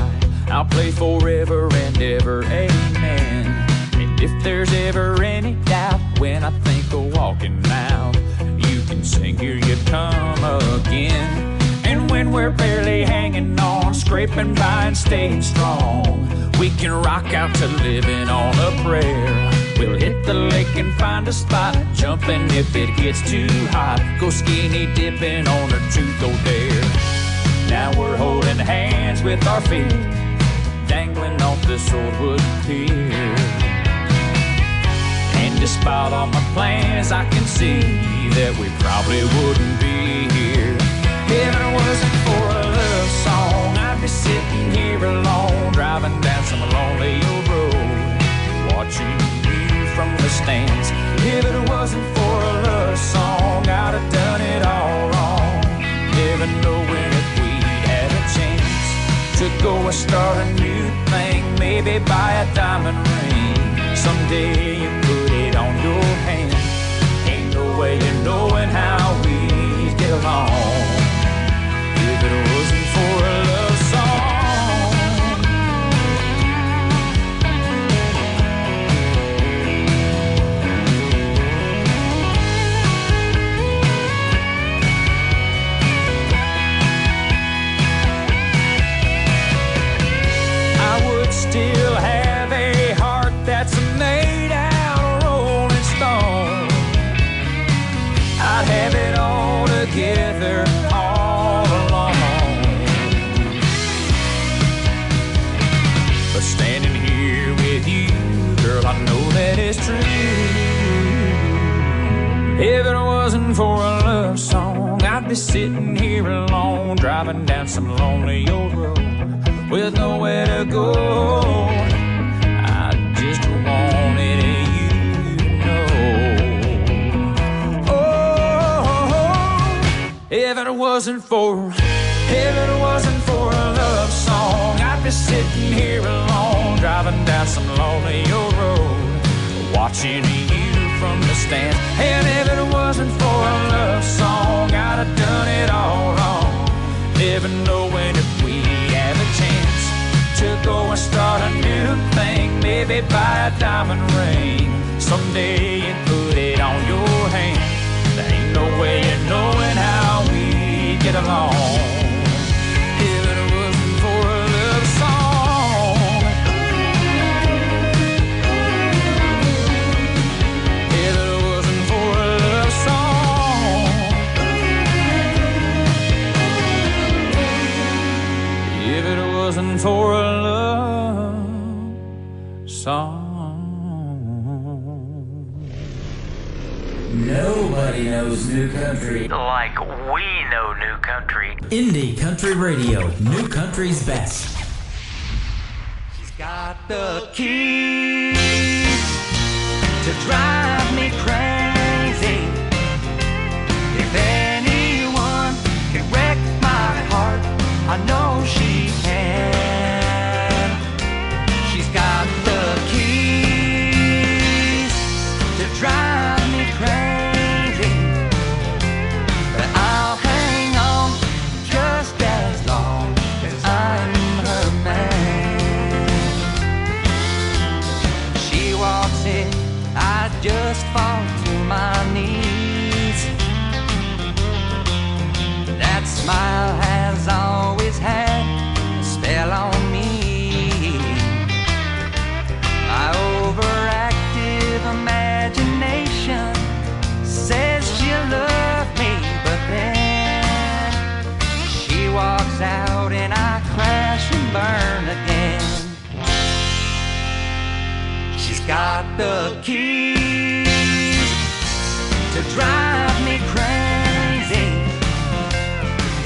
I'll play forever and ever, amen. And if there's ever any doubt when I think of walking out, you can sing Here You Come Again. And when we're barely hanging on, scraping by and staying strong, we can rock out to Living on a Prayer. We'll hit the lake and find a spot, jumping if it gets too hot, go skinny dipping on a truth or dare. Now we're holding hands with our feet dangling off this old wood pier. And despite all my plans, I can see that we probably wouldn't be here if it wasn't for a love song. I'd be sitting here alone, driving down some lonely old road, watching you from the stands. If it wasn't for a love song, I'd have done it all wrong, never knowing if we'd had a chance to go and start a new thing, maybe buy a diamond ring. Someday you put it on your hand, ain't no way of knowing how we get along if it wasn't for a love song. Still have a heart that's made out of rolling stone. I'd have it all together all along. But standing here with you, girl, I know that it's true. If it wasn't for a love song, I'd be sitting here alone, driving down some lonely old road with nowhere to go. I just wanted you to know. Oh, if it wasn't for a love song, I'd be sitting here alone, driving down some lonely old road, watching you from the stands. And if it wasn't for a love song, I'd have done it all wrong, never knowing if we have a chance to go and start a new thing, maybe buy a diamond ring. Someday and put it on your hand. There ain't no way of knowing how we get along if it wasn't for a love song. If it wasn't for a love song. If it wasn't for a love song. Nobody knows new country like we know new country. Indie Country Radio, new country's best. She's got the keys to drive me crazy. If anyone can wreck my heart, I know she can. She's got the keys to drive me crazy, but I'll hang on just as long as I'm her man. She walks in, I just fall to my knees. That smile has always had a spell on me. My overactive imagination says she'll love me, but then she walks out and I crash and burn again. She's got the keys to drive me crazy.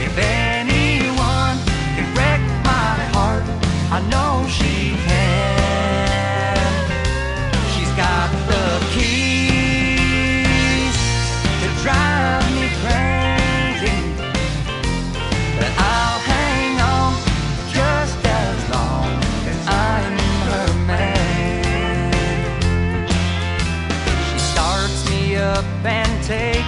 If anyone can wreck my heart, I know she can. She's got the keys to drive me crazy, but I'll hang on just as long as I'm her man. She starts me up and takes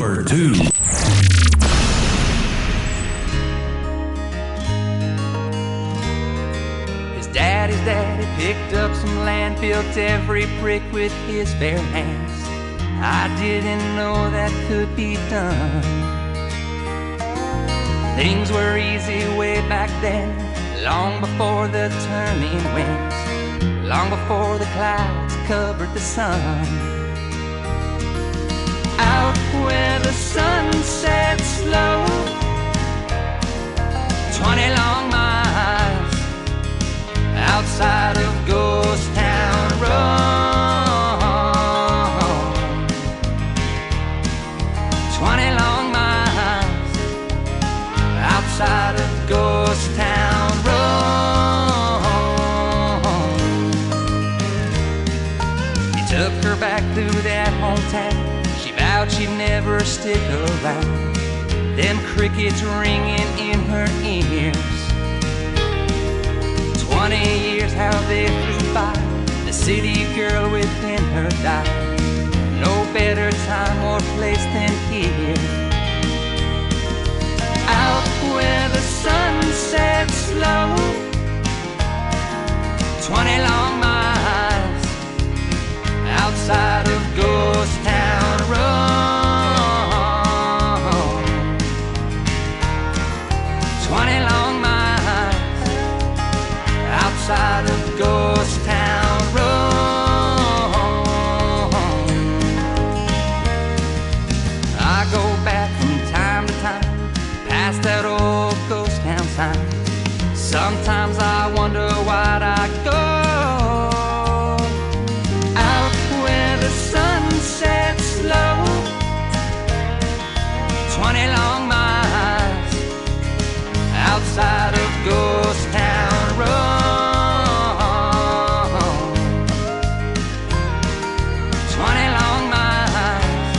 Number 2. His daddy's daddy picked up some land, built every brick with his bare hands. I didn't know that could be done. Things were easy way back then, long before the turning winds, long before the clouds covered the sun. Out where the sun sets slow, 20 long miles outside of Ghost Town Road. 20 long miles outside of Ghost Town Road. He took her back through that hometown. She vowed she'd never stick around. Them crickets ringing in her ears. 20 years how they flew by. The city girl within her died. No better time or place than here. Out where the sun sets slow, 20 long miles outside of Ghost Town Road. 20 long miles outside of Ghost Town Road. I go back from time to time past that old ghost town sign. Sometimes I wonder why'd I go out where the sun sets slow. 20 long miles outside of Ghost Town Road. 20 long miles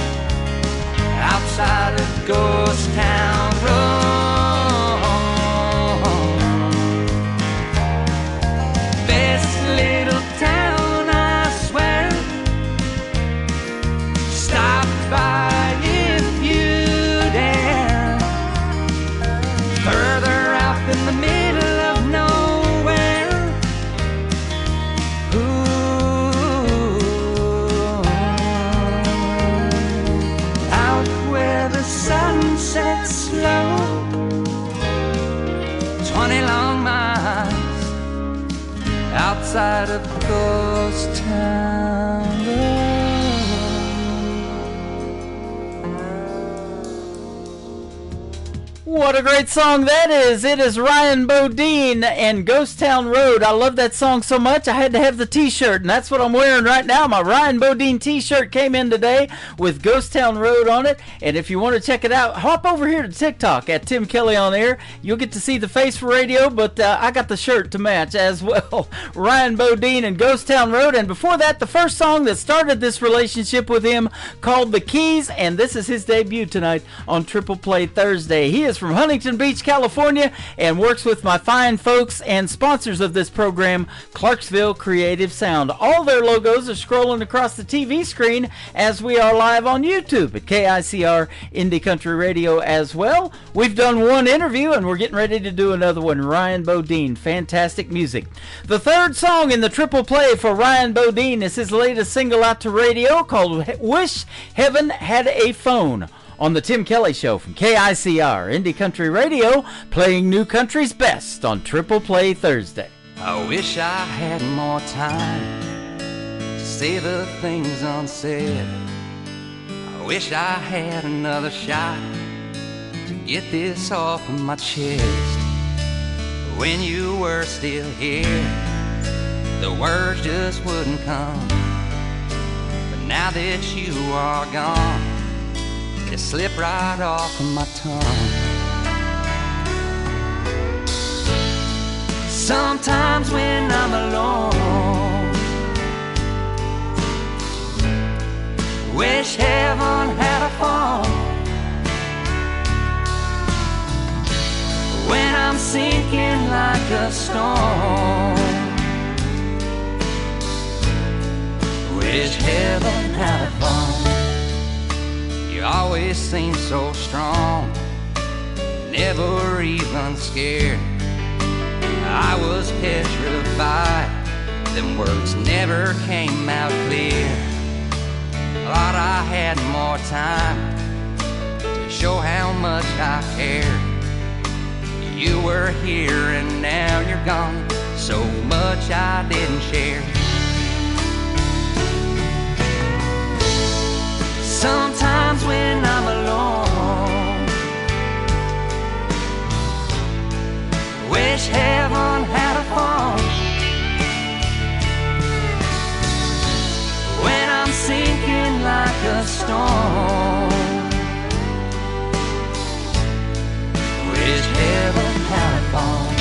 outside of Ghost Town Road. Best little town, I swear. Stop by if you dare. Further out in the middle of nowhere. Ooh. Out where the sun sets slow. 20 long miles outside of Ghost Town Road. What a great song that is. It is Ryan Bodine and Ghost Town Road. I love that song so much I had to have the t-shirt, and that's what I'm wearing right now. My Ryan Bodine t-shirt came in today with Ghost Town Road on it, and if you want to check it out, hop over here to TikTok at Tim Kelly on Air. You'll get to see the face for radio, but I got the shirt to match as well. Ryan Bodine and Ghost Town Road, and before that, the first song that started this relationship with him called The Keys, and this is his debut tonight on Triple Play Thursday. He is from Huntington Beach, California, and works with my fine folks and sponsors of this program, Clarksville Creative Sound. All their logos are scrolling across the TV screen as we are live on YouTube at KICR Indie Country Radio as well. We've done one interview and we're getting ready to do another one. Ryan Bodine, fantastic music. The third song in the Triple Play for Ryan Bodine is his latest single out to radio called Wish Heaven Had a Phone, on the Tim Kelly Show from KICR Indie Country Radio, playing new country's best on Triple Play Thursday. I wish I had more time to say the things unsaid. I wish I had another shot to get this off of my chest. When you were still here, the words just wouldn't come. But now that you are gone, they slip right off of my tongue. Sometimes when I'm alone, wish heaven had a phone. When I'm sinking like a stone, wish heaven had a phone. You always seemed so strong, never even scared. I was petrified, them words never came out clear. Thought I had more time to show how much I cared. You were here and now you're gone, so much I didn't share. Sometimes when I'm alone, wish heaven had a phone. When I'm sinking like a stone, wish heaven had a phone.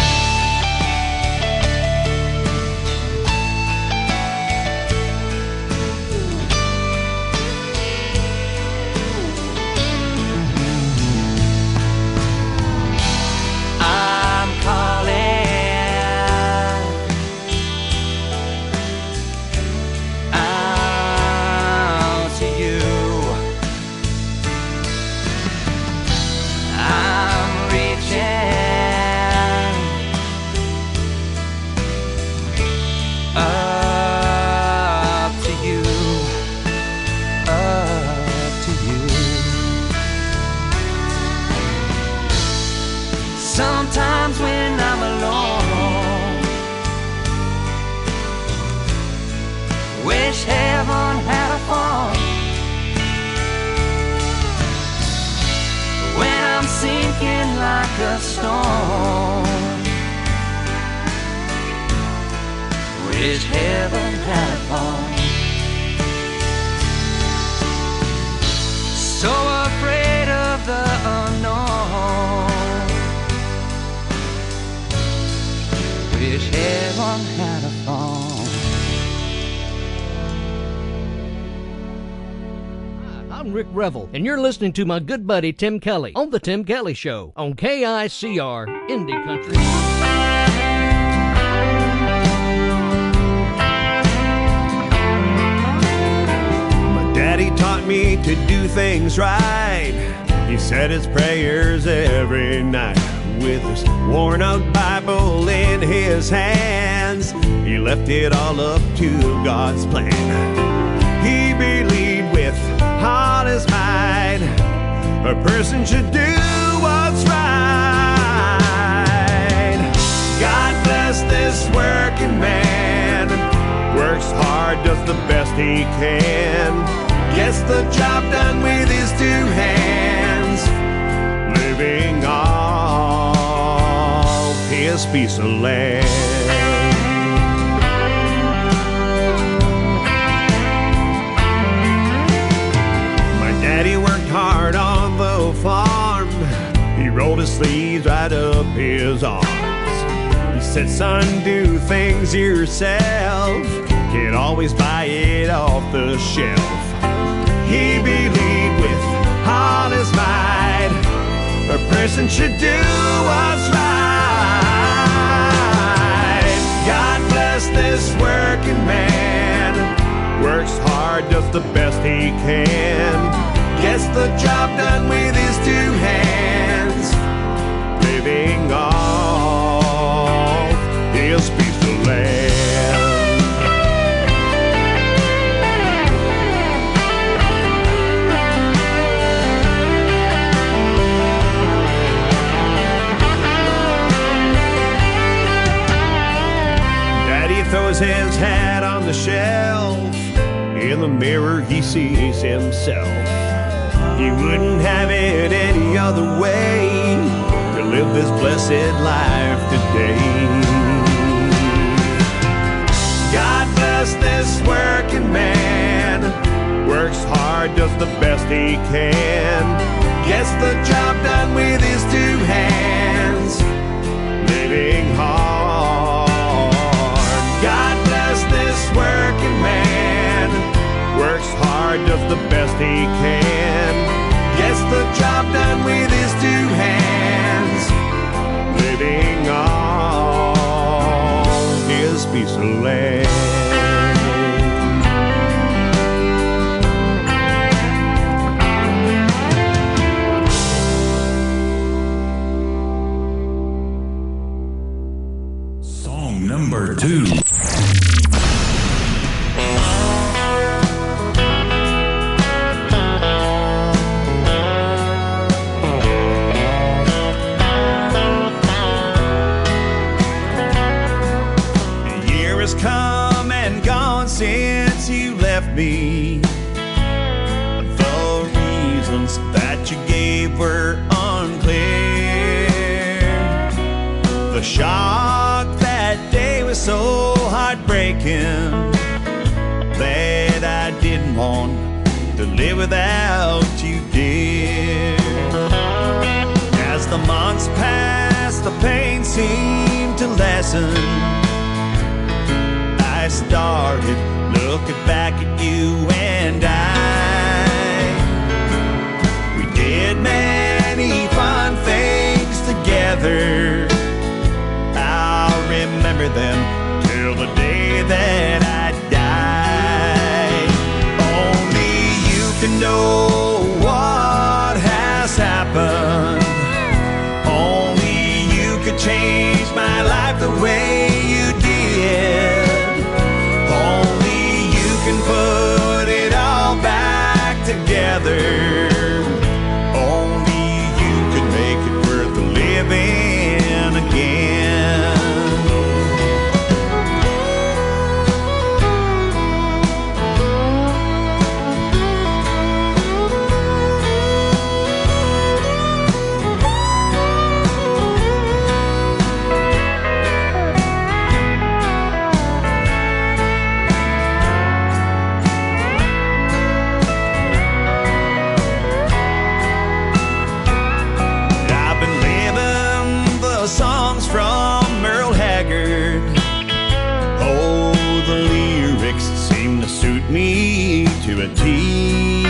Sometimes when I'm alone, wish heaven had a phone. When I'm sinking like a stone, wish heaven had a phone. So afraid of the unknown, wish heaven had a phone. Hi, I'm Rick Revel, and you're listening to my good buddy Tim Kelly on The Tim Kelly Show on KICR Indie Country. My daddy taught me to do things right. He said his prayers every night. With his worn-out Bible in his hands, he left it all up to God's plan. He believed with all his might a person should do what's right. God bless this working man, works hard, does the best he can, gets the job done with his two hands, living on his piece of land. My daddy worked hard on the farm. He rolled his sleeves right up his arms. He said, son, do things yourself, can't always buy it off the shelf. He believed with all his might a person should do what's right. God bless this working man, works hard, does the best he can, gets the job done with his two hands, living off his piece of land. Throws his hat on the shelf. In the mirror he sees himself. He wouldn't have it any other way to live this blessed life today. God bless this working man, works hard, does the best he can, gets the job done with his two hands, living hard. God bless this working man, works hard, does the best he can, gets the job done with his two hands, living on his piece of land. Number 2. A year has come and gone since you left me. The reasons that you gave were unclear. The shock that day was so heartbreaking that I didn't want to live without you, dear. As the months passed, the pain seemed to lessen. I started looking back at you and we did many fun things together. I'll remember them till the day that I die. Only you can know what has happened. Only you could change my life the way you did. Only you can put it all back together. Only you could make it worth living again. Songs from Merle Haggard. Oh, the lyrics seem to suit me to a T.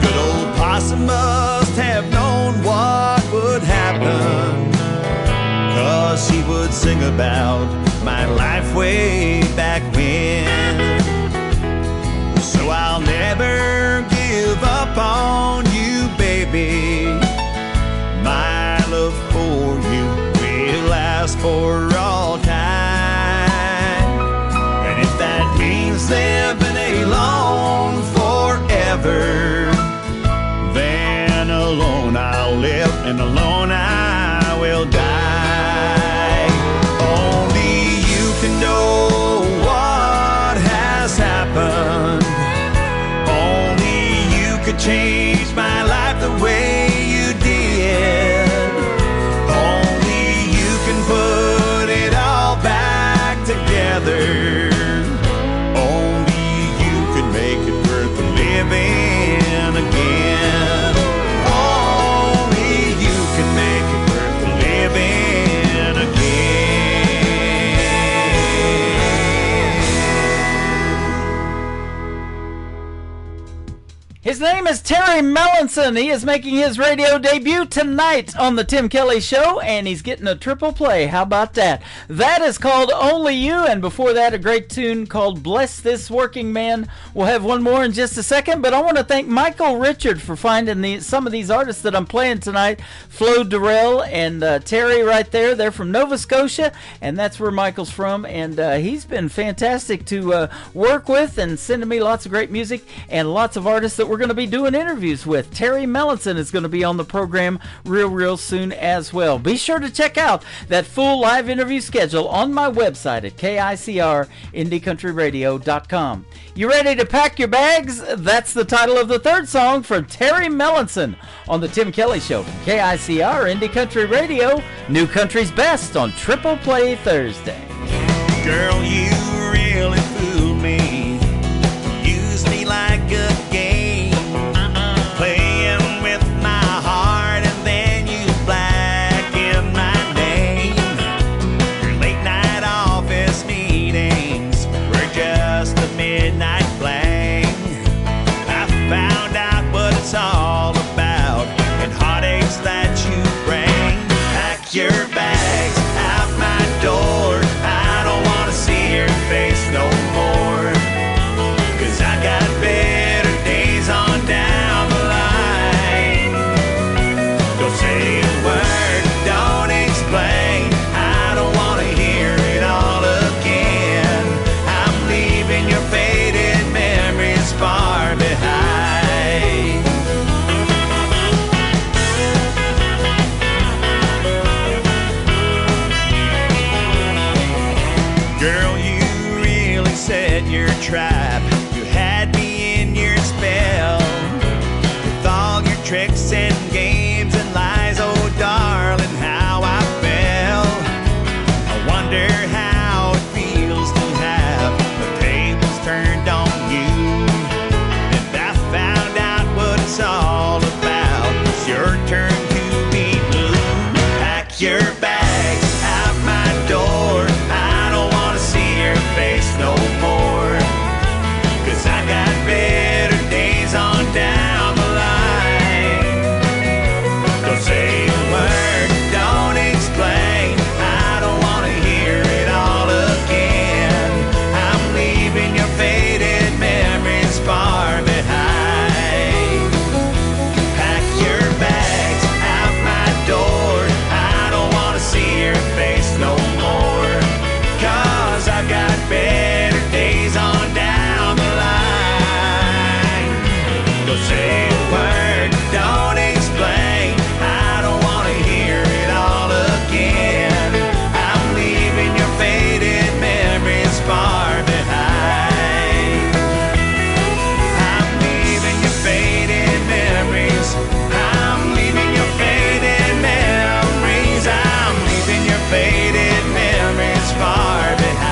Good old Possum must have known what would happen, 'cause he would sing about my life way back when. So I'll never give up on you, baby. My love for you will last for all time. And if that means living alone forever, then alone I'll live and alone I will die. Only you can know what has happened. Only you could change my life the way you did. Only you can put it all back together. Only you can make it worth living again. Only you can make it worth living again. His name is Terry Mellinson. He is making his radio debut tonight on the Tim Kelly Show, and he's getting a triple play. How about that? That is called Only You, and before that, a great tune called Bless This Working Man. We'll have one more in just a second, but I want to thank Michael Richard for finding some of these artists that I'm playing tonight. Flo Durrell and Terry right there. They're from Nova Scotia, and that's where Michael's from, and he's been fantastic to work with and sending me lots of great music and lots of artists that we're going to be doing interviews with. Terry Mellinson is going to be on the program real soon as well. Be sure to check out that full live interview schedule on my website at KICRIndieCountryRadio.com. You ready to pack your bags? That's the title of the third song from Terry Mellinson on the Tim Kelly Show from KICR Indie Country Radio, New Country's Best on Triple Play Thursday. Girl, you really fooled me. Used me like a game, playing with my heart, and then you blackened my name. Your late night office meetings were just a midnight fling. I found out what it's all about and heartaches that you bring. Pack your bags out my door. I don't want to see your set your trap. You had me in your spell with all your tricks and games and lies. Oh, darling, how I fell. I wonder how it feels to have the tables turned on you. And I found out what it's all about. It's your turn to be blue. Pack your bags out my door. I don't want to see your face no more. 'Cause I got better days on down the line. Don't say a word, don't explain. I don't want to hear it all again. I'm leaving your faded memories far behind. Pack your bags out my door. I don't want to see your face no more. 'Cause I've got better days on down the line. Don't say a word, don't explain. I don't want to hear it all again. I'm leaving your faded memories far behind. I'm leaving your faded memories. I'm leaving your faded memories. I'm leaving your faded memories far behind.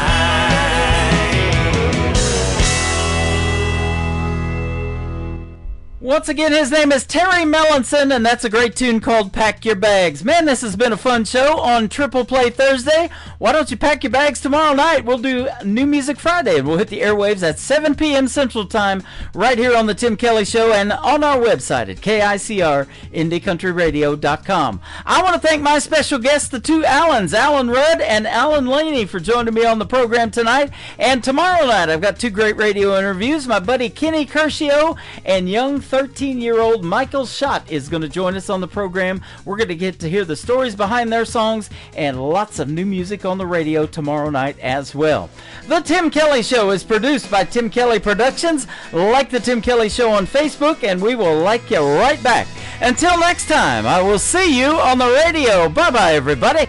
Once again, his name is Terry Mellinson, and that's a great tune called Pack Your Bags. Man, this has been a fun show on Triple Play Thursday. Why don't you pack your bags tomorrow night? We'll do New Music Friday, and we'll hit the airwaves at 7 p.m. Central Time right here on the Tim Kelly Show and on our website at KICR-IndieCountryRadio.com. I want to thank my special guests, the two Allens, Alan Rudd and Alan Laney, for joining me on the program tonight. And tomorrow night, I've got two great radio interviews. My buddy Kenny Curcio and young 13-year-old Michael Schott is going to join us on the program. We're going to get to hear the stories behind their songs and lots of new music on the radio tomorrow night as well. The Tim Kelly Show is produced by Tim Kelly Productions. Like the Tim Kelly Show on Facebook, and we will like you right back. Until next time, I will see you on the radio. Bye-bye, everybody.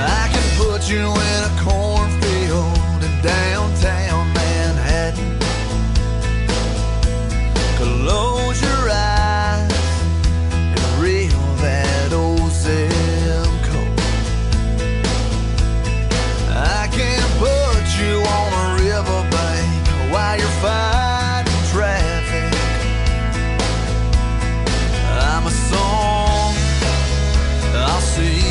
I can put you in a cornfield in downtown Manhattan. Close your eyes and reel that old zip code. I can put you on a riverbank while you're fighting traffic. I'm a song I'll sing